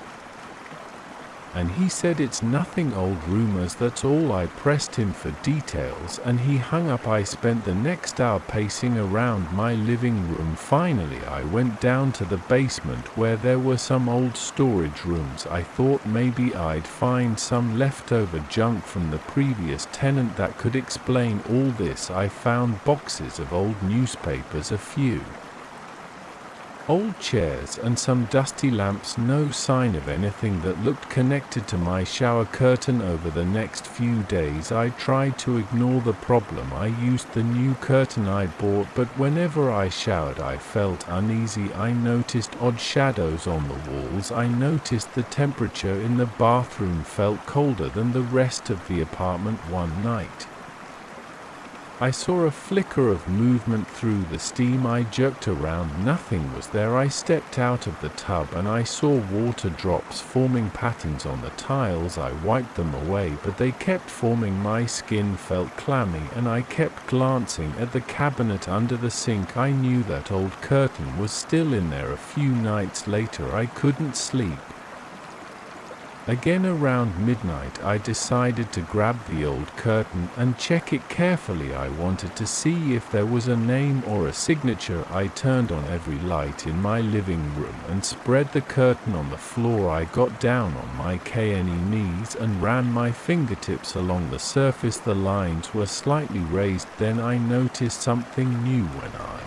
[SPEAKER 1] and he said it's nothing, old rumors, that's all. I pressed him for details and he hung up. I spent the next hour pacing around my living room. Finally I went down to the basement where there were some old storage rooms. I thought maybe I'd find some leftover junk from the previous tenant that could explain all this. I found boxes of old newspapers, a few old chairs and some dusty lamps. No sign of anything that looked connected to my shower curtain. Over the next few days I tried to ignore the problem. I used the new curtain I bought, but whenever I showered I felt uneasy. I noticed odd shadows on the walls. I noticed the temperature in the bathroom felt colder than the rest of the apartment. One night I saw a flicker of movement through the steam. I jerked around. Nothing was there. I stepped out of the tub and I saw water drops forming patterns on the tiles. I wiped them away, but they kept forming. My skin felt clammy and I kept glancing at the cabinet under the sink. I knew that old curtain was still in there. A few nights later I couldn't sleep. Again around midnight I decided to grab the old curtain and check it carefully. I wanted to see if there was a name or a signature. I turned on every light in my living room and spread the curtain on the floor. I got down on my knees and ran my fingertips along the surface. The lines were slightly raised. Then I noticed something new. When I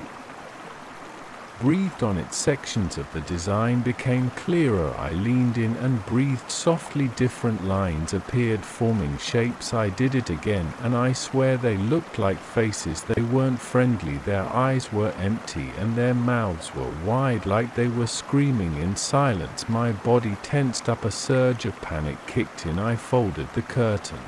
[SPEAKER 1] breathed on it, sections of the design became clearer. I leaned in and breathed softly. Different lines appeared, forming shapes. I did it again, and I swear they looked like faces. They weren't friendly. Their eyes were empty, and their mouths were wide, like they were screaming in silence. My body tensed up. A surge of panic kicked in. I folded the curtain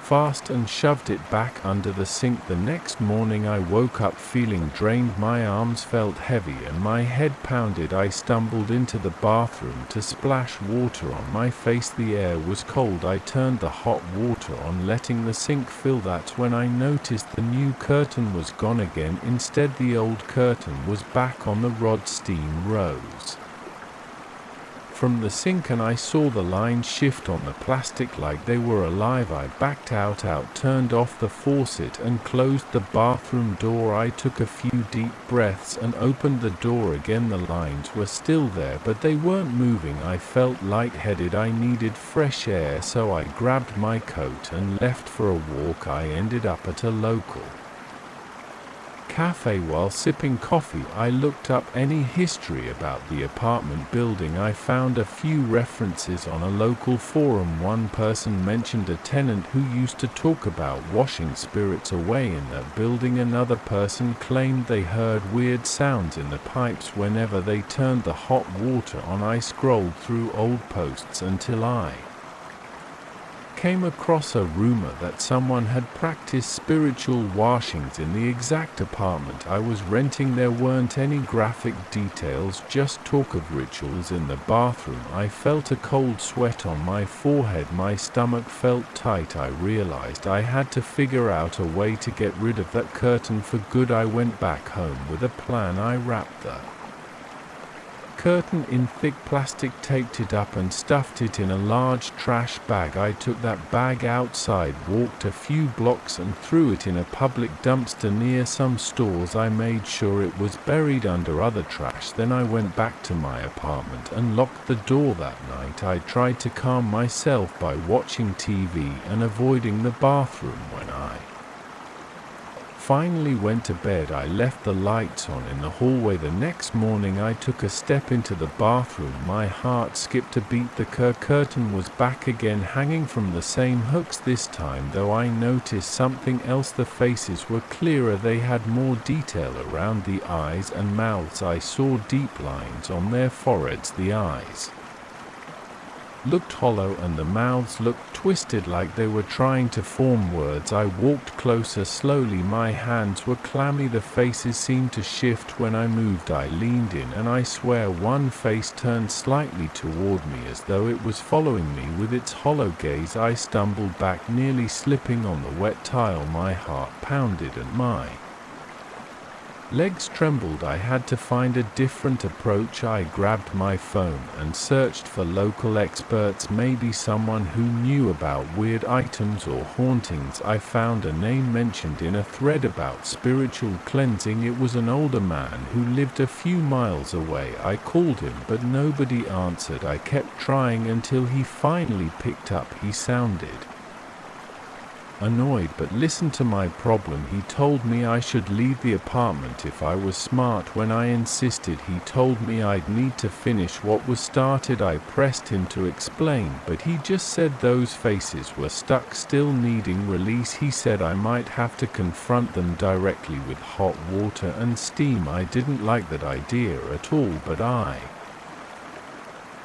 [SPEAKER 1] fast and shoved it back under the sink. The next morning I woke up feeling drained. My arms felt heavy and my head pounded. I stumbled into the bathroom to splash water on my face. The air was cold. I turned the hot water on, letting the sink fill. That's when I noticed the new curtain was gone again. Instead, the old curtain was back on the rod. Steam rose from the sink and I saw the lines shift on the plastic like they were alive. I backed out, turned off the faucet and closed the bathroom door. I took a few deep breaths and opened the door again. The lines were still there, but they weren't moving. I felt lightheaded. I needed fresh air, so I grabbed my coat and left for a walk. I ended up at a local cafe while sipping coffee. I looked up any history about the apartment building. I found a few references on a local forum. One person mentioned a tenant who used to talk about washing spirits away in that building. Another person claimed they heard weird sounds in the pipes whenever they turned the hot water on. I scrolled through old posts until I came across a rumor that someone had practiced spiritual washings in the exact apartment I was renting. There weren't any graphic details, just talk of rituals in the bathroom. I felt a cold sweat on my forehead. My stomach felt tight. I realized I had to figure out a way to get rid of that curtain for good. I went back home with a plan. I wrapped the curtain in thick plastic, taped it up and stuffed it in a large trash bag. I took that bag outside, walked a few blocks and threw it in a public dumpster near some stores. I made sure it was buried under other trash. Then I went back to my apartment and locked the door. That night I tried to calm myself by watching TV and avoiding the bathroom. When I finally went to bed, I left the lights on in the hallway. The next morning I took a step into the bathroom. My heart skipped a beat. The curtain was back again, hanging from the same hooks. This time though I noticed something else. The faces were clearer. They had more detail around the eyes and mouths. I saw deep lines on their foreheads. The eyes looked hollow and the mouths looked twisted, like they were trying to form words. I walked closer slowly. My hands were clammy. The faces seemed to shift when I moved. I leaned in and I swear one face turned slightly toward me as though it was following me with its hollow gaze. I stumbled back, nearly slipping on the wet tile. My heart pounded and my legs trembled. I had to find a different approach. I grabbed my phone and searched for local experts, maybe someone who knew about weird items or hauntings. I found a name mentioned in a thread about spiritual cleansing. It was an older man who lived a few miles away. I called him, but nobody answered. I kept trying until he finally picked up. He sounded annoyed, but listened to my problem. He told me I should leave the apartment if I was smart. When I insisted, he told me I'd need to finish what was started. I pressed him to explain, but he just said those faces were stuck, still needing release. He said I might have to confront them directly with hot water and steam. I didn't like that idea at all, but I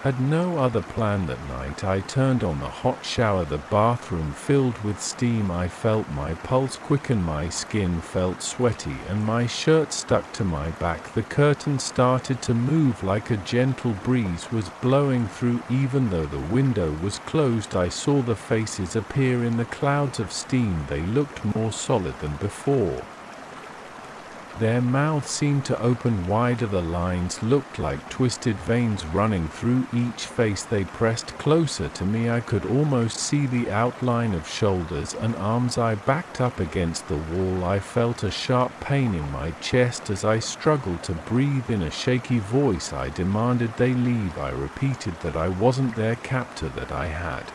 [SPEAKER 1] had no other plan that night. I turned on the hot shower. The bathroom filled with steam. I felt my pulse quicken. My skin felt sweaty and my shirt stuck to my back. The curtain started to move like a gentle breeze was blowing through. Even though the window was closed, I saw the faces appear in the clouds of steam. They looked more solid than before. Their mouths seemed to open wider. The lines looked like twisted veins running through each face. They pressed closer to me. I could almost see the outline of shoulders and arms. I backed up against the wall. I felt a sharp pain in my chest as I struggled to breathe. In a shaky voice I demanded they leave. I repeated that I wasn't their captor, that I had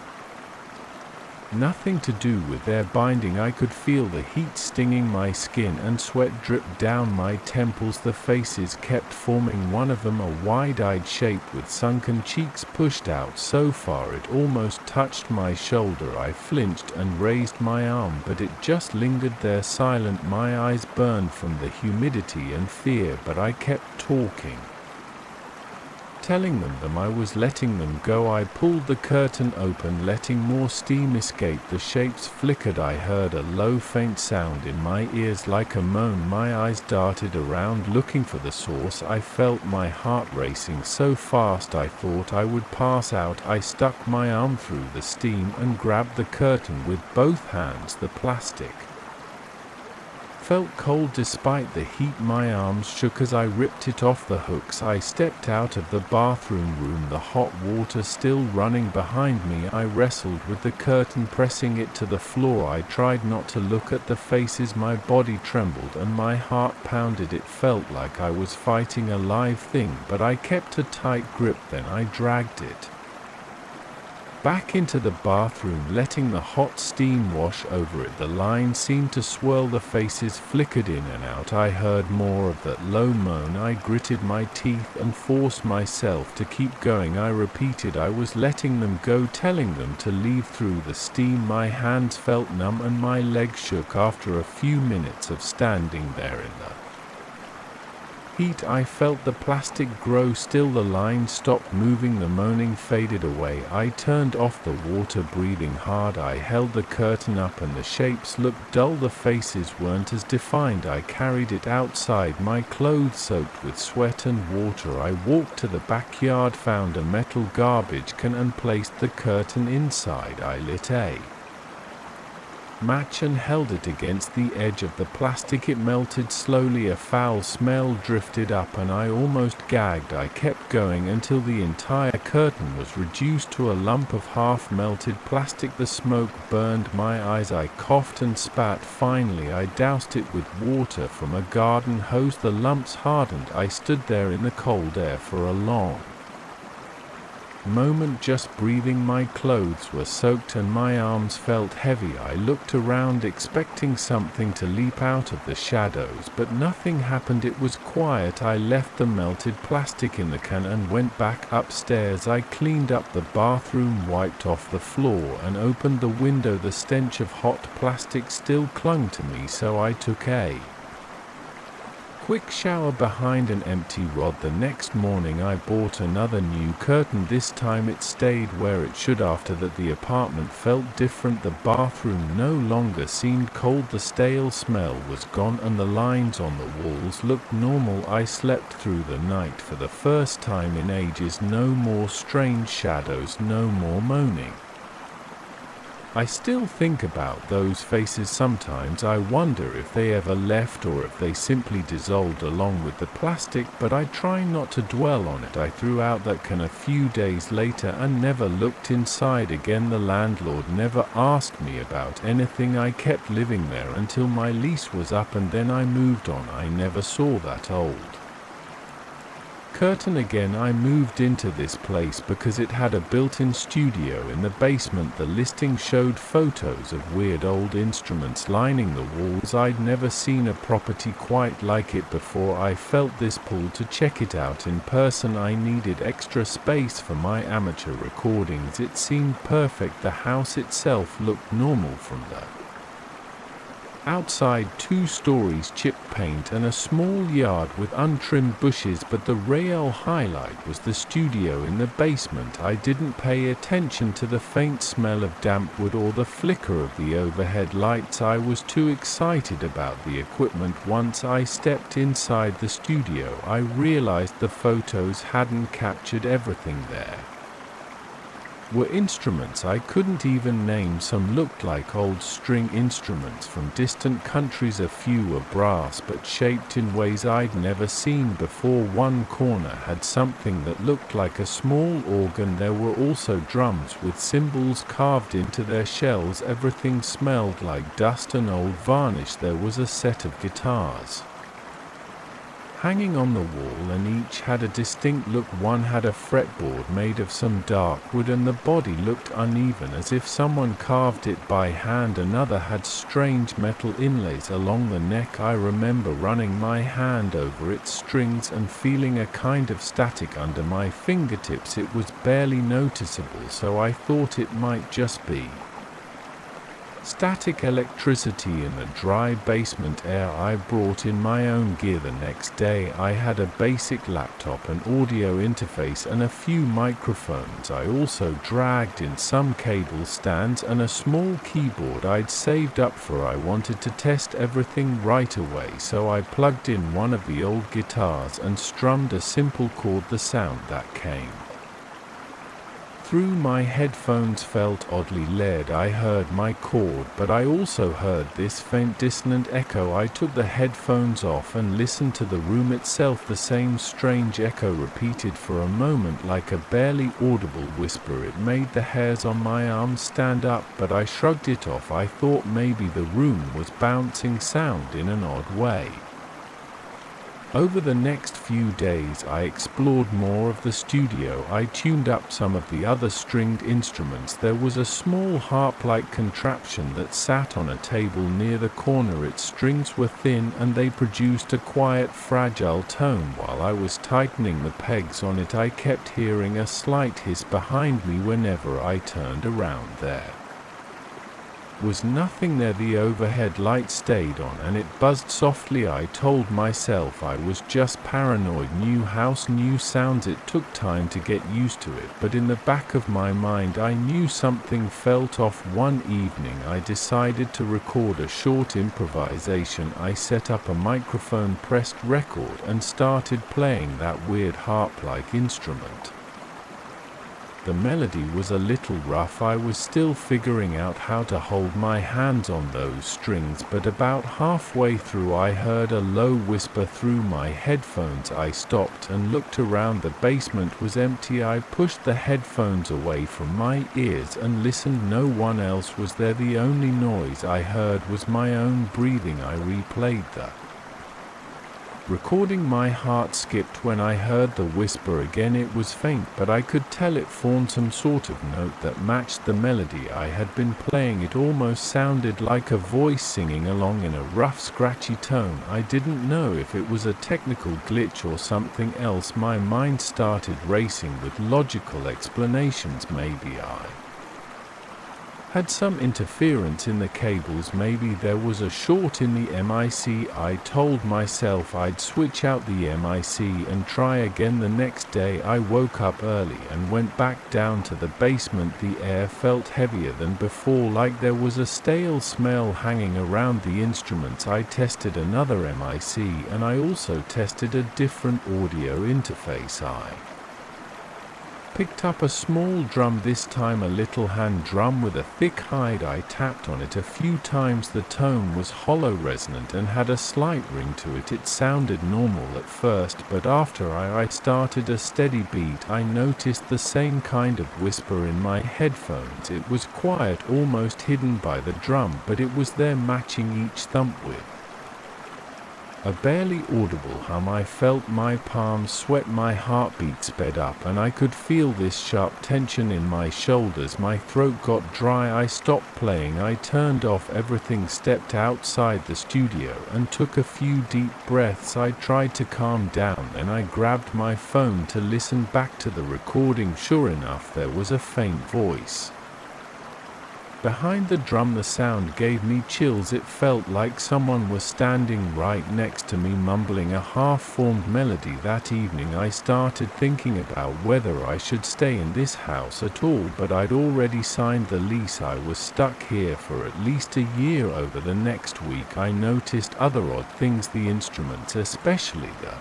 [SPEAKER 1] nothing to do with their binding. I could feel the heat stinging my skin and sweat dripped down my temples. The faces kept forming. One of them, a wide-eyed shape with sunken cheeks pushed out so far it almost touched my shoulder. I flinched and raised my arm, but it just lingered there silent. My eyes burned from the humidity and fear, but I kept talking, telling them I was letting them go. I pulled the curtain open, letting more steam escape. The shapes flickered. I heard a low, faint sound in my ears like a moan. My eyes darted around, looking for the source. I felt my heart racing so fast I thought I would pass out. I stuck my arm through the steam and grabbed the curtain with both hands. The plastic felt cold despite the heat. My arms shook as I ripped it off the hooks. I stepped out of the bathroom room, the hot water still running behind me. I wrestled with the curtain, pressing it to the floor. I tried not to look at the faces. My body trembled and my heart pounded. It felt like I was fighting a live thing, but I kept a tight grip. Then I dragged it back into the bathroom, letting the hot steam wash over it. The line seemed to swirl, the faces flickered in and out. I heard more of that low moan. I gritted my teeth and forced myself to keep going. I repeated I was letting them go, telling them to leave through the steam. My hands felt numb and my legs shook. After a few minutes of standing there in the heat, I felt the plastic grow still. The line stopped moving, the moaning faded away. I turned off the water, breathing hard. I held the curtain up and the shapes looked dull. The faces weren't as defined. I carried it outside, my clothes soaked with sweat and water. I walked to the backyard, found a metal garbage can and placed the curtain inside. I lit a match and held it against the edge of the plastic. It melted slowly. A foul smell drifted up and I almost gagged. I kept going until the entire curtain was reduced to a lump of half-melted plastic. The smoke burned my eyes. I coughed and spat. Finally, I doused it with water from a garden hose. The lumps hardened. I stood there in the cold air for a long moment, just breathing. My clothes were soaked and my arms felt heavy. I looked around, expecting something to leap out of the shadows, but nothing happened. It was quiet. I left the melted plastic in the can and went back upstairs. I cleaned up the bathroom, wiped off the floor, and opened the window. The stench of hot plastic still clung to me, so I took a quick shower behind an empty rod. The next morning I bought another new curtain. This time it stayed where it should. After that, the apartment felt different. The bathroom no longer seemed cold. The stale smell was gone and the lines on the walls looked normal. I slept through the night for the first time in ages. No more strange shadows, no more moaning. I still think about those faces sometimes. I wonder if they ever left or if they simply dissolved along with the plastic, but I try not to dwell on it. I threw out that can a few days later and never looked inside again. The landlord never asked me about anything. I kept living there until my lease was up and then I moved on. I never saw that old curtain again. I moved into this place because it had a built-in studio in the basement. The listing showed photos of weird old instruments lining the walls. I'd never seen a property quite like it before. I felt this pull to check it out in person. I needed extra space for my amateur recordings. It seemed perfect. The house itself looked normal from the outside, 2 stories, chip paint, and a small yard with untrimmed bushes, but the real highlight was the studio in the basement. I didn't pay attention to the faint smell of damp wood or the flicker of the overhead lights. I was too excited about the equipment. Once I stepped inside the studio, I realized the photos hadn't captured everything. There were instruments I couldn't even name. Some looked like old string instruments from distant countries. A few were brass but shaped in ways I'd never seen before. One corner had something that looked like a small organ. There were also drums with cymbals carved into their shells. Everything smelled like dust and old varnish. There was a set of guitars hanging on the wall and each had a distinct look. One had a fretboard made of some dark wood and the body looked uneven as if someone carved it by hand. Another had strange metal inlays along the neck. I remember running my hand over its strings and feeling a kind of static under my fingertips. It was barely noticeable, so I thought it might just be static electricity in the dry basement air. I brought in my own gear the next day. I had a basic laptop, an audio interface and a few microphones. I also dragged in some cable stands and a small keyboard I'd saved up for. I wanted to test everything right away, so I plugged in one of the old guitars and strummed a simple chord. The sound that came through my headphones felt oddly layered. I heard my chord, but I also heard this faint dissonant echo. I took the headphones off and listened to the room itself. The same strange echo repeated for a moment like a barely audible whisper. It made the hairs on my arms stand up, but I shrugged it off. I thought maybe the room was bouncing sound in an odd way. Over the next few days I explored more of the studio. I tuned up some of the other stringed instruments. There was a small harp-like contraption that sat on a table near the corner. Its strings were thin and they produced a quiet, fragile tone. While I was tightening the pegs on it, I kept hearing a slight hiss behind me whenever I turned around. There was nothing there. The overhead light stayed on and it buzzed softly. I told myself I was just paranoid. New house, new sounds. It took time to get used to it, but in the back of my mind I knew something felt off. One evening I decided to record a short improvisation. I set up a microphone, pressed record, and started playing that weird harp-like instrument. The melody was a little rough. I was still figuring out how to hold my hands on those strings, but about halfway through I heard a low whisper through my headphones. I stopped and looked around. The basement was empty. I pushed the headphones away from my ears and listened. No one else was there. The only noise I heard was my own breathing. I replayed the recording. My heart skipped when I heard the whisper again. It was faint, but I could tell it formed some sort of note that matched the melody I had been playing. It almost sounded like a voice singing along in a rough, scratchy tone. I didn't know if it was a technical glitch or something else. My mind started racing with logical explanations. Maybe I had some interference in the cables. Maybe there was a short in the MIC. I told myself I'd switch out the MIC and try again. The next day I woke up early and went back down to the basement. The air felt heavier than before, like there was a stale smell hanging around the instruments. I tested another MIC and I also tested a different audio interface. I picked up a small drum, this time a little hand drum with a thick hide. I tapped on it a few times. The tone was hollow, resonant, and had a slight ring to it. It sounded normal at first, but after I started a steady beat, I noticed the same kind of whisper in my headphones. It was quiet, almost hidden by the drum, but it was there, matching each thump with a barely audible hum. I felt my palms sweat, my heartbeat sped up, and I could feel this sharp tension in my shoulders. My throat got dry. I stopped playing. I turned off everything, stepped outside the studio, and took a few deep breaths. I tried to calm down, then I grabbed my phone to listen back to the recording. Sure enough, there was a faint voice behind the drum. The sound gave me chills. It felt like someone was standing right next to me, mumbling a half-formed melody. That evening I started thinking about whether I should stay in this house at all, but I'd already signed the lease. I was stuck here for at least a year. Over the next week I noticed other odd things. The instruments, especially the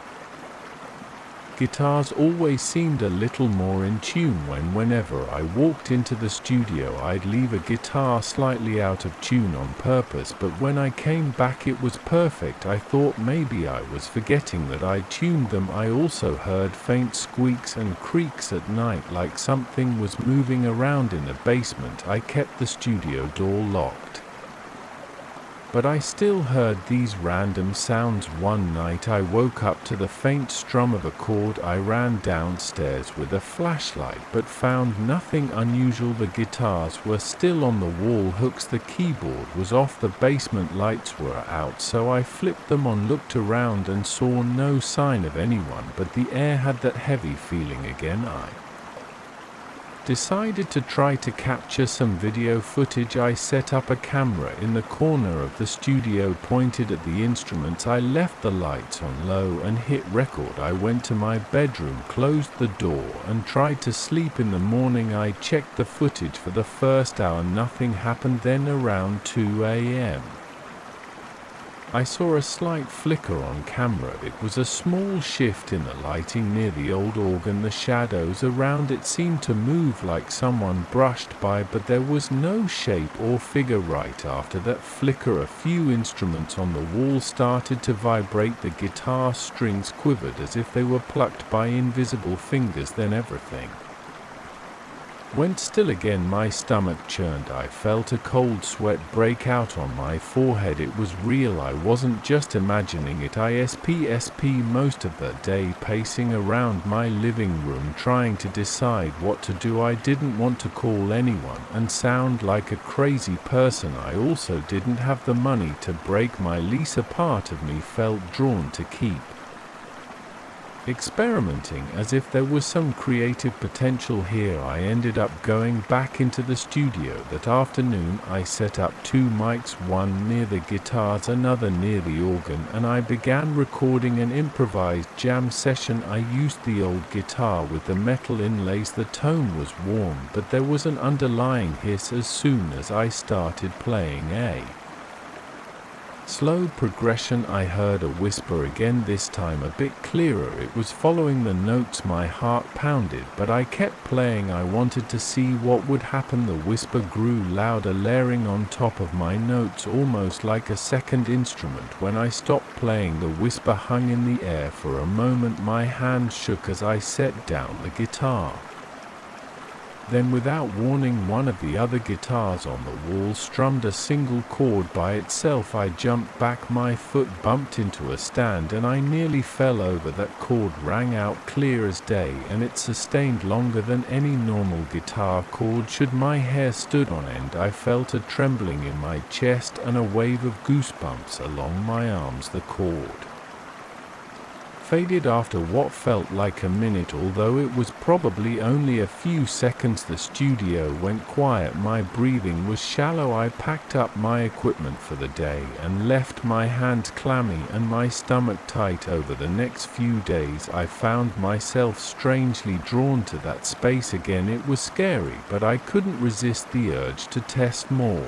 [SPEAKER 1] guitars, always seemed a little more in tune. Whenever I walked into the studio, I'd leave a guitar slightly out of tune on purpose, but when I came back it was perfect. I thought maybe I was forgetting that I'd tuned them. I also heard faint squeaks and creaks at night, like something was moving around in the basement. I kept the studio door locked, but I still heard these random sounds. One night I woke up to the faint strum of a chord. I ran downstairs with a flashlight but found nothing unusual. The guitars were still on the wall hooks. The keyboard was off. The basement lights were out, so I flipped them on, looked around and saw no sign of anyone, but the air had that heavy feeling again. I decided to try to capture some video footage. I set up a camera in the corner of the studio, pointed at the instruments. I left the lights on low and hit record. I went to my bedroom, closed the door, and tried to sleep. In the morning I checked the footage for the first hour. Nothing happened. Then around 2 a.m. I saw a slight flicker on camera. It was a small shift in the lighting near the old organ. The shadows around it seemed to move like someone brushed by, but there was no shape or figure. Right after that flicker, a few instruments on the wall started to vibrate. The guitar strings quivered as if they were plucked by invisible fingers. Then everything Went still again, my stomach churned. I felt a cold sweat break out on my forehead. It was real, I wasn't just imagining it. I spent most of the day pacing around my living room trying to decide what to do. I didn't want to call anyone and sound like a crazy person. I also didn't have the money to break my lease. A part of me felt drawn to keep experimenting, as if there was some creative potential here. I ended up going back into the studio that afternoon. I set up 2 mics, one near the guitars, another near the organ, and I began recording an improvised jam session. I used the old guitar with the metal inlays. The tone was warm, but there was an underlying hiss as soon as I started playing a slow progression. I heard a whisper again, this time a bit clearer. It was following the notes. My heart pounded, but I kept playing. I wanted to see what would happen. The whisper grew louder, layering on top of my notes, almost like a second instrument. When I stopped playing, the whisper hung in the air for a moment. My hands shook as I set down the guitar. Then, without warning, one of the other guitars on the wall strummed a single chord by itself. I jumped back, my foot bumped into a stand, and I nearly fell over. That chord rang out clear as day, and it sustained longer than any normal guitar chord should. My hair stood on end. I felt a trembling in my chest and a wave of goosebumps along my arms. The chord faded after what felt like a minute, although it was probably only a few seconds. The studio went quiet. My breathing was shallow. I packed up my equipment for the day and left, my hands clammy and my stomach tight. Over the next few days, I found myself strangely drawn to that space again. It was scary, but I couldn't resist the urge to test more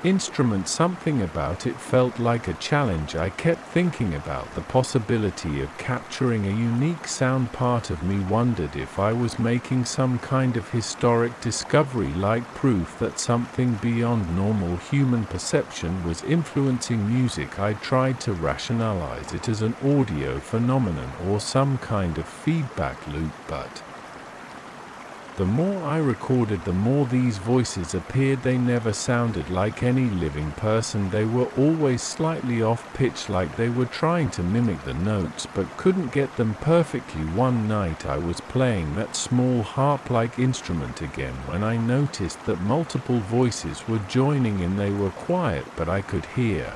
[SPEAKER 1] instruments. Something about it felt like a challenge. I kept thinking about the possibility of capturing a unique sound. Part of me wondered if I was making some kind of historic discovery, like proof that something beyond normal human perception was influencing music. I tried to rationalize it as an audio phenomenon or some kind of feedback loop, but the more I recorded, the more these voices appeared. They never sounded like any living person. They were always slightly off-pitch, like they were trying to mimic the notes but couldn't get them perfectly. One night I was playing that small harp-like instrument again when I noticed that multiple voices were joining in. They were quiet, but I could hear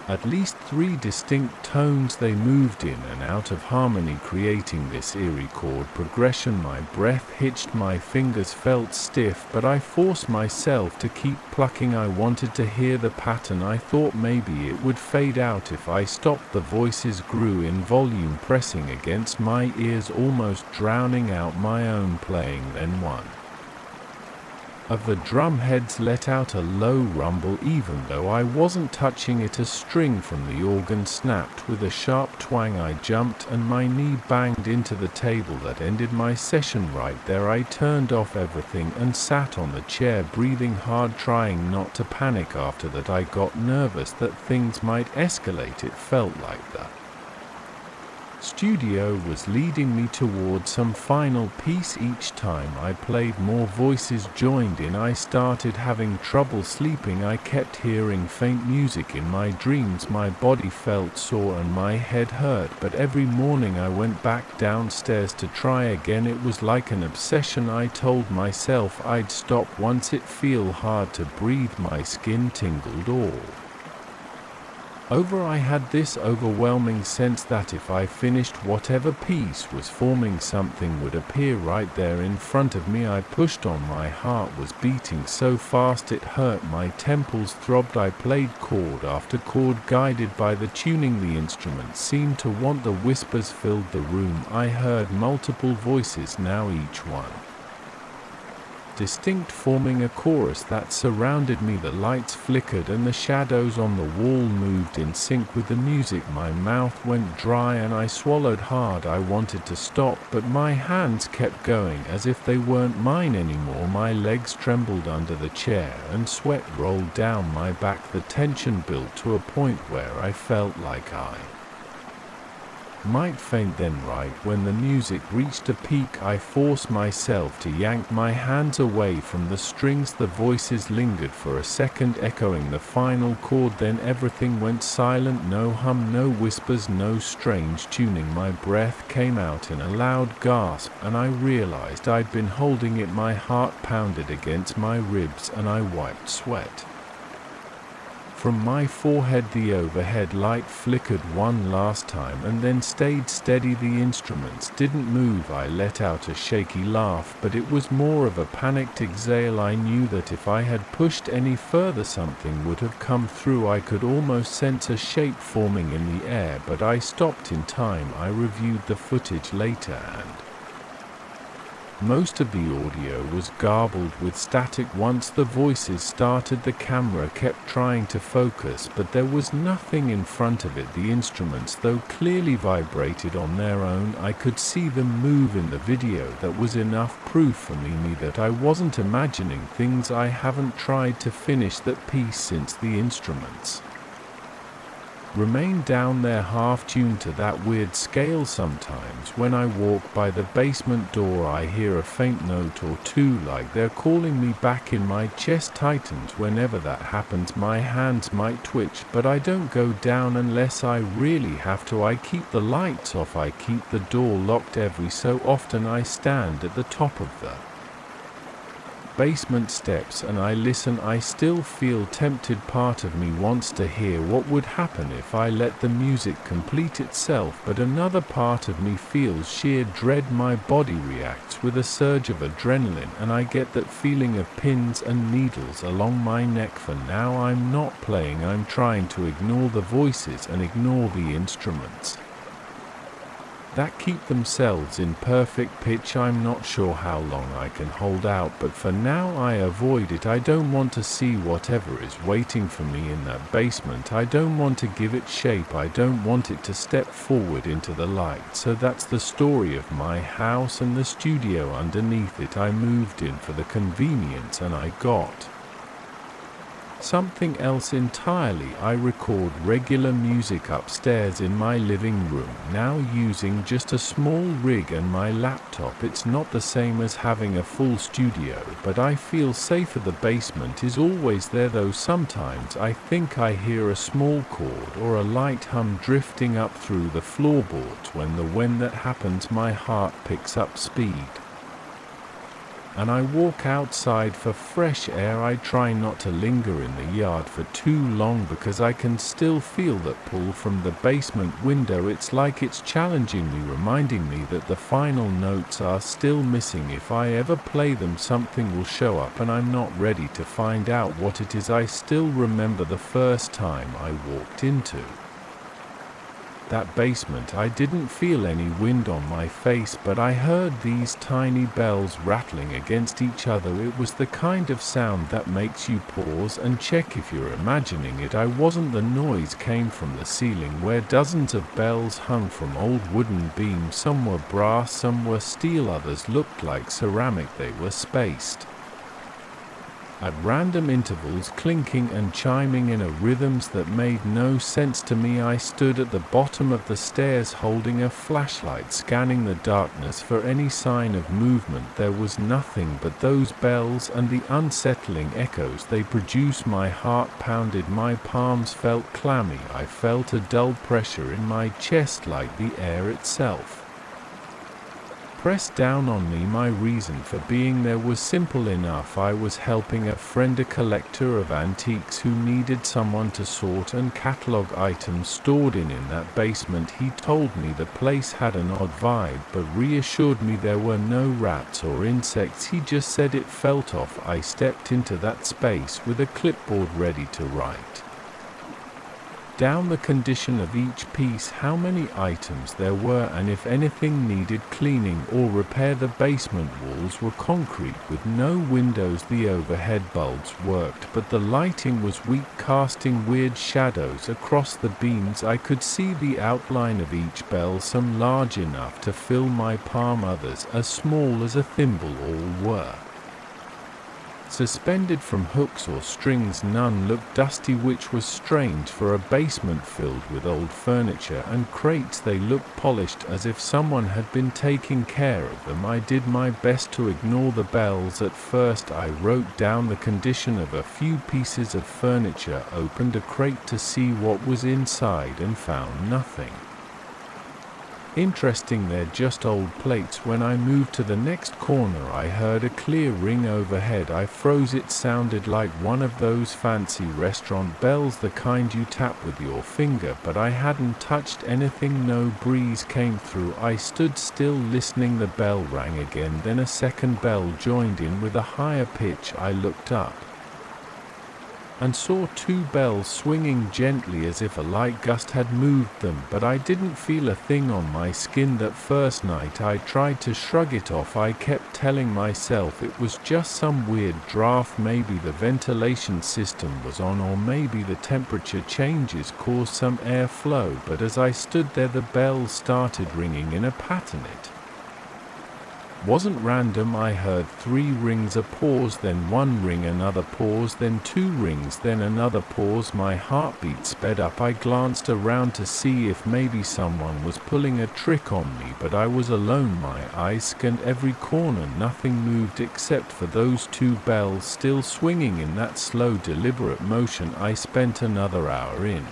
[SPEAKER 1] at least 3 distinct tones. They moved in and out of harmony, creating this eerie chord progression. My breath hitched, my fingers felt stiff, but I forced myself to keep plucking. I wanted to hear the pattern. I thought maybe it would fade out if I stopped. The voices grew in volume, pressing against my ears, almost drowning out my own playing. Then one of the drum heads let out a low rumble. Even though I wasn't touching it, a string from the organ snapped with a sharp twang. I jumped and my knee banged into the table. That ended my session right there. I turned off everything and sat on the chair, breathing hard, trying not to panic. After that, I got nervous that things might escalate. It felt like that studio was leading me towards some final piece. Each time I played, more voices joined in. I started having trouble sleeping. I kept hearing faint music in my dreams. My body felt sore and my head hurt, but every morning I went back downstairs to try again. It was like an obsession. I told myself I'd stop once it felt hard to breathe. My skin tingled all over. I had this overwhelming sense that if I finished whatever piece was forming, something would appear right there in front of me. I pushed on. My heart was beating so fast it hurt. My temples throbbed. I played chord after chord, guided by the tuning. The instrument seemed to want. The whispers filled the room. I heard multiple voices now, each one distinct, forming a chorus that surrounded me. The lights flickered and the shadows on the wall moved in sync with the music. My mouth went dry and I swallowed hard. I wanted to stop, but my hands kept going as if they weren't mine anymore. My legs trembled under the chair and sweat rolled down my back. The tension built to a point where I felt like I might faint. Then right when the music reached a peak, I forced myself to yank my hands away from the strings. The voices lingered for a second, echoing the final chord, then everything went silent. No hum, no whispers, no strange tuning. My breath came out in a loud gasp, and I realized I'd been holding it. My heart pounded against my ribs, and I wiped sweat from my forehead. The overhead light flickered one last time and then stayed steady. The instruments didn't move. I let out a shaky laugh, but it was more of a panicked exhale. I knew that if I had pushed any further, something would have come through. I could almost sense a shape forming in the air, but I stopped in time. I reviewed the footage later, and most of the audio was garbled with static. Once the voices started, the camera kept trying to focus, but there was nothing in front of it. The instruments, though, clearly vibrated on their own. I could see them move in the video. That was enough proof for me that I wasn't imagining things. I haven't tried to finish that piece since. The instruments remain down there, half-tuned to that weird scale. Sometimes when I walk by the basement door, I hear a faint note or two, like they're calling me back in. My chest tightens whenever that happens. My hands might twitch, but I don't go down unless I really have to. I keep the lights off. I keep the door locked. Every so often I stand at the top of the basement steps and I listen. I still feel tempted. Part of me wants to hear what would happen if I let the music complete itself, but another part of me feels sheer dread. My body reacts with a surge of adrenaline, and I get that feeling of pins and needles along my neck. For now, I'm not playing. I'm trying to ignore the voices and ignore the instruments that keep themselves in perfect pitch. I'm not sure how long I can hold out, but for now I avoid it. I don't want to see whatever is waiting for me in that basement. I don't want to give it shape. I don't want it to step forward into the light. So that's the story of my house and the studio underneath it. I moved in for the convenience, and I got something else entirely. I record regular music upstairs in my living room, now using just a small rig and my laptop. It's not the same as having a full studio, but I feel safer. The basement is always there, though sometimes I think I hear a small chord or a light hum drifting up through the floorboards. When that happens, my heart picks up speed, and I walk outside for fresh air. I try not to linger in the yard for too long because I can still feel that pull from the basement window. It's like it's challenging me, reminding me that the final notes are still missing. If I ever play them, something will show up, and I'm not ready to find out what it is. I still remember the first time I walked into that basement. I didn't feel any wind on my face, but I heard these tiny bells rattling against each other. It was the kind of sound that makes you pause and check if you're imagining it. I wasn't. The noise came from the ceiling, where dozens of bells hung from old wooden beams. Some were brass, some were steel, others looked like ceramic. They were spaced at random intervals, clinking and chiming in rhythms that made no sense to me. I stood at the bottom of the stairs holding a flashlight, scanning the darkness for any sign of movement. There was nothing but those bells and the unsettling echoes they produced. My heart pounded, my palms felt clammy. I felt a dull pressure in my chest, like the air itself pressed down on me. My reason for being there was simple enough. I was helping a friend, a collector of antiques, who needed someone to sort and catalog items stored in that basement. He told me the place had an odd vibe, but reassured me there were no rats or insects. He just said it felt off. I stepped into that space with a clipboard ready to write down the condition of each piece, how many items there were, and if anything needed cleaning or repair. The basement walls were concrete with no windows. The overhead bulbs worked, but the lighting was weak, casting weird shadows across the beams. I could see the outline of each bell, some large enough to fill my palm, others as small as a thimble. All were suspended from hooks or strings. None looked dusty, which was strange for a basement filled with old furniture and crates. They looked polished, as if someone had been taking care of them. I did my best to ignore the bells at first. I wrote down the condition of a few pieces of furniture, opened a crate to see what was inside, and found nothing interesting there, just old plates. When I moved to the next corner, I heard a clear ring overhead. I froze. It sounded like one of those fancy restaurant bells, the kind you tap with your finger, but I hadn't touched anything. No breeze came through. I stood still listening. The bell rang again, then a second bell joined in with a higher pitch. I looked up and saw two bells swinging gently as if a light gust had moved them, but I didn't feel a thing on my skin that first night. I tried to shrug it off. I kept telling myself it was just some weird draft, maybe the ventilation system was on, or maybe the temperature changes caused some airflow. But as I stood there, the bells started ringing in a pattern. It wasn't random. I heard 3 rings, a pause, then 1 ring, another pause, then 2 rings, then another pause. My heartbeat sped up. I glanced around to see if maybe someone was pulling a trick on me, but I was alone. My eyes scanned every corner. Nothing moved except for those 2 bells still swinging in that slow, deliberate motion. I spent another hour in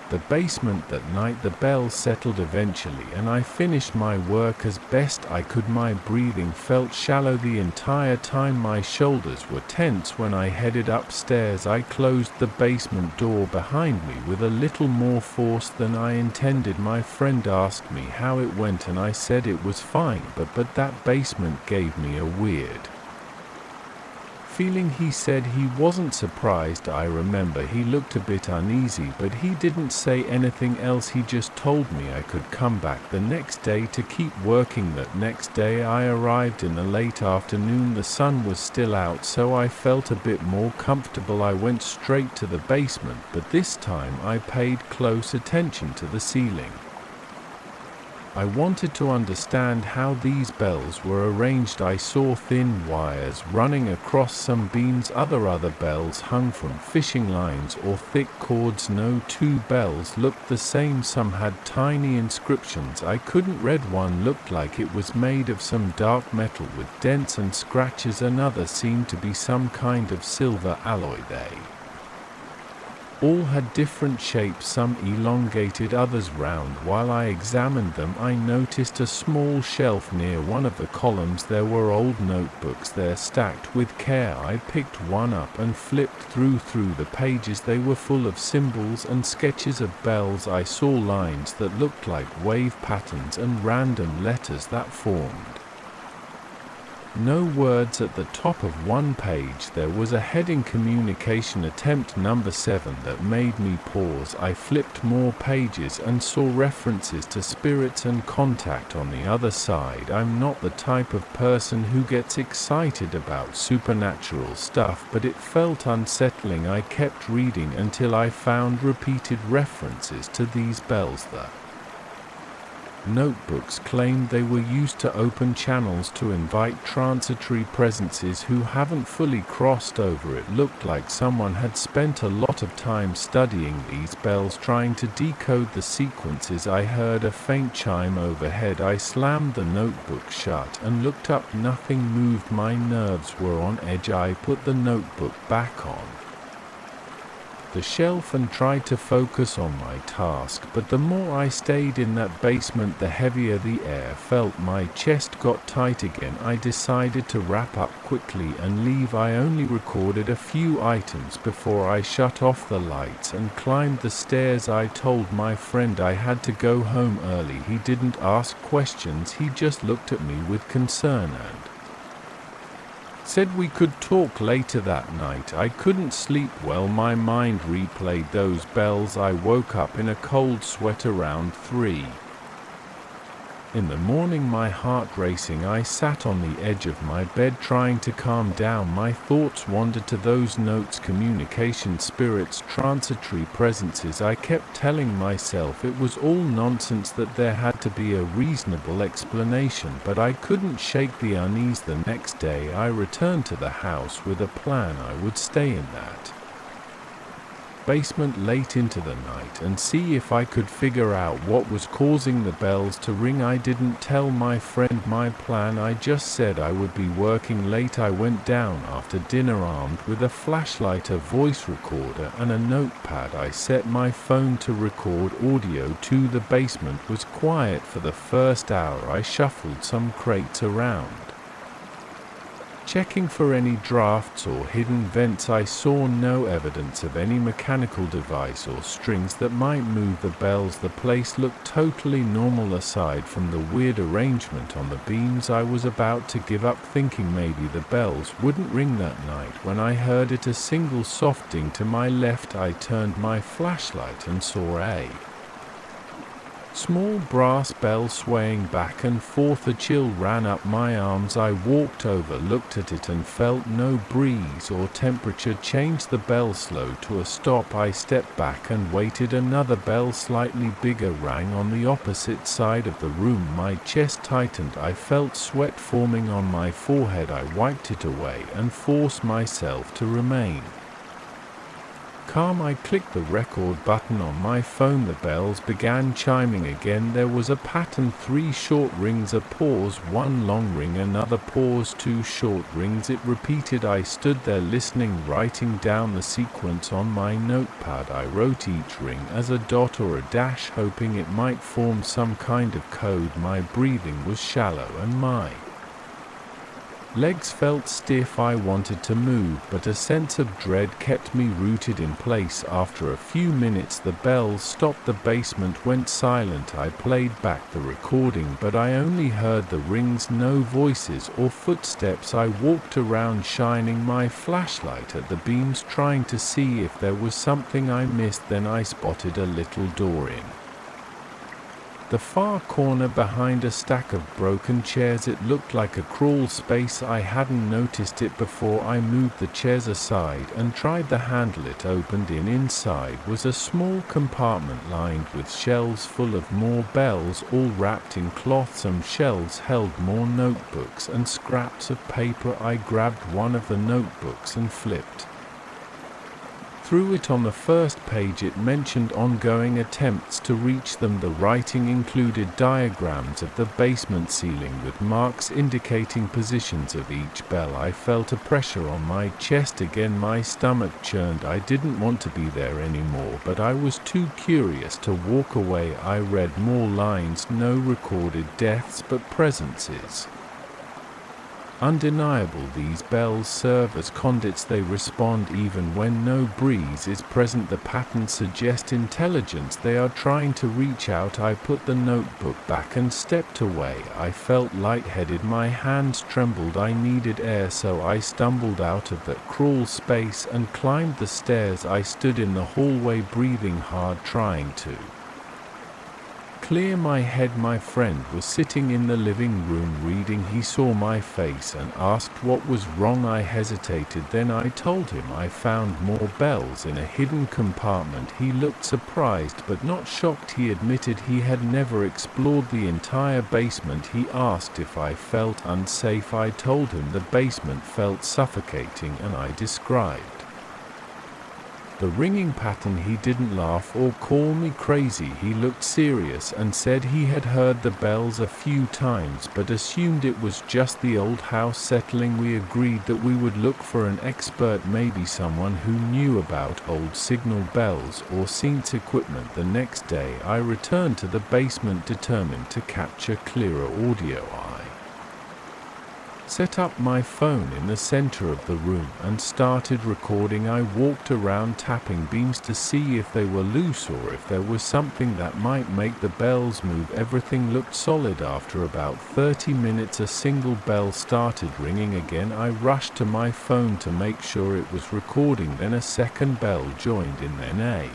[SPEAKER 1] the basement that night. The bells settled eventually, and I finished my work as best I could. My breathing felt shallow the entire time. My shoulders were tense. When I headed upstairs, I closed the basement door behind me with a little more force than I intended. My friend asked me how it went, and I said it was fine, but that basement gave me a weird feeling. He said he wasn't surprised. I remember he looked a bit uneasy, but he didn't say anything else. He just told me I could come back the next day to keep working. That next day I arrived in the late afternoon. The sun was still out, so I felt a bit more comfortable. I went straight to the basement, but this time I paid close attention to the ceiling. I wanted to understand how these bells were arranged. I saw thin wires running across some beams. Other bells hung from fishing lines or thick cords. No 2 bells looked the same. Some had tiny inscriptions I couldn't read. One looked like it was made of some dark metal with dents and scratches. Another seemed to be some kind of silver alloy. They all had different shapes, some elongated, others round. While I examined them, I noticed a small shelf near one of the columns. There were old notebooks there, stacked with care. I picked one up and flipped through the pages. They were full of symbols and sketches of bells. I saw lines that looked like wave patterns and random letters that formed no words. At the top of one page there was a heading, communication attempt number 7, that made me pause. I flipped more pages and saw references to spirits and contact on the other side. I'm not the type of person who gets excited about supernatural stuff, but it felt unsettling. I kept reading until I found repeated references to these bells. The notebooks claimed they were used to open channels to invite transitory presences who haven't fully crossed over. It looked like someone had spent a lot of time studying these bells, trying to decode the sequences. I heard a faint chime overhead. I slammed the notebook shut and looked up. Nothing moved. My nerves were on edge. I put the notebook back on the shelf and tried to focus on my task, but the more I stayed in that basement, the heavier the air felt. My chest got tight again. I decided to wrap up quickly and leave. I only recorded a few items before I shut off the lights and climbed the stairs. I told my friend I had to go home early. He didn't ask questions, he just looked at me with concern and said we could talk later. That night I couldn't sleep well. My mind replayed those bells. I woke up in a cold sweat around 3 In the morning, my heart racing, I sat on the edge of my bed trying to calm down. My thoughts wandered to those notes, communication, spirits, transitory presences. I kept telling myself it was all nonsense, that there had to be a reasonable explanation, but I couldn't shake the unease. The next day I returned to the house with a plan. I would stay in that basement late into the night and see if I could figure out what was causing the bells to ring. I didn't tell my friend my plan. I just said I would be working late. I went down after dinner armed with a flashlight, a voice recorder and a notepad. I set my phone to record audio to the basement. Was quiet for the first hour. I shuffled some crates around, checking for any drafts or hidden vents. I saw no evidence of any mechanical device or strings that might move the bells. The place looked totally normal aside from the weird arrangement on the beams. I was about to give up, thinking maybe the bells wouldn't ring that night, when I heard it, a single soft ding to my left. I turned my flashlight and saw a small brass bell swaying back and forth. A chill ran up my arms. I walked over, looked at it and felt no breeze or temperature change. The bell slowed to a stop. I stepped back and waited. Another bell, slightly bigger, rang on the opposite side of the room. My chest tightened. I felt sweat forming on my forehead. I wiped it away and forced myself to remain calm. I clicked the record button on my phone. The bells began chiming again. There was a pattern: 3 short rings, a pause, 1 long ring, another pause, 2 short rings. It repeated. I stood there listening, writing down the sequence on my notepad. I wrote each ring as a dot or a dash, hoping it might form some kind of code. My breathing was shallow and my legs felt stiff. I wanted to move, but a sense of dread kept me rooted in place. After a few minutes the bells stopped. The basement went silent. I played back the recording, but I only heard the rings, no voices or footsteps. I walked around, shining my flashlight at the beams, trying to see if there was something I missed. Then I spotted a little door in the far corner behind a stack of broken chairs. It looked like a crawl space. I hadn't noticed it before. I moved the chairs aside and tried the handle. It opened. Inside was a small compartment lined with shelves full of more bells, all wrapped in cloth. Some shelves held more notebooks and scraps of paper. I grabbed one of the notebooks and flipped through it. On the first page it mentioned ongoing attempts to reach them. The writing included diagrams of the basement ceiling with marks indicating positions of each bell. I felt a pressure on my chest again. My stomach churned. I didn't want to be there anymore, but I was too curious to walk away. I read more lines: no recorded deaths, but presences undeniable. These bells serve as conduits. They respond even when no breeze is present. The patterns suggest intelligence. They are trying to reach out. I put the notebook back and stepped away. I felt lightheaded. My hands trembled. I needed air, so I stumbled out of that crawl space and climbed the stairs. I stood in the hallway, breathing hard, trying to clear my head. My friend was sitting in the living room reading. He saw my face and asked what was wrong. I hesitated. Then I told him I found more bells in a hidden compartment. He looked surprised but not shocked. He admitted he had never explored the entire basement. He asked if I felt unsafe. I told him the basement felt suffocating, and I described the ringing pattern. He didn't laugh or call me crazy. He looked serious and said he had heard the bells a few times but assumed it was just the old house settling. We agreed that we would look for an expert, maybe someone who knew about old signal bells or scenes equipment. The next day I returned to the basement, determined to capture clearer audio. I set up my phone in the center of the room and started recording. I walked around tapping beams to see if they were loose or if there was something that might make the bells move. Everything looked solid. After about 30 minutes a single bell started ringing again. I rushed to my phone to make sure it was recording. Then a second bell joined in. Then a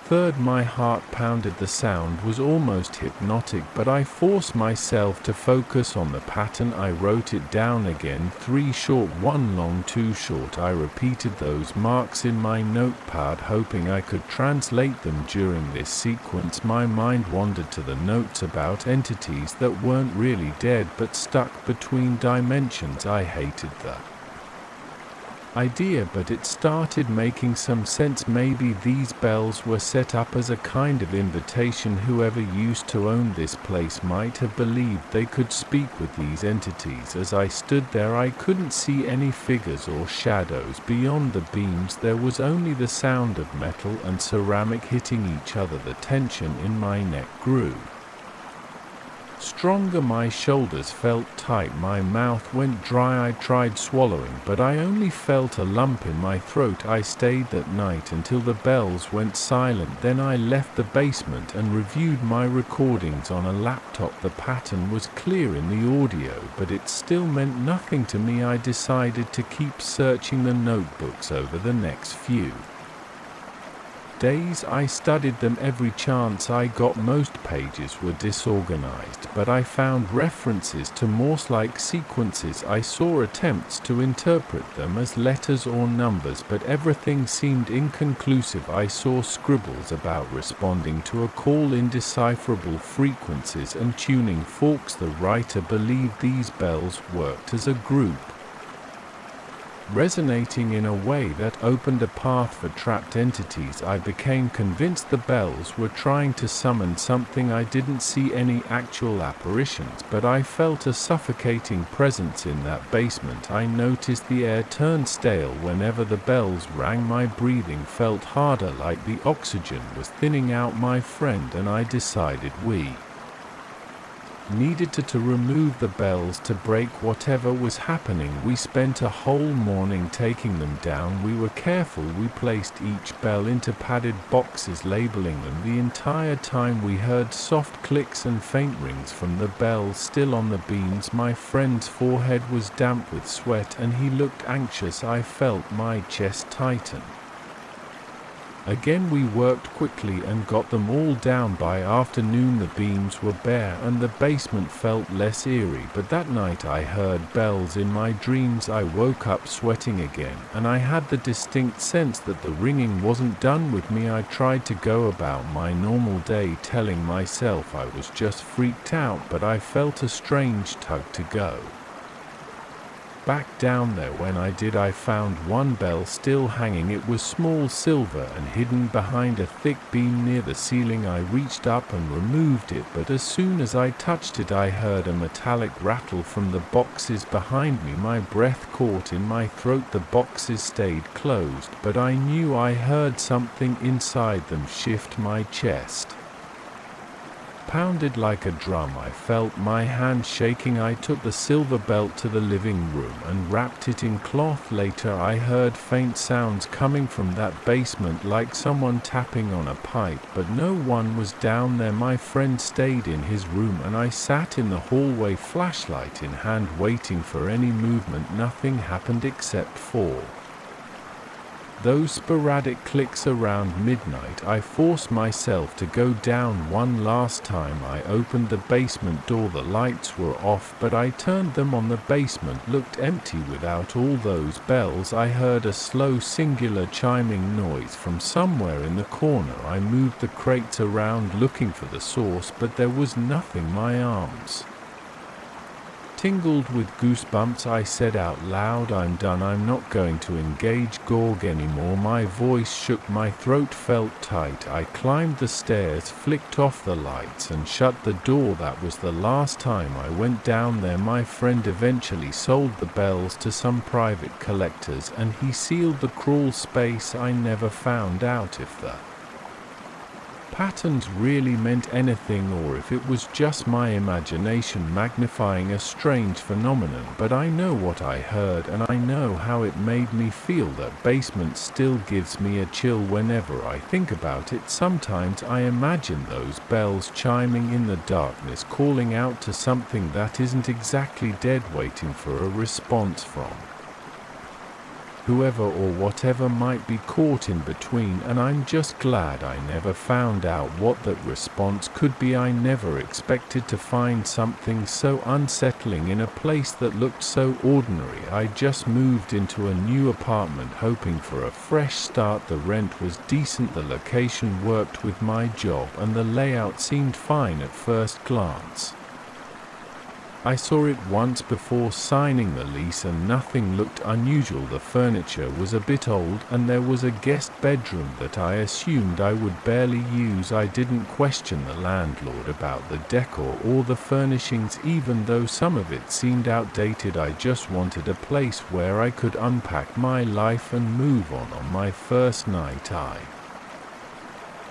[SPEAKER 1] third my heart pounded. The sound was almost hypnotic, but I forced myself to focus on the pattern. I wrote it down again, 3 short, 1 long, 2 short. I repeated those marks in my notepad, hoping I could translate them. During this sequence, my mind wandered to the notes about entities that weren't really dead but stuck between dimensions. I hated the idea, but it started making some sense. Maybe these bells were set up as a kind of invitation. Whoever used to own this place might have believed they could speak with these entities. As I stood there, I couldn't see any figures or shadows beyond the beams. There was only the sound of metal and ceramic hitting each other. The tension in my neck grew stronger. My shoulders felt tight. My mouth went dry. I tried swallowing, but I only felt a lump in my throat. I stayed that night until the bells went silent. Then I left the basement and reviewed my recordings on a laptop. The pattern was clear in the audio, but it still meant nothing to me. I decided to keep searching the notebooks over the next few days. I studied them every chance I got. Most pages were disorganized, but I found references to Morse-like sequences. I saw attempts to interpret them as letters or numbers, but everything seemed inconclusive. I saw scribbles about responding to a call, indecipherable frequencies and tuning forks. The writer believed these bells worked as a group, resonating in a way that opened a path for trapped entities. I became convinced the bells were trying to summon something. I didn't see any actual apparitions, but I felt a suffocating presence in that basement. I noticed the air turned stale whenever the bells rang. My breathing felt harder, like the oxygen was thinning out. My friend and I decided we needed to remove the bells to break whatever was happening. We spent a whole morning taking them down. We were careful. We placed each bell into padded boxes, labeling them. The entire time we heard soft clicks and faint rings from the bells still on the beams. My friend's forehead was damp with sweat and he looked anxious. I felt my chest tighten. Again we worked quickly and got them all down. By afternoon the beams were bare and the basement felt less eerie, but that night I heard bells in my dreams. I woke up sweating again, and I had the distinct sense that the ringing wasn't done with me. I tried to go about my normal day, telling myself I was just freaked out, but I felt a strange tug to go back down there. When I did, I found one bell still hanging. It was small, silver, and hidden behind a thick beam near the ceiling. I reached up and removed it, but as soon as I touched it, I heard a metallic rattle from the boxes behind me. My breath caught in my throat. The boxes stayed closed, but I knew I heard something inside them shift. My chest pounded like a drum. I felt my hand shaking. I took the silver belt to the living room and wrapped it in cloth. Later I heard faint sounds coming from that basement, like someone tapping on a pipe, but no one was down there. My friend stayed in his room and I sat in the hallway, flashlight in hand, waiting for any movement. Nothing happened except for those sporadic clicks around midnight. I forced myself to go down one last time. I opened the basement door. The lights were off, but I turned them on. The basement looked empty without all those bells. I heard a slow, singular chiming noise from somewhere in the corner. I moved the crates around looking for the source, but there was nothing. My arms tingled with goosebumps. I said out loud, "I'm done. I'm not going to engage Gorg anymore." My voice shook. My throat felt tight. I climbed the stairs, flicked off the lights, and shut the door. That was the last time I went down there. My friend eventually sold the bells to some private collectors, and he sealed the crawl space. I never found out if the patterns really meant anything or if it was just my imagination magnifying a strange phenomenon, but I know what I heard and I know how it made me feel. That basement still gives me a chill whenever I think about it. Sometimes I imagine those bells chiming in the darkness, calling out to something that isn't exactly dead, waiting for a response from whoever or whatever might be caught in between, and I'm just glad I never found out what that response could be. I never expected to find something so unsettling in a place that looked so ordinary. I just moved into a new apartment hoping for a fresh start. The rent was decent, the location worked with my job, and the layout seemed fine at first glance. I saw it once before signing the lease and nothing looked unusual. The furniture was a bit old and there was a guest bedroom that I assumed I would barely use. I didn't question the landlord about the decor or the furnishings, even though some of it seemed outdated. I just wanted a place where I could unpack my life and move on my first night. I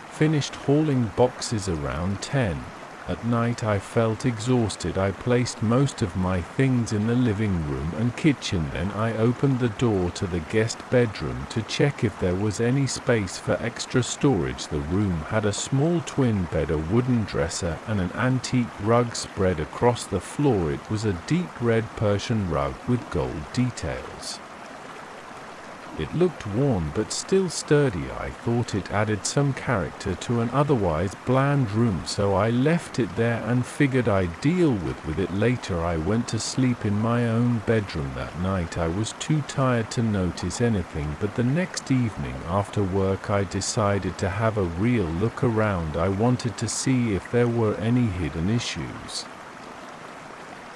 [SPEAKER 1] finished hauling boxes around 10. At night I felt exhausted. I placed most of my things in the living room and kitchen. Then I opened the door to the guest bedroom to check if there was any space for extra storage. The room had a small twin bed, a wooden dresser, and an antique rug spread across the floor. It was a deep red Persian rug with gold details. It looked worn but still sturdy. I thought it added some character to an otherwise bland room, so I left it there and figured I'd deal with it later. I went to sleep in my own bedroom that night. I was too tired to notice anything, but the next evening after work I decided to have a real look around. I wanted to see if there were any hidden issues.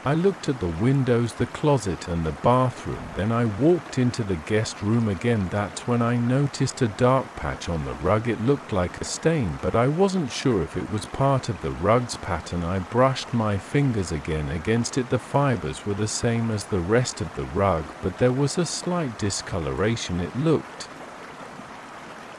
[SPEAKER 1] I looked at the windows, the closet, and the bathroom. Then I walked into the guest room again. That's when I noticed a dark patch on the rug. It looked like a stain, but I wasn't sure if it was part of the rug's pattern. I brushed my fingers again against it. The fibers were the same as the rest of the rug, but there was a slight discoloration. It looked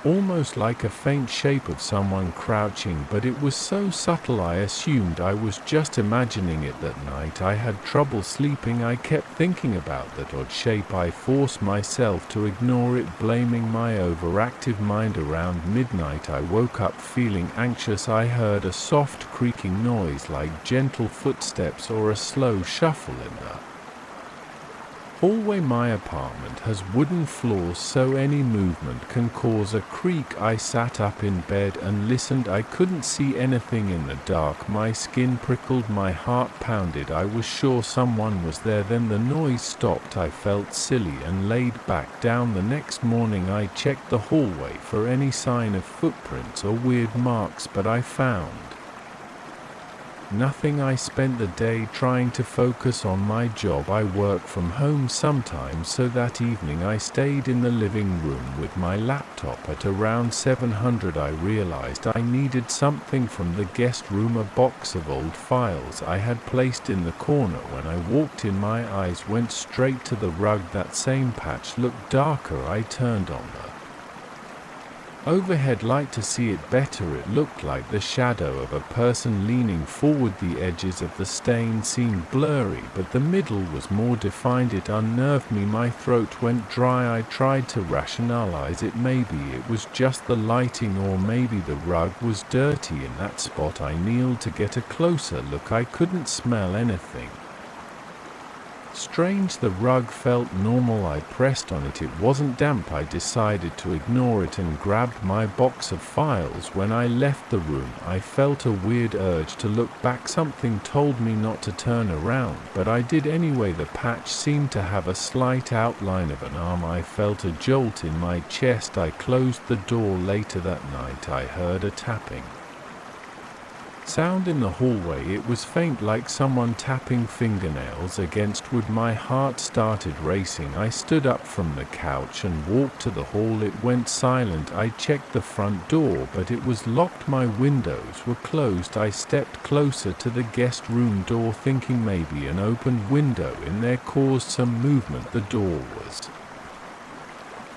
[SPEAKER 1] almost like a faint shape of someone crouching, but it was so subtle I assumed I was just imagining it. That night I had trouble sleeping. I kept thinking about that odd shape. I forced myself to ignore it, blaming my overactive mind. Around midnight I woke up feeling anxious. I heard a soft creaking noise like gentle footsteps or a slow shuffle in the hallway. My apartment has wooden floors, so any movement can cause a creak. I sat up in bed and listened. I couldn't see anything in the dark. My skin prickled, my heart pounded. I was sure someone was there. Then the noise stopped. I felt silly and laid back down. The next morning I checked the hallway for any sign of footprints or weird marks, but I found nothing. I spent the day trying to focus on my job. I work from home sometimes, so that evening I stayed in the living room with my laptop. At around 700 I realized I needed something from the guest room, a box of old files I had placed in the corner. When I walked in, my eyes went straight to the rug. That same patch looked darker. I turned on the overhead light to see it better. It looked like the shadow of a person leaning forward. The edges of the stain seemed blurry, but the middle was more defined. It unnerved me. My throat went dry. I tried to rationalize it. Maybe it was just the lighting, or maybe the rug was dirty in that spot. I kneeled to get a closer look. I couldn't smell anything strange. The rug felt normal. I pressed on it. It wasn't damp. I decided to ignore it and grabbed my box of files. When I left the room, I felt a weird urge to look back. Something told me not to turn around, but I did anyway. The patch seemed to have a slight outline of an arm. I felt a jolt in my chest. I closed the door. Later that night I heard a tapping sound in the hallway. It was faint, like someone tapping fingernails against wood. My heart started racing. I stood up from the couch and walked to the hall. It went silent. I checked the front door, but it was locked. My windows were closed. I stepped closer to the guest room door, thinking maybe an open window in there caused some movement. The door was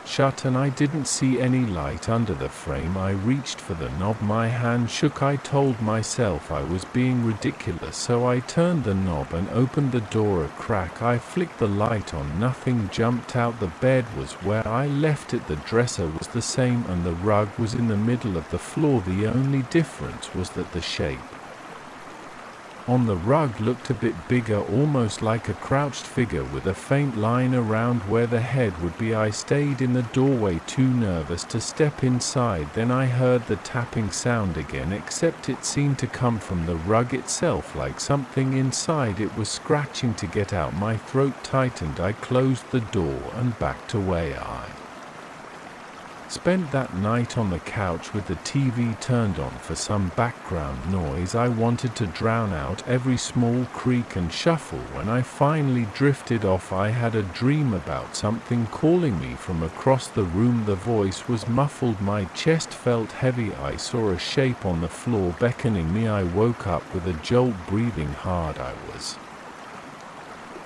[SPEAKER 1] shut and I didn't see any light under the frame. I reached for the knob. My hand shook. I told myself I was being ridiculous, so I turned the knob and opened the door a crack. I flicked the light on. Nothing jumped out. The bed was where I left it. The dresser was the same and the rug was in the middle of the floor. The only difference was that the shape on the rug looked a bit bigger, almost like a crouched figure with a faint line around where the head would be. I stayed in the doorway, too nervous to step inside. Then I heard the tapping sound again, except it seemed to come from the rug itself, like something inside it was scratching to get out. My throat tightened. I closed the door and backed away. I spent that night on the couch with the TV turned on for some background noise. I wanted to drown out every small creak and shuffle. When I finally drifted off, I had a dream about something calling me from across the room. The voice was muffled. My chest felt heavy. I saw a shape on the floor beckoning me. I woke up with a jolt, breathing hard. I was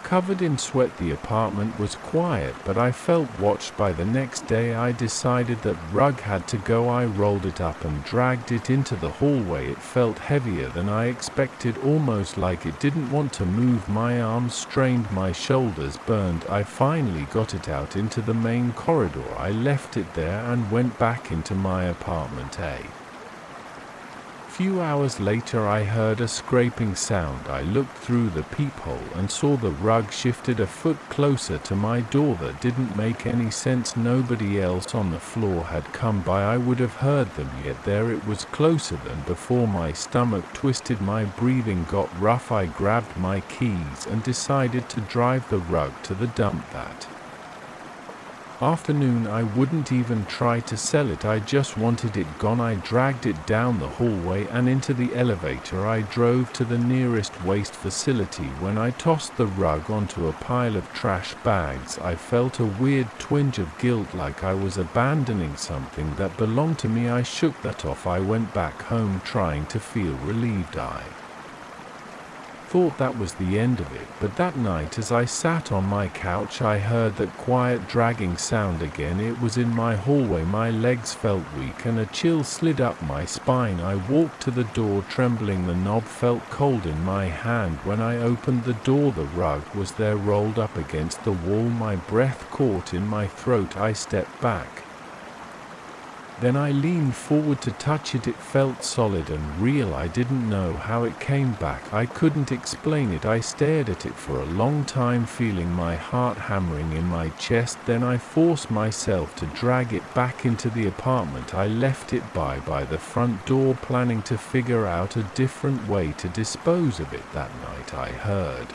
[SPEAKER 1] covered in sweat. The apartment was quiet, but I felt watched. By the next day, I decided that rug had to go. I rolled it up and dragged it into the hallway. It felt heavier than I expected, almost like it didn't want to move. My arms strained, my shoulders burned. I finally got it out into the main corridor. I left it there and went back into my apartment. A few hours later, I heard a scraping sound. I looked through the peephole and saw the rug shifted a foot closer to my door. That didn't make any sense. Nobody else on the floor had come by. I would have heard them, yet there it was, closer than before. My stomach twisted, my breathing got rough. I grabbed my keys and decided to drive the rug to the dump that afternoon. I wouldn't even try to sell it. I just wanted it gone. I dragged it down the hallway and into the elevator. I drove to the nearest waste facility. When I tossed the rug onto a pile of trash bags, I felt a weird twinge of guilt, like I was abandoning something that belonged to me. I shook that off. I went back home trying to feel relieved. I thought that was the end of it, but that night as I sat on my couch, I heard that quiet dragging sound again. It was in my hallway. My legs felt weak and a chill slid up my spine. I walked to the door trembling. The knob felt cold in my hand. When I opened the door, the rug was there, rolled up against the wall. My breath caught in my throat. I stepped back. Then I leaned forward to touch it. It felt solid and real. I didn't know how it came back. I couldn't explain it. I stared at it for a long time, feeling my heart hammering in my chest. Then I forced myself to drag it back into the apartment. I left it by the front door, planning to figure out a different way to dispose of it. That night I heard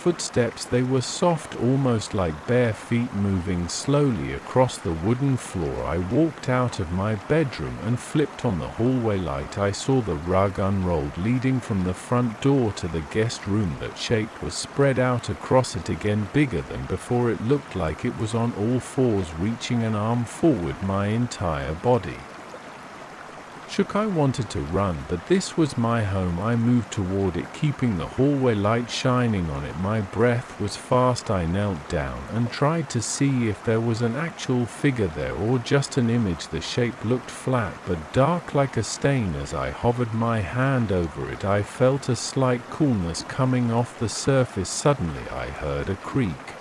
[SPEAKER 1] footsteps. They were soft, almost like bare feet, moving slowly across the wooden floor. I walked out of my bedroom and flipped on the hallway light. I saw the rug unrolled, leading from the front door to the guest room. That shape was spread out across it again, bigger than before. It looked like it was on all fours, reaching an arm forward. My entire body shook. I wanted to run, but this was my home. I moved toward it, keeping the hallway light shining on it. My breath was fast. I knelt down and tried to see if there was an actual figure there or just an image. The shape looked flat but dark, like a stain. As I hovered my hand over it, I felt a slight coolness coming off the surface. Suddenly I heard a creak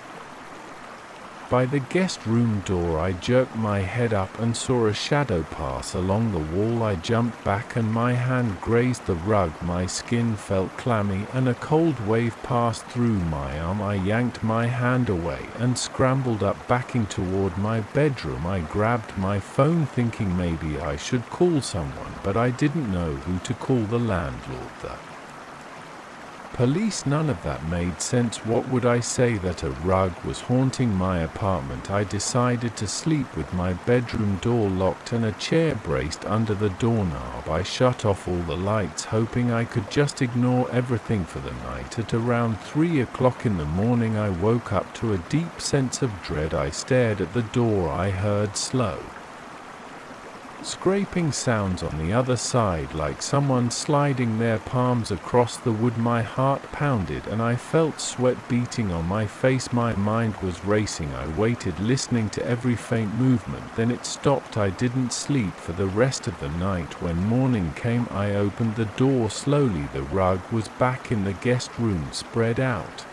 [SPEAKER 1] by the guest room door. I jerked my head up and saw a shadow pass along the wall. I jumped back and my hand grazed the rug. My skin felt clammy and a cold wave passed through my arm. I yanked my hand away and scrambled up, backing toward my bedroom. I grabbed my phone, thinking maybe I should call someone, but I didn't know who to call. The landlord, the police? None of that made sense. What would I say? That a rug was haunting my apartment? I decided to sleep with my bedroom door locked and a chair braced under the doorknob. I shut off all the lights, hoping I could just ignore everything for the night. At around 3 o'clock in the morning, I woke up to a deep sense of dread. I stared at the door. I heard slow scraping sounds on the other side, like someone sliding their palms across the wood. My heart pounded and I felt sweat beating on my face. My mind was racing. I waited, listening to every faint movement. Then it stopped. I didn't sleep for the rest of the night. When morning came, I opened the door slowly. The rug was back in the guest room, spread out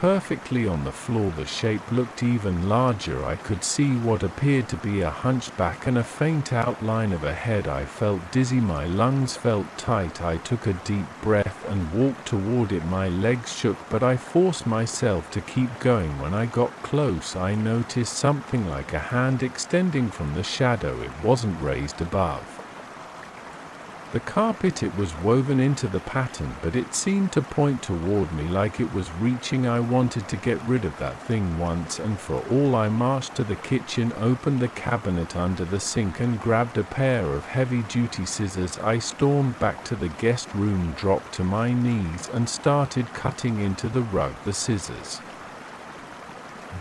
[SPEAKER 1] perfectly on the floor. The shape looked even larger. I could see what appeared to be a hunchback and a faint outline of a head. I felt dizzy. My lungs felt tight. I took a deep breath and walked toward it. My legs shook, but I forced myself to keep going. When I got close, I noticed something like a hand extending from the shadow. It wasn't raised above the carpet. It was woven into the pattern, but it seemed to point toward me like it was reaching. I wanted to get rid of that thing once and for all. I marched to the kitchen, opened the cabinet under the sink, and grabbed a pair of heavy-duty scissors. I stormed back to the guest room, dropped to my knees, and started cutting into the rug. The scissors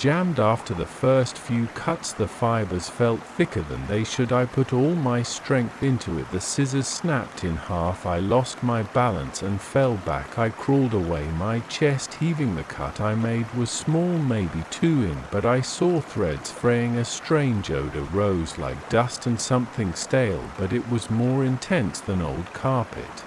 [SPEAKER 1] jammed after the first few cuts. The fibers felt thicker than they should. I put all my strength into it. The scissors snapped in half. I lost my balance and fell back. I crawled away, my chest heaving. The cut I made was small, maybe 2 in, but I saw threads fraying. A strange odor rose like dust and something stale, but it was more intense than old carpet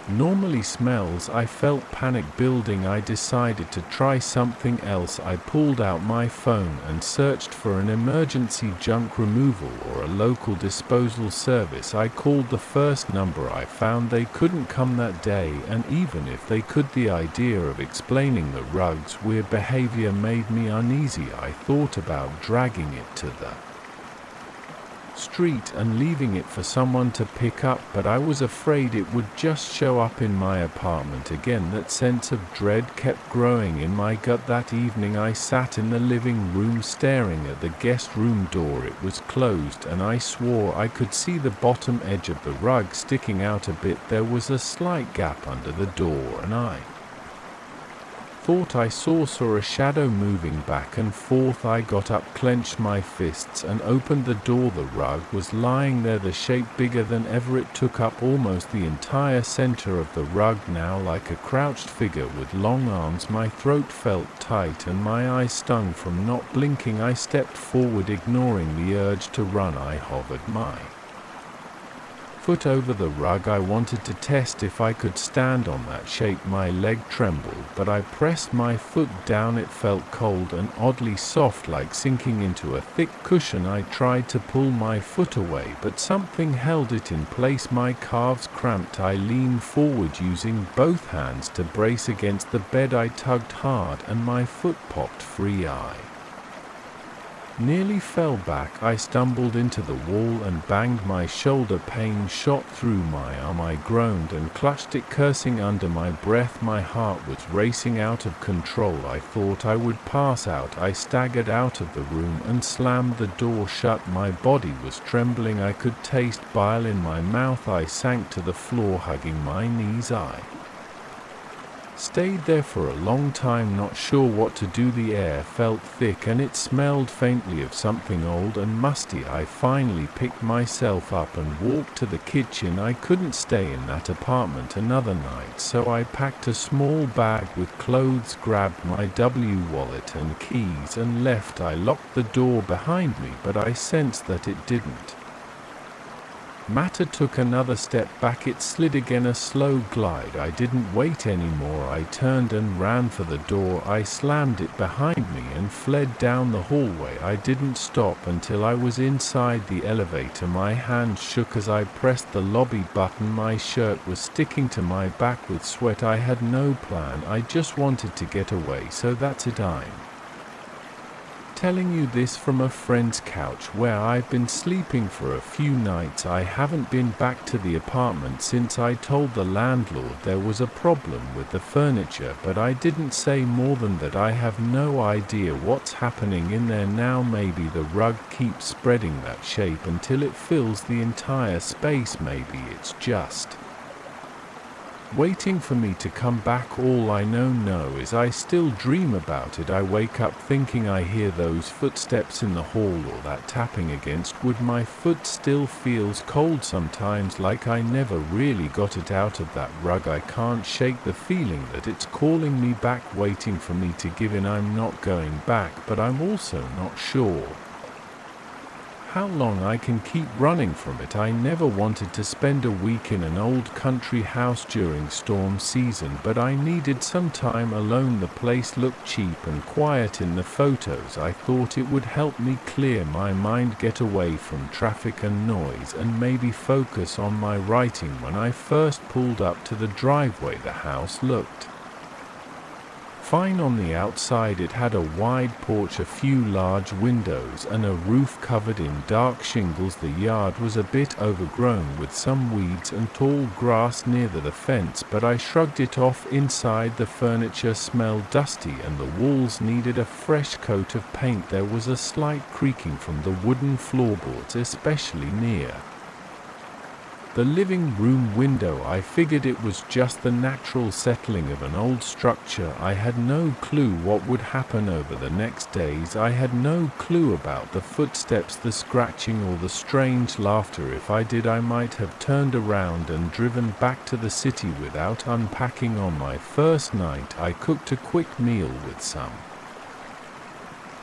[SPEAKER 1] normally smells. I felt panic building. I decided to try something else. I pulled out my phone and searched for an emergency junk removal or a local disposal service. I called the first number I found. They couldn't come that day, and even if they could, the idea of explaining the rug's weird behavior made me uneasy. I thought about dragging it to the street and leaving it for someone to pick up, but I was afraid it would just show up in my apartment again. That sense of dread kept growing in my gut. That evening I sat in the living room staring at the guest room door. It was closed, and I swore I could see the bottom edge of the rug sticking out a bit. There was a slight gap under the door, and I thought I saw a shadow moving back and forth. I got up, clenched my fists, and opened the door. The rug was lying there, the shape bigger than ever. It took up almost the entire center of the rug now, like a crouched figure with long arms. My throat felt tight and my eyes stung from not blinking. I stepped forward, ignoring the urge to run. I hovered my foot over the rug. I wanted to test if I could stand on that shape. My leg trembled, but I pressed my foot down. It felt cold and oddly soft, like sinking into a thick cushion. I tried to pull my foot away, but something held it in place. My calves cramped. I leaned forward, using both hands to brace against the bed. I tugged hard, and my foot popped free. I nearly fell back. I stumbled into the wall and banged. My shoulder. Pain shot through my arm. I groaned and clutched it, cursing under my breath. My heart was racing out of control. I thought I would pass out. I staggered out of the room and slammed the door shut. My body was trembling. I could taste bile in my mouth. I sank to the floor, hugging my knees. I stayed there for a long time, not sure what to do. The air felt thick and it smelled faintly of something old and musty. I finally picked myself up and walked to the kitchen. I couldn't stay in that apartment another night, so I packed a small bag with clothes, grabbed my wallet and keys, and left. I locked the door behind me, but I sensed that it didn't matter. Took another step back. It slid again, a slow glide. I didn't wait anymore. I turned and ran for the door. I slammed it behind me and fled down the hallway. I didn't stop until I was inside the elevator. My hands shook as I pressed the lobby button. My shirt was sticking to my back with sweat. I had no plan. I just wanted to get away. So that's it. I'm telling you this from a friend's couch where I've been sleeping for a few nights. I haven't been back to the apartment since I told the landlord there was a problem with the furniture, but I didn't say more than that. I have no idea what's happening in there now. Maybe the rug keeps spreading that shape until it fills the entire space. Maybe it's just waiting for me to come back. All I know is I still dream about it. I wake up thinking I hear those footsteps in the hall or that tapping against wood. My foot still feels cold sometimes, like I never really got it out of that rug. I can't shake the feeling that it's calling me back, waiting for me to give in. I'm not going back, but I'm also not sure how long I can keep running from it. I never wanted to spend a week in an old country house during storm season, but I needed some time alone. The place looked cheap and quiet in the photos. I thought it would help me clear my mind, get away from traffic and noise, and maybe focus on my writing. When I first pulled up to the driveway, the house looked fine on the outside. It had a wide porch, a few large windows, and a roof covered in dark shingles. The yard was a bit overgrown with some weeds and tall grass near the fence, but I shrugged it off. Inside, the furniture smelled dusty and the walls needed a fresh coat of paint. There was a slight creaking from the wooden floorboards, especially near the living room window. I figured it was just the natural settling of an old structure. I had no clue what would happen over the next days. I had no clue about the footsteps, the scratching, or the strange laughter. If I did, I might have turned around and driven back to the city without unpacking. On my first night, I cooked a quick meal with some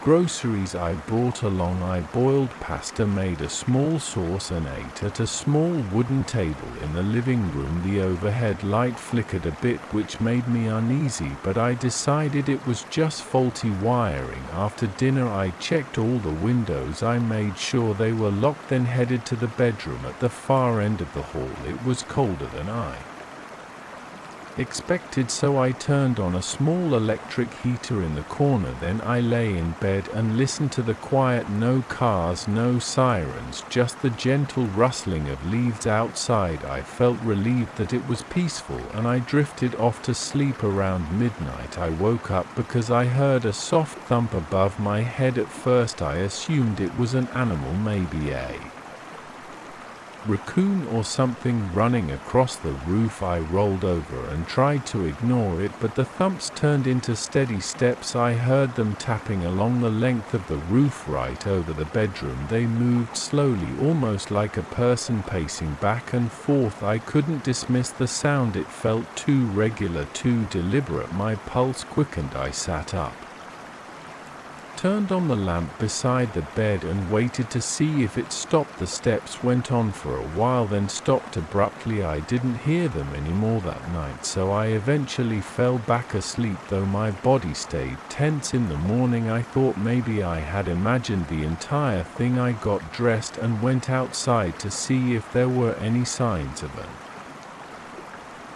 [SPEAKER 1] groceries I brought along. I boiled pasta, made a small sauce, and ate at a small wooden table in the living room. The overhead light flickered a bit, which made me uneasy, but I decided it was just faulty wiring. After dinner, I checked all the windows. I made sure they were locked, then headed to the bedroom at the far end of the hall. It was colder than I expected, so I turned on a small electric heater in the corner. Then I lay in bed and listened to the quiet. No cars, no sirens, just the gentle rustling of leaves outside. I felt relieved that it was peaceful, and I drifted off to sleep. Around midnight, I woke up because I heard a soft thump above my head. At first I assumed it was an animal, maybe a raccoon or something running across the roof. I rolled over and tried to ignore it, but the thumps turned into steady steps. I heard them tapping along the length of the roof right over the bedroom. They moved slowly, almost like a person pacing back and forth. I couldn't dismiss the sound. It felt too regular, too deliberate. My pulse quickened. I sat up, turned on the lamp beside the bed, and waited to see if it stopped. The steps went on for a while, then stopped abruptly. I didn't hear them anymore that night, so I eventually fell back asleep, though my body stayed tense. In the morning, I thought maybe I had imagined the entire thing. I got dressed and went outside to see if there were any signs of an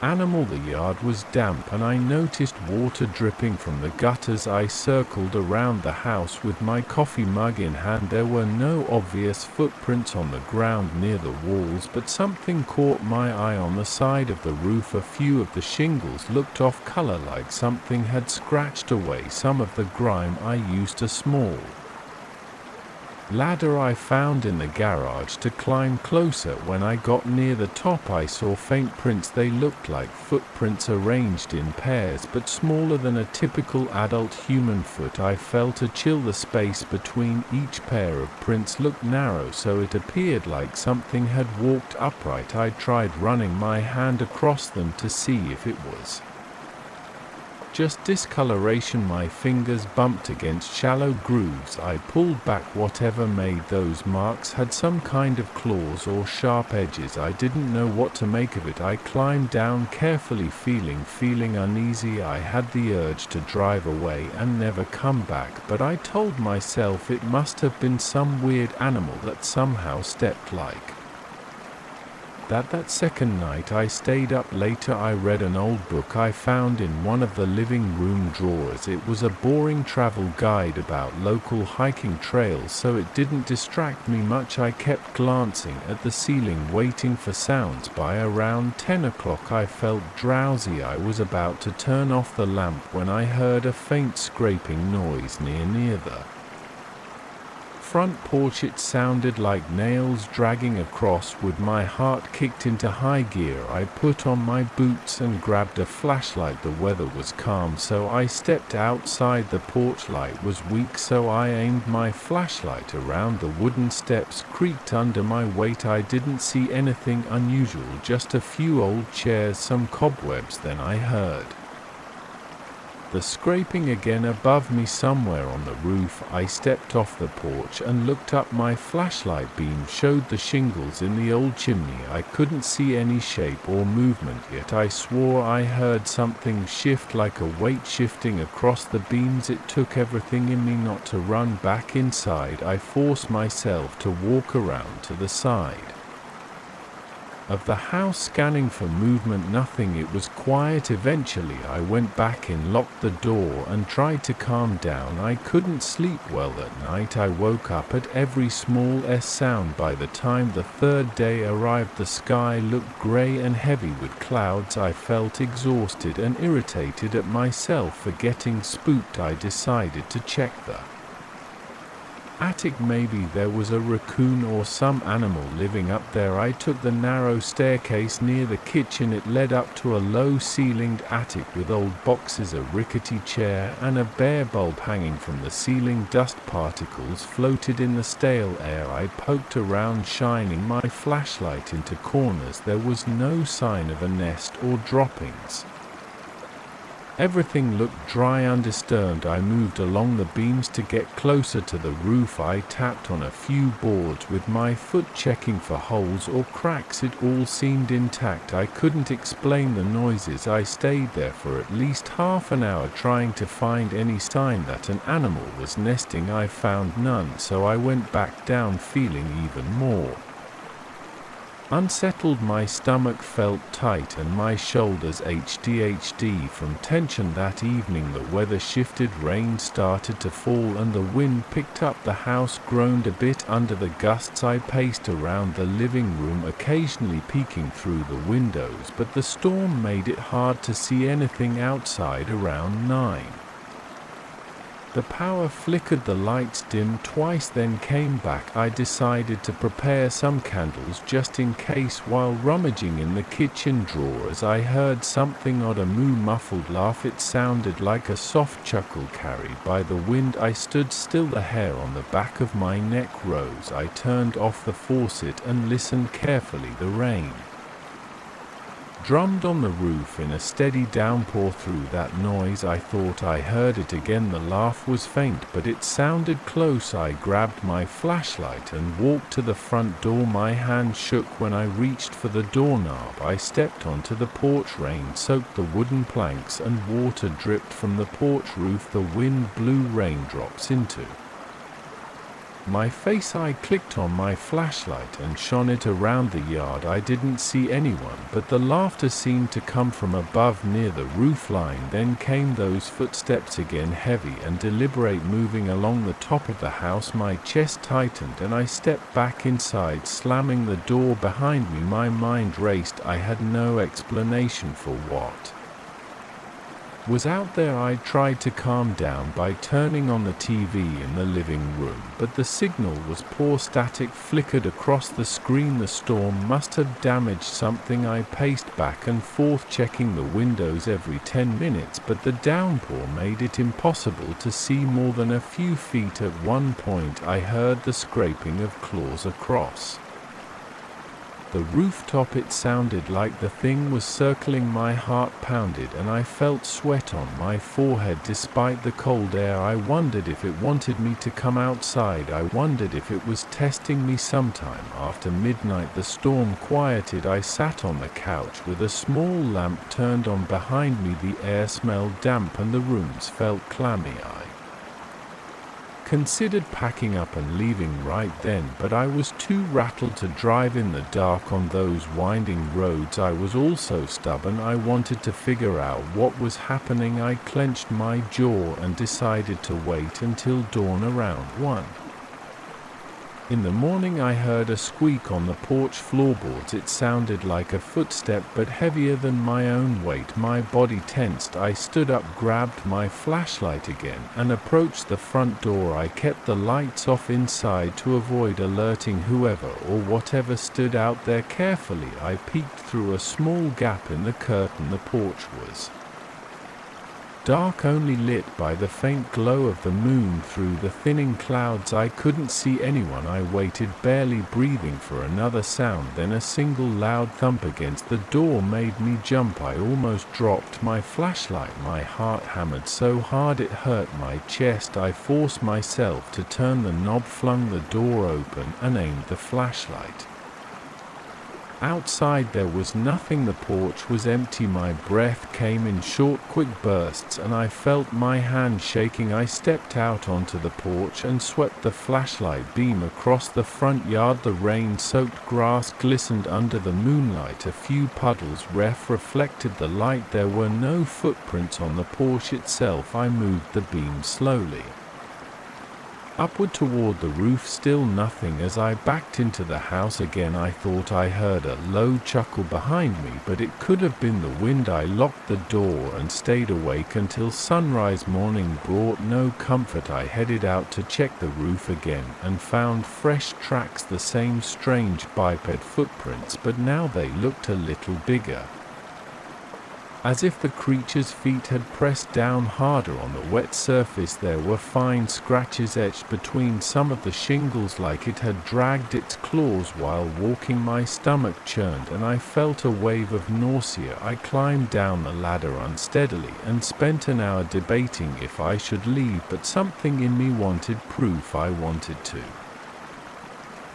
[SPEAKER 1] animal. The yard was damp, and I noticed water dripping from the gutters. I circled around the house with my coffee mug in hand. There were no obvious footprints on the ground near the walls, but something caught my eye on the side of the roof. A few of the shingles looked off color, like something had scratched away some of the grime. I used a small ladder I found in the garage to climb closer. When I got near the top, I saw faint prints. They looked like footprints arranged in pairs, but smaller than a typical adult human foot. I felt a chill. The space between each pair of prints looked narrow, so it appeared like something had walked upright. I tried running my hand across them to see if it was just discoloration. My fingers bumped against shallow grooves. I pulled back. Whatever made those marks had some kind of claws or sharp edges. I didn't know what to make of it. I climbed down carefully, feeling uneasy. I had the urge to drive away and never come back, but I told myself it must have been some weird animal that somehow stepped like that second night. I stayed up later. I read an old book I found in one of the living room drawers. It was a boring travel guide about local hiking trails, so it didn't distract me much. I kept glancing at the ceiling, waiting for sounds. By around 10 o'clock, I felt drowsy. I was about to turn off the lamp when I heard a faint scraping noise near the front porch. It sounded like nails dragging across wood. My heart kicked into high gear. I put on my boots and grabbed a flashlight. The weather was calm, so I stepped outside. The porch light was weak, so I aimed my flashlight around the wooden steps. Creaked under my weight. I didn't see anything unusual, just a few old chairs, some cobwebs. Then I heard the scraping again above me somewhere on the roof. I stepped off the porch and looked up. My flashlight beam showed the shingles in the old chimney. I couldn't see any shape or movement, yet I swore I heard something shift, like a weight shifting across the beams. It took everything in me not to run back inside. I forced myself to walk around to the side of the house, scanning for movement. Nothing. It was quiet. Eventually I went back in, locked the door, and tried to calm down. I couldn't sleep well at night. I woke up at every small sound. By the time the third day arrived, the sky looked grey and heavy with clouds. I felt exhausted and irritated at myself for getting spooked. I decided to check the attic. Maybe there was a raccoon or some animal living up there. I took the narrow staircase near the kitchen. It led up to a low-ceilinged attic with old boxes, a rickety chair, and a bare bulb hanging from the ceiling. Dust particles floated in the stale air. I poked around, shining my flashlight into corners. There was no sign of a nest or droppings. Everything looked dry, undisturbed. I moved along the beams to get closer to the roof. I tapped on a few boards with my foot, checking for holes or cracks. It all seemed intact. I couldn't explain the noises. I stayed there for at least half an hour trying to find any sign that an animal was nesting. I found none, so I went back down, feeling even more unsettled. My stomach felt tight and my shoulders HDHD from tension. That evening the weather shifted. Rain started to fall and the wind picked up. The house groaned a bit under the gusts. I paced around the living room, occasionally peeking through the windows, but the storm made it hard to see anything outside. Around 9, the power flickered, the lights dimmed twice, then came back. I decided to prepare some candles just in case. While rummaging in the kitchen drawers, I heard something odd, a muffled laugh. It sounded like a soft chuckle carried by the wind. I stood still, the hair on the back of my neck rose. I turned off the faucet and listened carefully. The rain drummed on the roof in a steady downpour. Through that noise I thought I heard it again. The laugh was faint, but it sounded close. I grabbed my flashlight and walked to the front door. My hand shook when I reached for the doorknob. I stepped onto the porch. Rain soaked the wooden planks and water dripped from the porch roof. The wind blew raindrops into my face. I clicked on my flashlight and shone it around the yard. I didn't see anyone, but the laughter seemed to come from above near the roof line. Then came those footsteps again, heavy and deliberate, moving along the top of the house. My chest tightened and I stepped back inside, slamming the door behind me. My mind raced. I had no explanation for what was out there. I tried to calm down by turning on the TV in the living room, but the signal was poor. Static flickered across the screen. The storm must have damaged something. I paced back and forth, checking the windows every 10 minutes, but the downpour made it impossible to see more than a few feet. At one point I heard the scraping of claws across the rooftop. It sounded like the thing was circling. My heart pounded and I felt sweat on my forehead despite the cold air. I wondered if it wanted me to come outside. I wondered if it was testing me. Sometime after midnight the storm quieted. I sat on the couch with a small lamp turned on behind me. The air smelled damp and the rooms felt clammy. I considered packing up and leaving right then, but I was too rattled to drive in the dark on those winding roads. I was also stubborn. I wanted to figure out what was happening. I clenched my jaw and decided to wait until dawn. Around 1 in the morning I heard a squeak on the porch floorboards. It sounded like a footstep, but heavier than my own weight. My body tensed. I stood up, grabbed my flashlight again, and approached the front door. I kept the lights off inside to avoid alerting whoever or whatever stood out there. Carefully I peeked through a small gap in the curtain. The porch was dark, only lit by the faint glow of the moon through the thinning clouds. I couldn't see anyone. I waited, barely breathing, for another sound. Then a single loud thump against the door made me jump. I almost dropped my flashlight. My heart hammered so hard it hurt my chest. I forced myself to turn the knob, flung the door open, and aimed the flashlight. Outside there was nothing. The porch was empty. My breath came in short, quick bursts, and I felt my hand shaking. I stepped out onto the porch and swept the flashlight beam across the front yard. The rain-soaked grass glistened under the moonlight. A few puddles reflected the light. There were no footprints on the porch itself. I moved the beam slowly upward toward the roof. Still nothing. As I backed into the house again, I thought I heard a low chuckle behind me, but it could have been the wind. I locked the door and stayed awake until sunrise. Morning brought no comfort. I headed out to check the roof again and found fresh tracks, the same strange biped footprints, but now they looked a little bigger, as if the creature's feet had pressed down harder on the wet surface. There were fine scratches etched between some of the shingles, like it had dragged its claws while walking. My stomach churned and I felt a wave of nausea. I climbed down the ladder unsteadily and spent an hour debating if I should leave, but something in me wanted proof. I wanted to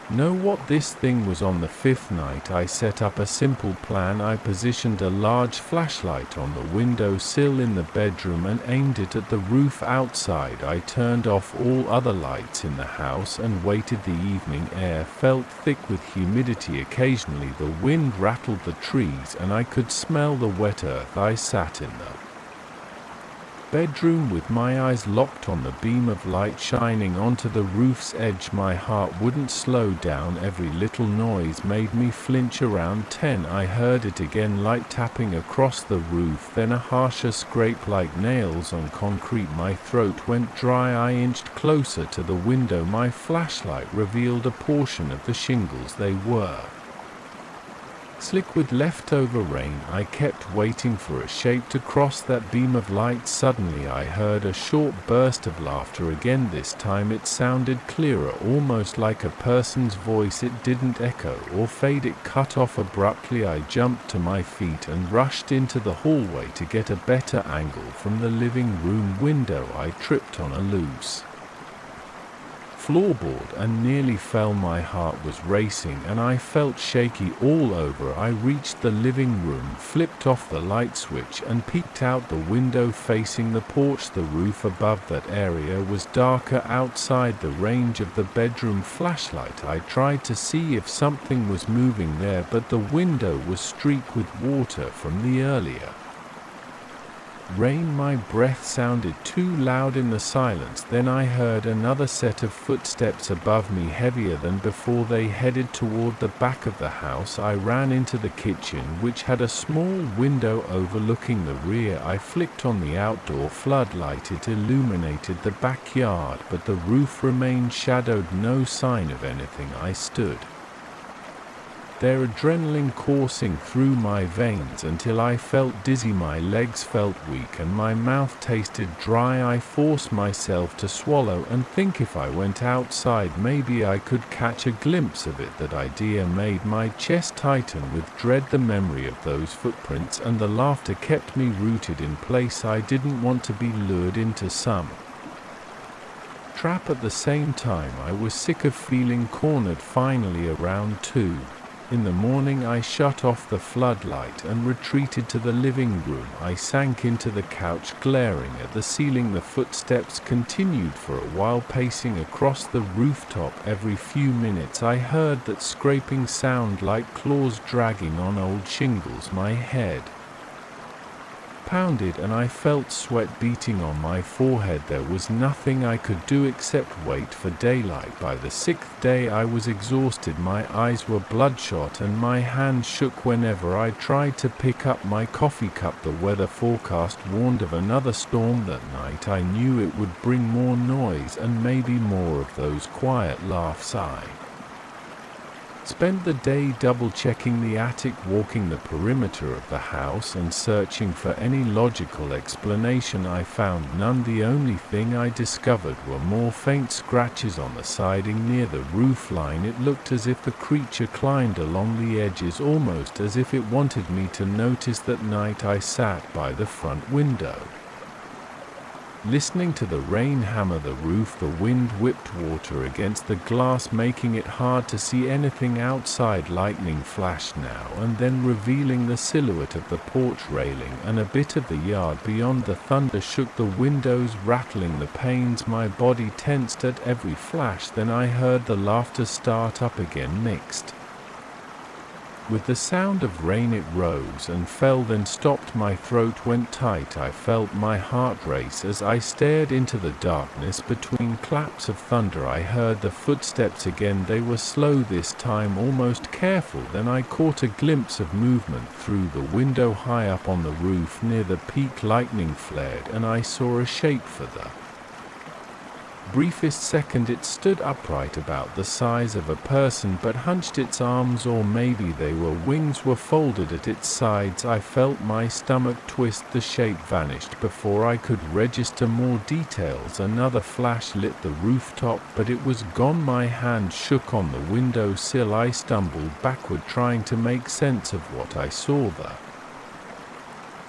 [SPEAKER 1] know what this thing was. On the fifth night, I set up a simple plan. I positioned a large flashlight on the window sill in the bedroom and aimed it at the roof outside. I turned off all other lights in the house and waited. The evening air felt thick with humidity. Occasionally the wind rattled the trees and I could smell the wet earth. I sat in the bedroom with my eyes locked on the beam of light shining onto the roof's edge. My heart wouldn't slow down. Every little noise made me flinch. Around 10 I heard it again, light tapping across the roof, then a harsher scrape like nails on concrete. My throat went dry. I inched closer to the window. My flashlight revealed a portion of the shingles. They were slick with leftover rain. I kept waiting for a shape to cross that beam of light. Suddenly I heard a short burst of laughter again. This time it sounded clearer, almost like a person's voice. It didn't echo or fade. It cut off abruptly. I jumped to my feet and rushed into the hallway to get a better angle from the living room window. I tripped on a loose floorboard and nearly fell. My heart was racing and I felt shaky all over. I reached the living room, flipped off the light switch and peeked out the window facing the porch. The roof above that area was darker outside the range of the bedroom flashlight. I tried to see if something was moving there, but the window was streaked with water from the earlier rain. My breath sounded too loud in the silence. Then I heard another set of footsteps above me, heavier than before. They headed toward the back of the house. I ran into the kitchen, which had a small window overlooking the rear. I flicked on the outdoor floodlight. It illuminated the backyard, but the roof remained shadowed. No sign of anything. I stood there, adrenaline coursing through my veins until I felt dizzy. My legs felt weak and my mouth tasted dry. I forced myself to swallow and think if I went outside maybe I could catch a glimpse of it. That idea made my chest tighten with dread. The memory of those footprints and the laughter kept me rooted in place. I didn't want to be lured into some trap. At the same time, I was sick of feeling cornered. Finally, around 2 in the morning, I shut off the floodlight and retreated to the living room. I sank into the couch, glaring at the ceiling. The footsteps continued for a while, pacing across the rooftop. Every few minutes I heard that scraping sound like claws dragging on old shingles. My head pounded and I felt sweat beating on my forehead. There was nothing I could do except wait for daylight. By the 6th day I was exhausted. My eyes were bloodshot and my hands shook whenever I tried to pick up my coffee cup. The weather forecast warned of another storm that night. I knew it would bring more noise and maybe more of those quiet laughs I Spent the day double-checking the attic, walking the perimeter of the house and searching for any logical explanation. I found none. The only thing I discovered were more faint scratches on the siding near the roof line. It looked as if the creature climbed along the edges, almost as if it wanted me to notice. That night I sat by the front window, listening to the rain hammer the roof. The wind whipped water against the glass, making it hard to see anything outside. Lightning flashed now and then, revealing the silhouette of the porch railing and a bit of the yard beyond. The thunder shook the windows, rattling the panes. My body tensed at every flash. Then I heard the laughter start up again, mixed with the sound of rain. It rose and fell, then stopped. My throat went tight. I felt my heart race as I stared into the darkness. Between claps of thunder I heard the footsteps again. They were slow this time, almost careful. Then I caught a glimpse of movement through the window high up on the roof near the peak. Lightning flared and I saw a shape. For the briefest second it stood upright, about the size of a person, but hunched. Its arms, or maybe they were wings, were folded at its sides. I felt my stomach twist. The shape vanished before I could register more details. Another flash lit the rooftop, but it was gone. My hand shook on the window sill. I stumbled backward, trying to make sense of what I saw. The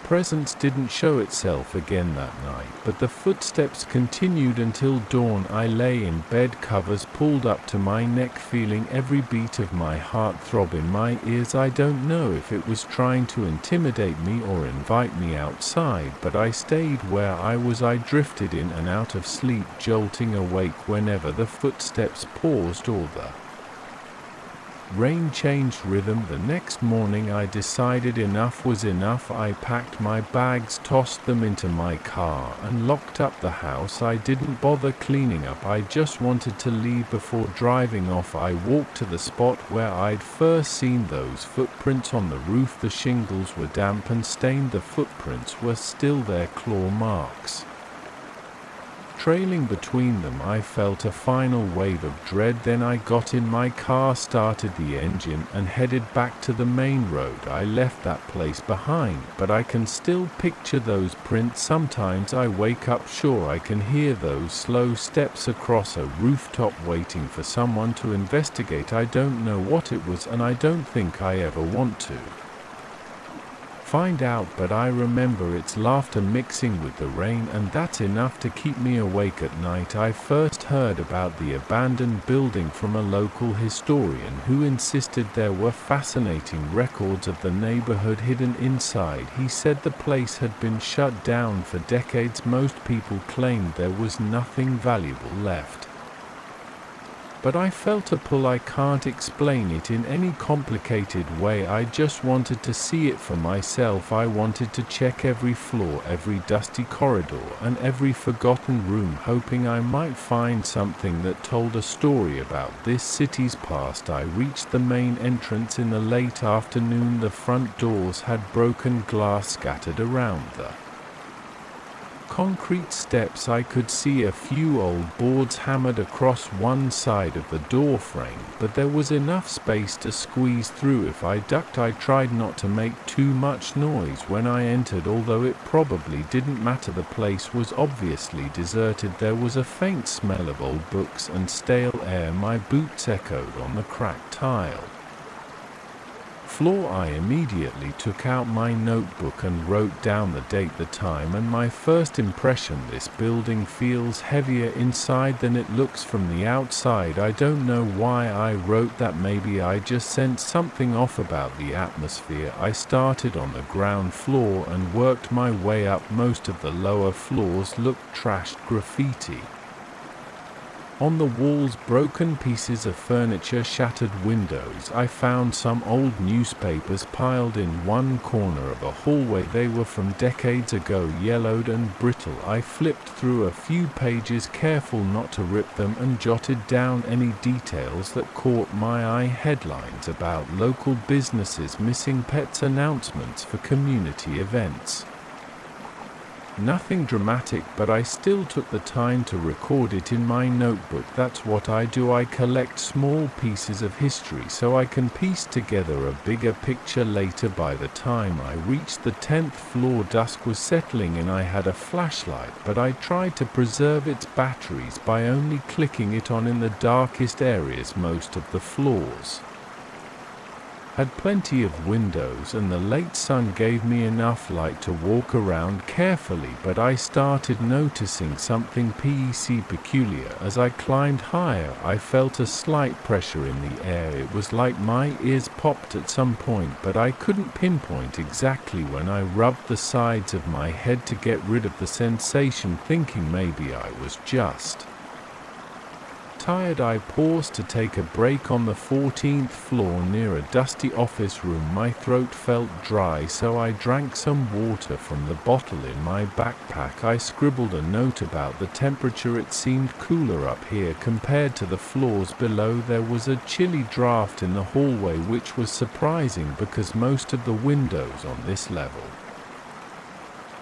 [SPEAKER 1] presence didn't show itself again that night, but the footsteps continued until dawn. I lay in bed, covers pulled up to my neck, feeling every beat of my heart throb in my ears. I don't know if it was trying to intimidate me or invite me outside, but I stayed where I was. I drifted in and out of sleep, jolting awake whenever the footsteps paused or the rain changed rhythm. The next morning I decided enough was enough. I packed my bags, tossed them into my car, and locked up the house. I didn't bother cleaning up. I just wanted to leave. Before driving off, I walked to the spot where I'd first seen those footprints on the roof. The shingles were damp and stained. The footprints were still there, claw marks trailing between them. I felt a final wave of dread. Then I got in my car, started the engine, and headed back to the main road. I left that place behind, but I can still picture those prints. Sometimes I wake up sure I can hear those slow steps across a rooftop, waiting for someone to investigate. I don't know what it was, and I don't think I ever want to find out, but I remember its laughter mixing with the rain, and that's enough to keep me awake at night. I first heard about the abandoned building from a local historian who insisted there were fascinating records of the neighborhood hidden inside. He said the place had been shut down for decades. Most people claimed there was nothing valuable left, but I felt a pull. I can't explain it in any complicated way. I just wanted to see it for myself. I wanted to check every floor, every dusty corridor, and every forgotten room, hoping I might find something that told a story about this city's past. I reached the main entrance in the late afternoon. The front doors had broken glass scattered around the concrete steps. I could see a few old boards hammered across one side of the door frame, but there was enough space to squeeze through. If I ducked, I tried not to make too much noise when I entered, although it probably didn't matter. The place was obviously deserted. There was a faint smell of old books and stale air. My boots echoed on the cracked tile floor. I immediately took out my notebook and wrote down the date, the time, and my first impression. This building feels heavier inside than it looks from the outside. I don't know why I wrote that. Maybe I just sensed something off about the atmosphere. I started on the ground floor and worked my way up. Most of the lower floors looked trashed, graffiti on the walls, broken pieces of furniture, shattered windows. I found some old newspapers piled in one corner of a hallway. They were from decades ago, yellowed and brittle. I flipped through a few pages, careful not to rip them, and jotted down any details that caught my eye. Headlines about local businesses, missing pets, announcements for community events. Nothing dramatic, but I still took the time to record it in my notebook. That's what I do. I collect small pieces of history so I can piece together a bigger picture later. By the time I reached the 10th floor, dusk was settling in. I had a flashlight, but I tried to preserve its batteries by only clicking it on in the darkest areas. Most of the floors had plenty of windows, and the late sun gave me enough light to walk around carefully, but I started noticing something peculiar. As I climbed higher, I felt a slight pressure in the air. It was like my ears popped at some point, but I couldn't pinpoint exactly when. I rubbed the sides of my head to get rid of the sensation, thinking maybe I was just tired. I paused to take a break on the 14th floor near a dusty office room. My throat felt dry, so I drank some water from the bottle in my backpack. I scribbled a note about the temperature. It seemed cooler up here compared to the floors below. There was a chilly draft in the hallway, which was surprising because most of the windows on this level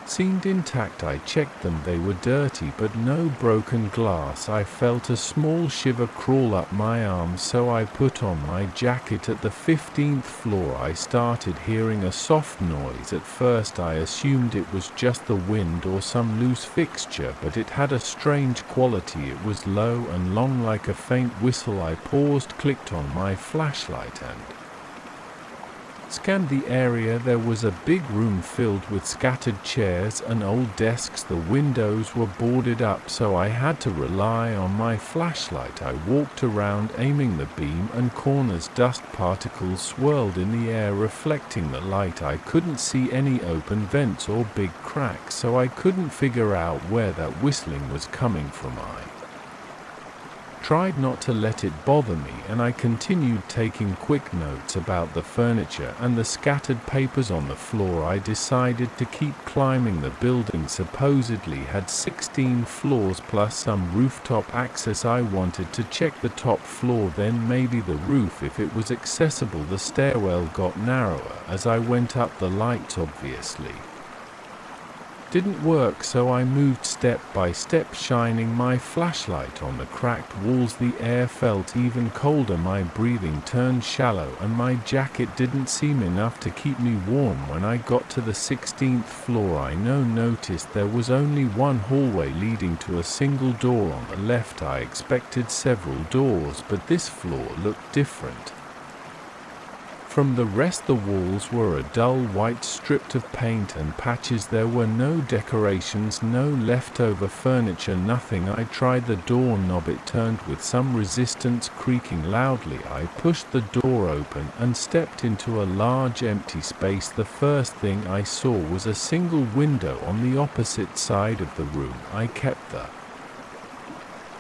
[SPEAKER 1] seemed intact. I checked them. They were dirty, but no broken glass. I felt a small shiver crawl up my arm, so I put on my jacket. At the 15th floor, I started hearing a soft noise. At first, I assumed it was just the wind or some loose fixture, but it had a strange quality. It was low and long, like a faint whistle. I paused, clicked on my flashlight, and scanned the area. There was a big room filled with scattered chairs and old desks. The windows were boarded up, so I had to rely on my flashlight. I walked around, aiming the beam, and corners. Dust particles swirled in the air, reflecting the light. I couldn't see any open vents or big cracks, so I couldn't figure out where that whistling was coming from. I tried not to let it bother me, and I continued taking quick notes about the furniture and the scattered papers on the floor. I decided to keep climbing. The building supposedly had 16 floors plus some rooftop access. I wanted to check the top floor, then maybe the roof if it was accessible. The stairwell got narrower as I went up. The lights obviously didn't work, so I moved step by step, shining my flashlight on the cracked walls. The air felt even colder. My breathing turned shallow, and my jacket didn't seem enough to keep me warm. When I got to the 16th floor, I noticed there was only one hallway leading to a single door on the left. I expected several doors, but this floor looked different from the rest. The walls were a dull white, stripped of paint and patches. There were no decorations, no leftover furniture, nothing. I tried the doorknob. It turned with some resistance, creaking loudly. I pushed the door open and stepped into a large empty space. The first thing I saw was a single window on the opposite side of the room. I kept the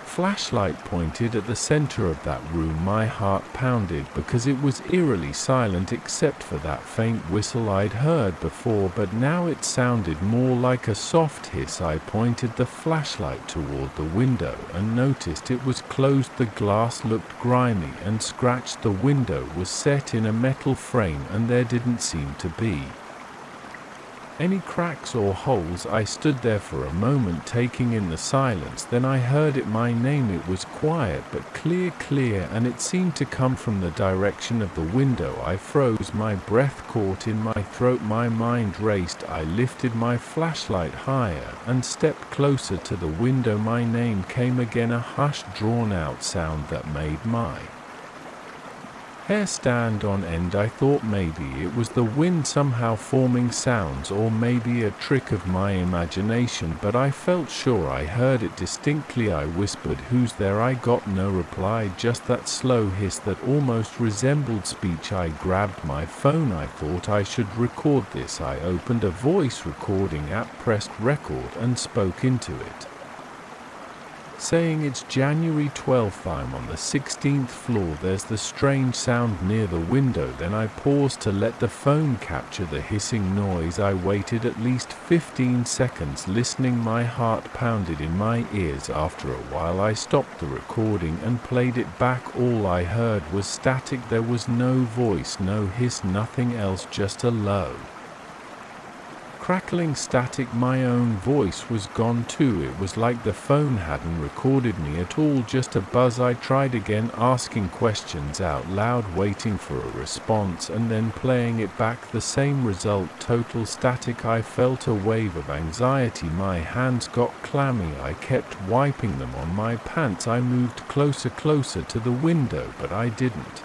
[SPEAKER 1] flashlight pointed at the center of that room. My heart pounded because it was eerily silent except for that faint whistle I'd heard before, but now it sounded more like a soft hiss. I pointed the flashlight toward the window and noticed it was closed. The glass looked grimy and scratched. The window was set in a metal frame, and there didn't seem to be any cracks or holes. I stood there for a moment, taking in the silence. Then I heard it, my name. It was quiet but clear, and it seemed to come from the direction of the window. I froze, my breath caught in my throat, my mind raced. I lifted my flashlight higher and stepped closer to the window. My name came again, a hushed, drawn-out sound that made my hair stand on end. I thought maybe it was the wind somehow forming sounds, or maybe a trick of my imagination, but I felt sure I heard it distinctly. I whispered, "Who's there?" I got no reply, just that slow hiss that almost resembled speech. I grabbed my phone. I thought I should record this. I opened a voice recording app, pressed record, and spoke into it, saying, "It's January 12th. I'm on the 16th floor. There's the strange sound near the window." Then I paused to let the phone capture the hissing noise. I waited at least 15 seconds, listening. My heart pounded in my ears. After a while I stopped the recording and played it back. All I heard was static. There was no voice, no hiss, nothing else, just a low crackling static, my own voice was gone too. It was like the phone hadn't recorded me at all, just a buzz. I tried again, asking questions out loud, waiting for a response, and then playing it back. The same result, total static. I felt a wave of anxiety. My hands got clammy. I kept wiping them on my pants. I moved closer to the window, but I didn't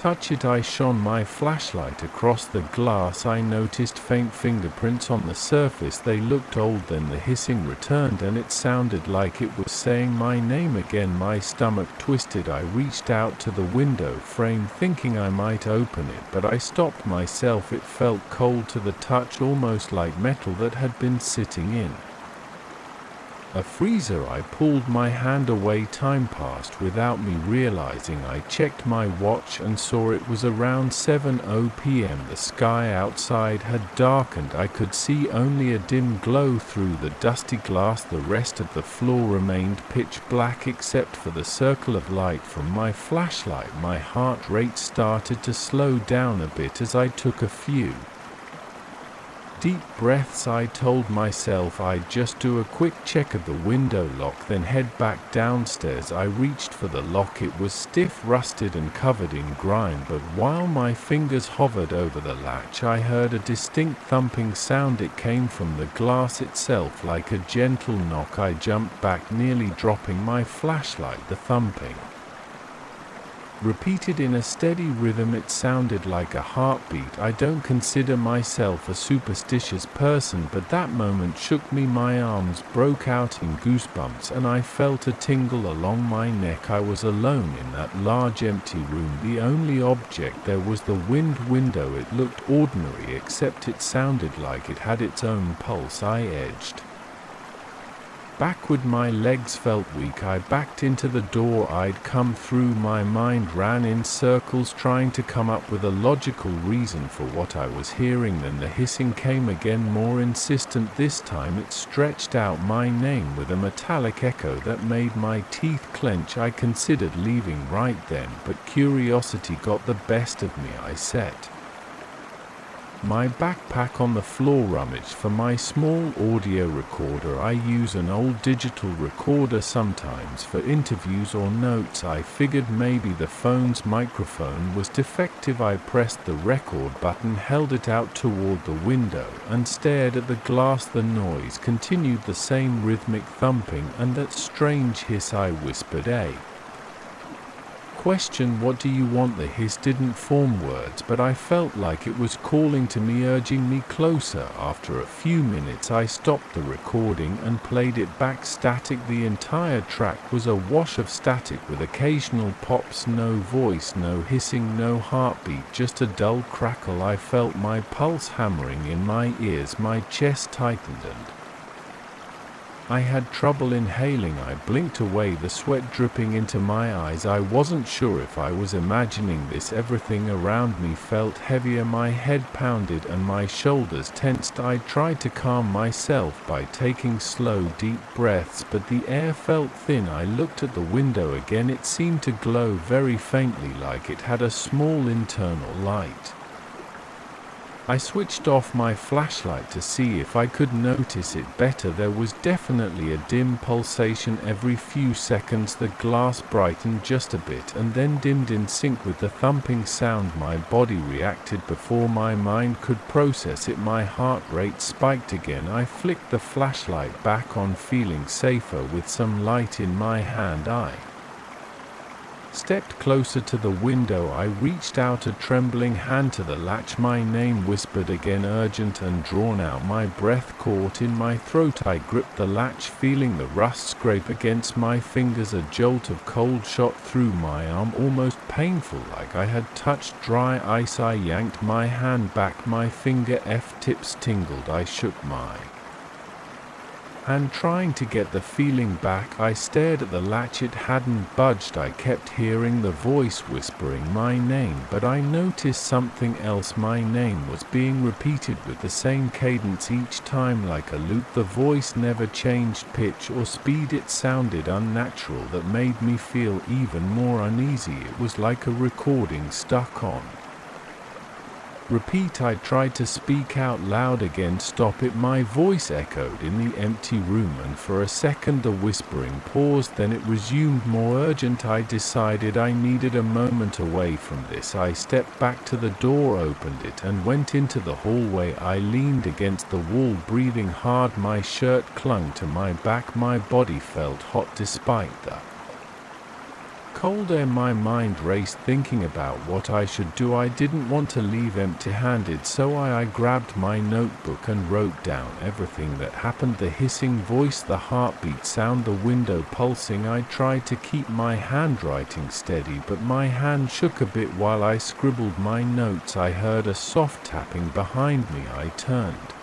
[SPEAKER 1] touch it. I shone my flashlight across the glass. I noticed faint fingerprints on the surface. They looked old. Then the hissing returned, and it sounded like it was saying my name again. My stomach twisted. I reached out to the window frame, thinking I might open it, but I stopped myself. It felt cold to the touch, almost like metal that had been sitting in a freezer. I pulled my hand away. Time passed without me realizing. I checked my watch and saw it was around 7:00 p.m. The sky outside had darkened. I could see only a dim glow through the dusty glass. The rest of the floor remained pitch black except for the circle of light from my flashlight. My heart rate started to slow down a bit as I took a few deep breaths. I told myself I'd just do a quick check of the window lock, then head back downstairs. I reached for the lock. It was stiff, rusted, and covered in grime, but while my fingers hovered over the latch, I heard a distinct thumping sound. It came from the glass itself, like a gentle knock. I jumped back, nearly dropping my flashlight. The thumping repeated in a steady rhythm. It sounded like a heartbeat. I don't consider myself a superstitious person, but that moment shook me. My arms broke out in goosebumps, and I felt a tingle along my neck. I was alone in that large empty room. The only object there was the window. It looked ordinary, except it sounded like it had its own pulse. I edged backward. My legs felt weak. I backed into the door I'd come through. My mind ran in circles, trying to come up with a logical reason for what I was hearing. Then the hissing came again, more insistent. This time it stretched out my name with a metallic echo that made my teeth clench. I considered leaving right then, but curiosity got the best of me. I sat my backpack on the floor, rummaged for my small audio recorder. I use an old digital recorder sometimes for interviews or notes. I figured maybe the phone's microphone was defective. I pressed the record button, held it out toward the window, and stared at the glass. The noise continued, the same rhythmic thumping and that strange hiss. I whispered, question, what do you want? The hiss didn't form words, but I felt like it was calling to me, urging me closer. After a few minutes I stopped the recording and played it back. Static. The entire track was a wash of static with occasional pops. No voice, no hissing, no heartbeat, just a dull crackle. I felt my pulse hammering in my ears. My chest tightened and I had trouble inhaling. I blinked away, the sweat dripping into my eyes. I wasn't sure if I was imagining this. Everything around me felt heavier. My head pounded and my shoulders tensed. I tried to calm myself by taking slow, deep breaths, but the air felt thin. I looked at the window again. It seemed to glow very faintly, like it had a small internal light. I switched off my flashlight to see if I could notice it better. There was definitely a dim pulsation every few seconds. The glass brightened just a bit and then dimmed in sync with the thumping sound. My body reacted before my mind could process it. My heart rate spiked again. I flicked the flashlight back on, feeling safer with some light in my hand. I stepped closer to the window. I reached out a trembling hand to the latch. My name whispered again, urgent and drawn out. My breath caught in my throat. I gripped the latch, feeling the rust scrape against my fingers. A jolt of cold shot through my arm, almost painful, like I had touched dry ice. I yanked my hand back. My finger tips tingled. I shook my and trying to get the feeling back. I stared at the latch. It hadn't budged. I kept hearing the voice whispering my name, but I noticed something else. My name was being repeated with the same cadence each time, like a loop. The voice never changed pitch or speed. It sounded unnatural. That made me feel even more uneasy. It was like a recording stuck on Repeat. I tried to speak out loud again. Stop it. My voice echoed in the empty room, and for a second the whispering paused, then it resumed, more urgent. I decided I needed a moment away from this. I stepped back to the door, opened it, and went into the hallway. I leaned against the wall, breathing hard. My shirt clung to my back. My body felt hot despite the cold air. My mind raced, thinking about what I should do. I didn't want to leave empty-handed, so I grabbed my notebook and wrote down everything that happened. The hissing voice, the heartbeat sound, the window pulsing. I tried to keep my handwriting steady, but my hand shook a bit while I scribbled my notes. I heard a soft tapping behind me. I turned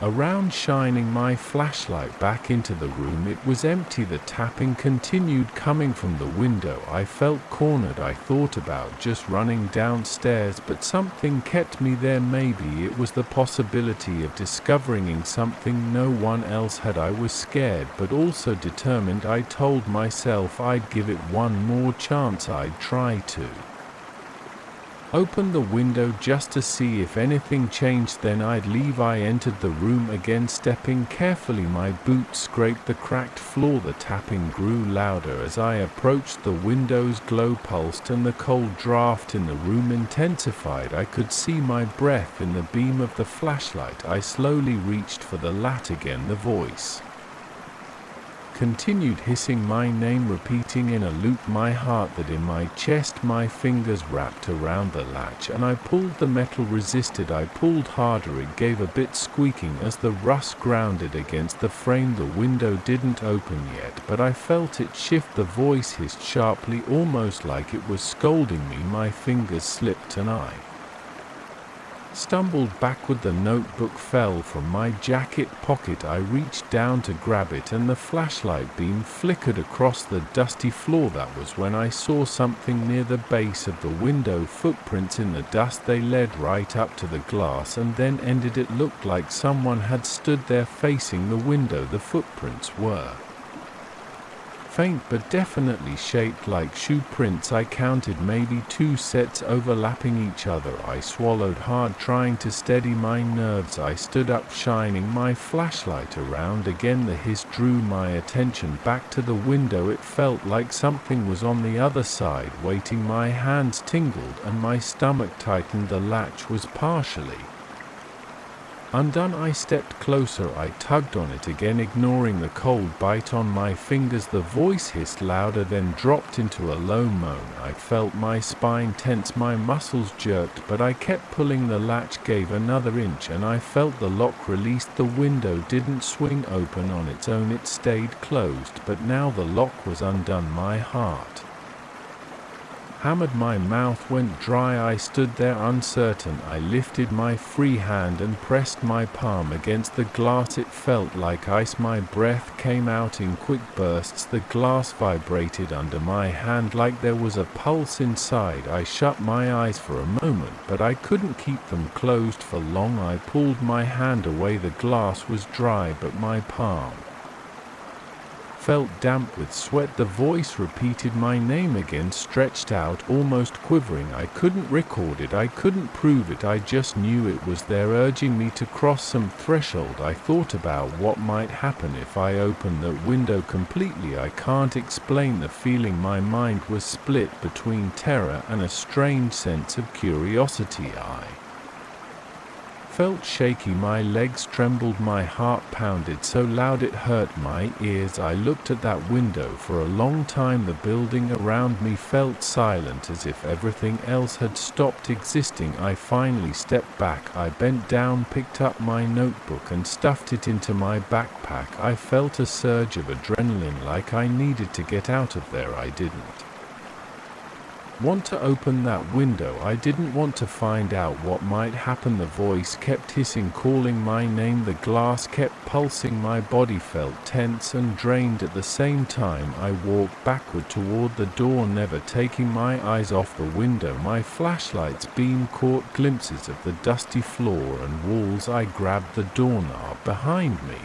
[SPEAKER 1] around, shining my flashlight back into the room. It was empty. The tapping continued, coming from the window. I felt cornered. I thought about just running downstairs, but something kept me there. Maybe it was the possibility of discovering something no one else had. I was scared, but also determined. I told myself I'd give it one more chance. I'd try to open the window just to see if anything changed, then I'd leave. I entered the room again, stepping carefully. My boots scraped the cracked floor. The tapping grew louder as I approached. The window's glow pulsed, and the cold draft in the room intensified. I could see my breath in the beam of the flashlight. I slowly reached for the latch again. The voice continued hissing my name, repeating in a loop. My heart that in my chest. My fingers wrapped around the latch, and I pulled. The metal resisted. I pulled harder. It gave a bit, squeaking as the rust grounded against the frame. The window didn't open yet, but I felt it shift. The voice hissed sharply, almost like it was scolding me. My fingers slipped and I stumbled backward. The notebook fell from my jacket pocket. I reached down to grab it, and the flashlight beam flickered across the dusty floor. That was when I saw something near the base of the window. Footprints in the dust. They led right up to the glass and then ended. It looked like someone had stood there facing the window. The footprints were faint, but definitely shaped like shoe prints. I counted maybe 2 sets overlapping each other. I swallowed hard, trying to steady my nerves. I stood up, shining my flashlight around again. The hiss drew my attention back to the window. It felt like something was on the other side, waiting. My hands tingled and my stomach tightened. The latch was partially undone. I stepped closer. I tugged on it again, ignoring the cold bite on my fingers. The voice hissed louder, then dropped into a low moan. I felt my spine tense, my muscles jerked, but I kept pulling. The latch gave another inch, and I felt the lock released. The window didn't swing open on its own. It stayed closed, but now the lock was undone. My heart hammered. My mouth went dry. I stood there uncertain. I lifted my free hand and pressed my palm against the glass. It felt like ice. My breath came out in quick bursts. The glass vibrated under my hand like there was a pulse inside. I shut my eyes for a moment, but I couldn't keep them closed for long. I pulled my hand away. The glass was dry, but my palm felt damp with sweat. The voice repeated my name again, stretched out, almost quivering. I couldn't record it. I couldn't prove it. I just knew it was there, urging me to cross some threshold. I thought about what might happen if I opened the window completely. I can't explain the feeling. My mind was split between terror and a strange sense of curiosity. I felt shaky. My legs trembled. My heart pounded so loud it hurt my ears. I looked at that window for a long time. The building around me felt silent, as if everything else had stopped existing. I finally stepped back. I bent down, picked up my notebook and stuffed it into my backpack. I felt a surge of adrenaline, like I needed to get out of there. I didn't want to open that window. I didn't want to find out what might happen. The voice kept hissing, calling my name. The glass kept pulsing. My body felt tense and drained at the same time. I walked backward toward the door, never taking my eyes off the window. My flashlight's beam caught glimpses of the dusty floor and walls. I grabbed the doorknob behind me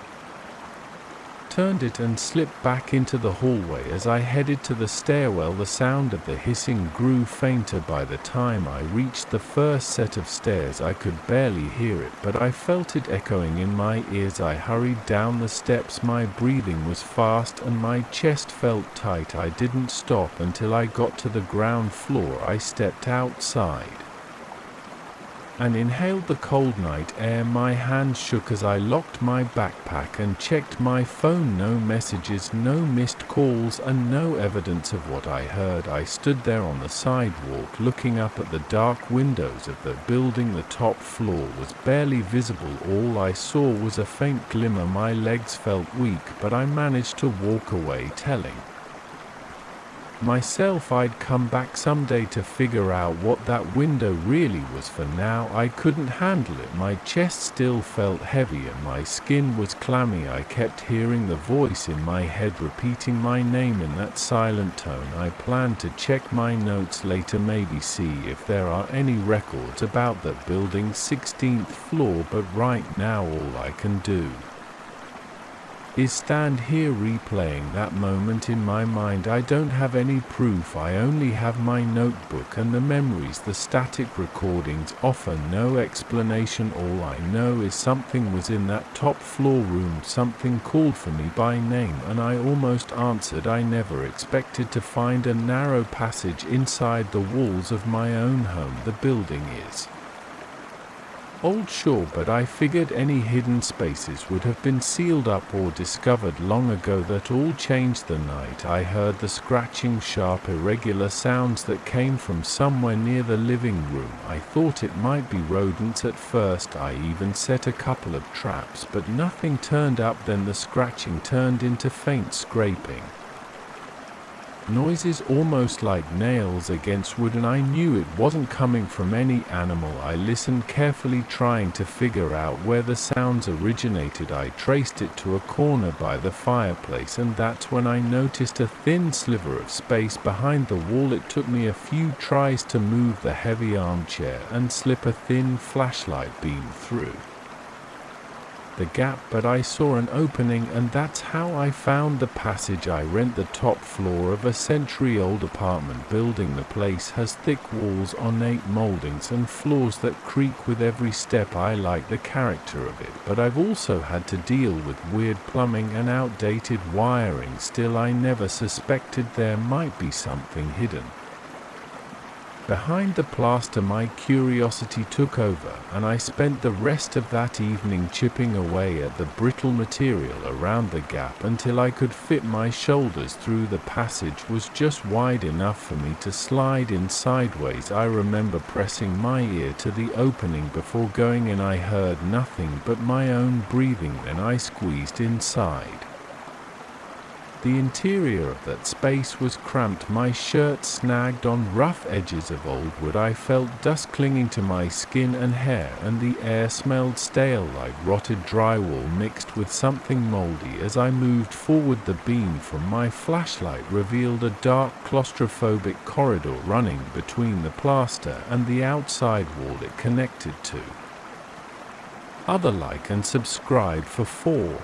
[SPEAKER 1] turned it and slipped back into the hallway. As I headed to the stairwell, the sound of the hissing grew fainter. By the time I reached the first set of stairs, I could barely hear it, but I felt it echoing in my ears. I hurried down the steps. My breathing was fast and my chest felt tight. I didn't stop until I got to the ground floor. I stepped outside and inhaled the cold night air. My hands shook as I locked my backpack and checked my phone. No messages, no missed calls, and no evidence of what I heard. I stood there on the sidewalk looking up at the dark windows of the building. The top floor was barely visible. All I saw was a faint glimmer. My legs felt weak, but I managed to walk away, telling myself I'd come back someday to figure out what that window really was. For now, I couldn't handle it. My chest still felt heavy and my skin was clammy. I kept hearing the voice in my head repeating my name in that silent tone. I planned to check my notes later, maybe see if there are any records about that building's 16th floor, but right now all I can do is stand here replaying that moment in my mind. I don't have any proof. I only have my notebook and the memories. The static recordings offer no explanation. All I know is something was in that top floor room. Something called for me by name, and I almost answered. I never expected to find a narrow passage inside the walls of my own home. The building is old, sure, but I figured any hidden spaces would have been sealed up or discovered long ago. That all changed the night I heard the scratching, sharp, irregular sounds that came from somewhere near the living room. I thought it might be rodents at first. I even set a couple of traps, but nothing turned up. Then the scratching turned into faint scraping noises, almost like nails against wood, and I knew it wasn't coming from any animal. I listened carefully, trying to figure out where the sounds originated. I traced it to a corner by the fireplace, and that's when I noticed a thin sliver of space behind the wall. It took me a few tries to move the heavy armchair and slip a thin flashlight beam through the gap, but I saw an opening, and that's how I found the passage. I rent the top floor of a century-old apartment building. The place has thick walls, ornate moldings, and floors that creak with every step. I like the character of it, but I've also had to deal with weird plumbing and outdated wiring. Still, I never suspected there might be something hidden behind the plaster. My curiosity took over, and I spent the rest of that evening chipping away at the brittle material around the gap until I could fit my shoulders through. The passage was just wide enough for me to slide in sideways. I remember pressing my ear to the opening before going in. I heard nothing but my own breathing. Then I squeezed inside. The interior of that space was cramped, my shirt snagged on rough edges of old wood. I felt dust clinging to my skin and hair, and the air smelled stale, like rotted drywall mixed with something moldy. As I moved forward, the beam from my flashlight revealed a dark, claustrophobic corridor running between the plaster and the outside wall it connected to. Other like and subscribe for 4.